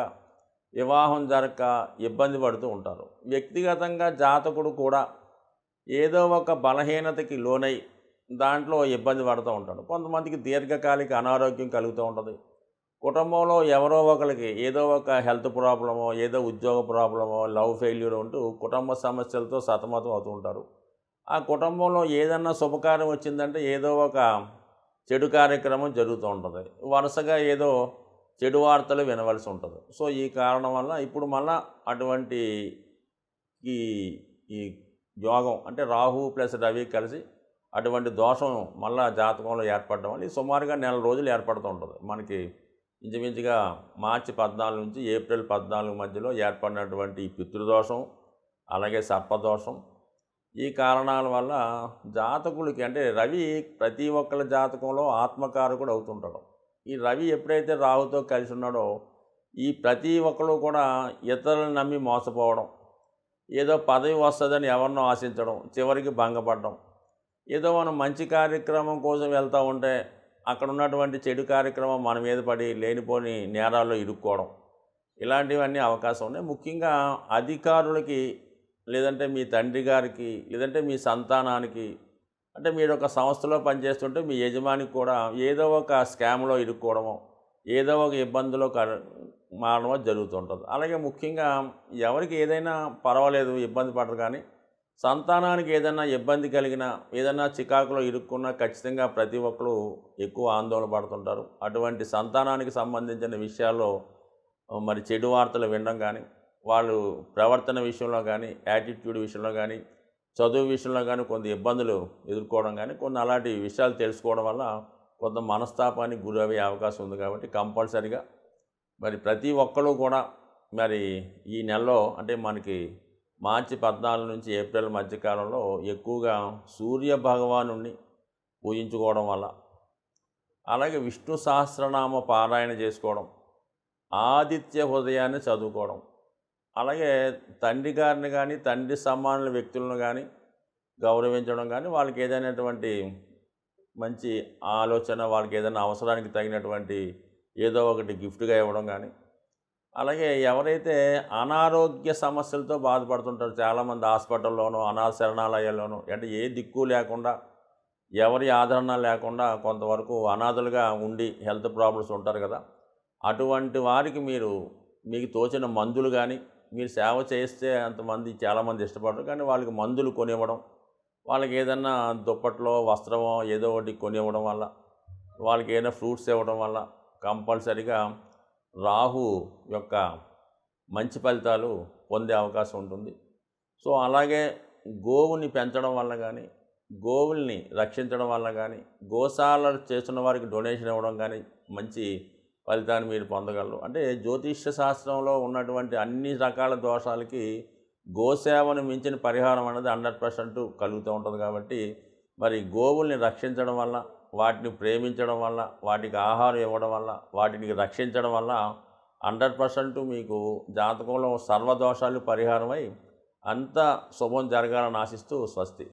వివాహం జరగక ఇబ్బంది పడుతూ ఉంటారు. వ్యక్తిగతంగా జాతకుడు కూడా ఏదో ఒక బలహీనతకి లోనై దాంట్లో ఇబ్బంది పడుతూ ఉంటాడు. కొంతమందికి దీర్ఘకాలిక అనారోగ్యం కలుగుతూ ఉంటుంది. కుటుంబంలో ఎవరో ఒకరికి ఏదో ఒక హెల్త్ ప్రాబ్లమో, ఏదో ఉద్యోగ ప్రాబ్లమో, లవ్ ఫెయిల్యూర్ ఉంటూ కుటుంబ సమస్యలతో సతమతం అవుతూ ఉంటారు. ఆ కుటుంబంలో ఏదన్నా శుభకార్యం వచ్చిందంటే ఏదో ఒక చెడు కార్యక్రమం జరుగుతూ ఉంటుంది. వరుసగా ఏదో చెడు వార్తలు వినవలసి ఉంటుంది. సో ఈ కారణం వల్ల ఇప్పుడు మళ్ళా అటువంటి ఈ ఈ యోగం అంటే రాహు ప్లస్ రవి కలిసి అటువంటి దోషం మళ్ళా జాతకంలో ఏర్పడడం వల్ల సుమారుగా నెల రోజులు ఏర్పడుతూ ఉంటుంది. మనకి ఇంచుమించుగా మార్చి 14 నుంచి ఏప్రిల్ 14 మధ్యలో ఏర్పడినటువంటి ఈ పితృదోషం, అలాగే సర్పదోషం, ఈ కారణాల వల్ల జాతకులకి, అంటే రవి ప్రతి ఒక్కళ్ళ జాతకంలో ఆత్మకారకుడు అవుతుంటాడు. ఈ రవి ఎప్పుడైతే రాహుతో కలిసి ఉన్నాడో ఈ ప్రతి ఒక్కరు కూడా ఇతరులను నమ్మి మోసపోవడం, ఏదో పదవి వస్తుందని ఎవరినో ఆశించడం, చివరికి భంగపడడం, ఏదో మనం మంచి కార్యక్రమం కోసం వెళ్తూ ఉంటే అక్కడ ఉన్నటువంటి చెడు కార్యక్రమం మన మీద పడి లేనిపోని నేరాల్లో ఇరుక్కోవడం, ఇలాంటివన్నీ అవకాశం ఉన్నాయి. ముఖ్యంగా అధికారులకి, లేదంటే మీ తండ్రి గారికి, లేదంటే మీ సంతానానికి, అంటే మీరు ఒక సంస్థలో పనిచేస్తుంటే మీ యజమానికి కూడా ఏదో ఒక స్కామ్లో ఇరుక్కోవడమో, ఏదో ఒక ఇబ్బందిలో మారడమో జరుగుతుంటుంది. అలాగే ముఖ్యంగా ఎవరికి ఏదైనా పర్వాలేదు, ఇబ్బంది పడరు, కానీ సంతానానికి ఏదైనా ఇబ్బంది కలిగినా, ఏదైనా చికాకులో ఇరుక్కున్నా ఖచ్చితంగా ప్రతి ఒక్కరు ఎక్కువ ఆందోళన పడుతుంటారు. అటువంటి సంతానానికి సంబంధించిన విషయాల్లో మరి చెడు వార్తలు వినడం కానీ, వాళ్ళు ప్రవర్తన విషయంలో కానీ, యాటిట్యూడ్ విషయంలో కానీ, చదువు విషయంలో కానీ కొంత ఇబ్బందులు ఎదుర్కోవడం కానీ, కొన్ని అలాంటి విషయాలు తెలుసుకోవడం వల్ల కొంత మనస్తాపానికి గురయ్యే అవకాశం ఉంది. కాబట్టి కంపల్సరిగా మరి ప్రతి ఒక్కరు కూడా మరి ఈ నెలలో, అంటే మనకి మార్చి 14 నుంచి ఏప్రిల్ మధ్యకాలంలో ఎక్కువగా సూర్య భగవానుణ్ణి పూజించుకోవడం వల్ల, అలాగే విష్ణు సహస్రనామ పారాయణ చేసుకోవడం, ఆదిత్య హృదయాన్ని చదువుకోవడం, అలాగే తండ్రి గారిని కానీ, తండ్రి సమానుల వ్యక్తులను కానీ గౌరవించడం కానీ, వాళ్ళకి ఏదైనటువంటి మంచి ఆలోచన, వాళ్ళకి ఏదైనా అవసరానికి తగినటువంటి ఏదో ఒకటి గిఫ్ట్గా ఇవ్వడం కానీ, అలాగే ఎవరైతే అనారోగ్య సమస్యలతో బాధపడుతుంటారో, చాలామంది హాస్పిటల్లోనూ, అనాథ శరణాలయాల్లోనూ, అంటే ఏ దిక్కు లేకుండా, ఎవరి ఆదరణ లేకుండా కొంతవరకు అనాథలుగా ఉండి హెల్త్ ప్రాబ్లమ్స్ ఉంటారు కదా, అటువంటి వారికి మీకు తోచిన మందులు కానీ, మీరు సేవ చేస్తే అంతమంది చాలామంది ఇష్టపడరు, కానీ వాళ్ళకి మందులు కొనివ్వడం, వాళ్ళకి ఏదన్నా దుప్పట్లో వస్త్రమో ఏదో ఒకటి కొనివ్వడం వల్ల, వాళ్ళకి ఏదైనా ఫ్రూట్స్ ఇవ్వడం వల్ల కంపల్సరిగా రాహు యొక్క మంచి ఫలితాలు పొందే అవకాశం ఉంటుంది. సో అలాగే గోవుని పెంచడం వల్ల కానీ, గోవుల్ని రక్షించడం వల్ల కానీ, గోశాల చేస్తున్న వారికి డొనేషన్ ఇవ్వడం కానీ మంచి ఫలితాన్ని మీరు పొందగలరు. అంటే జ్యోతిష్య శాస్త్రంలో ఉన్నటువంటి అన్ని రకాల దోషాలకి గోసేవను మించిన పరిహారం అనేది 100% కలుగుతూ ఉంటుంది. కాబట్టి మరి గోవుల్ని రక్షించడం వల్ల, వాటిని ప్రేమించడం వల్ల, వాటికి ఆహారం ఇవ్వడం వల్ల, వాటిని రక్షించడం వల్ల 100% మీకు జాతకంలో సర్వదోషాలు పరిహారమై అంతా శుభం జరగాలని ఆశిస్తూ స్వస్తి.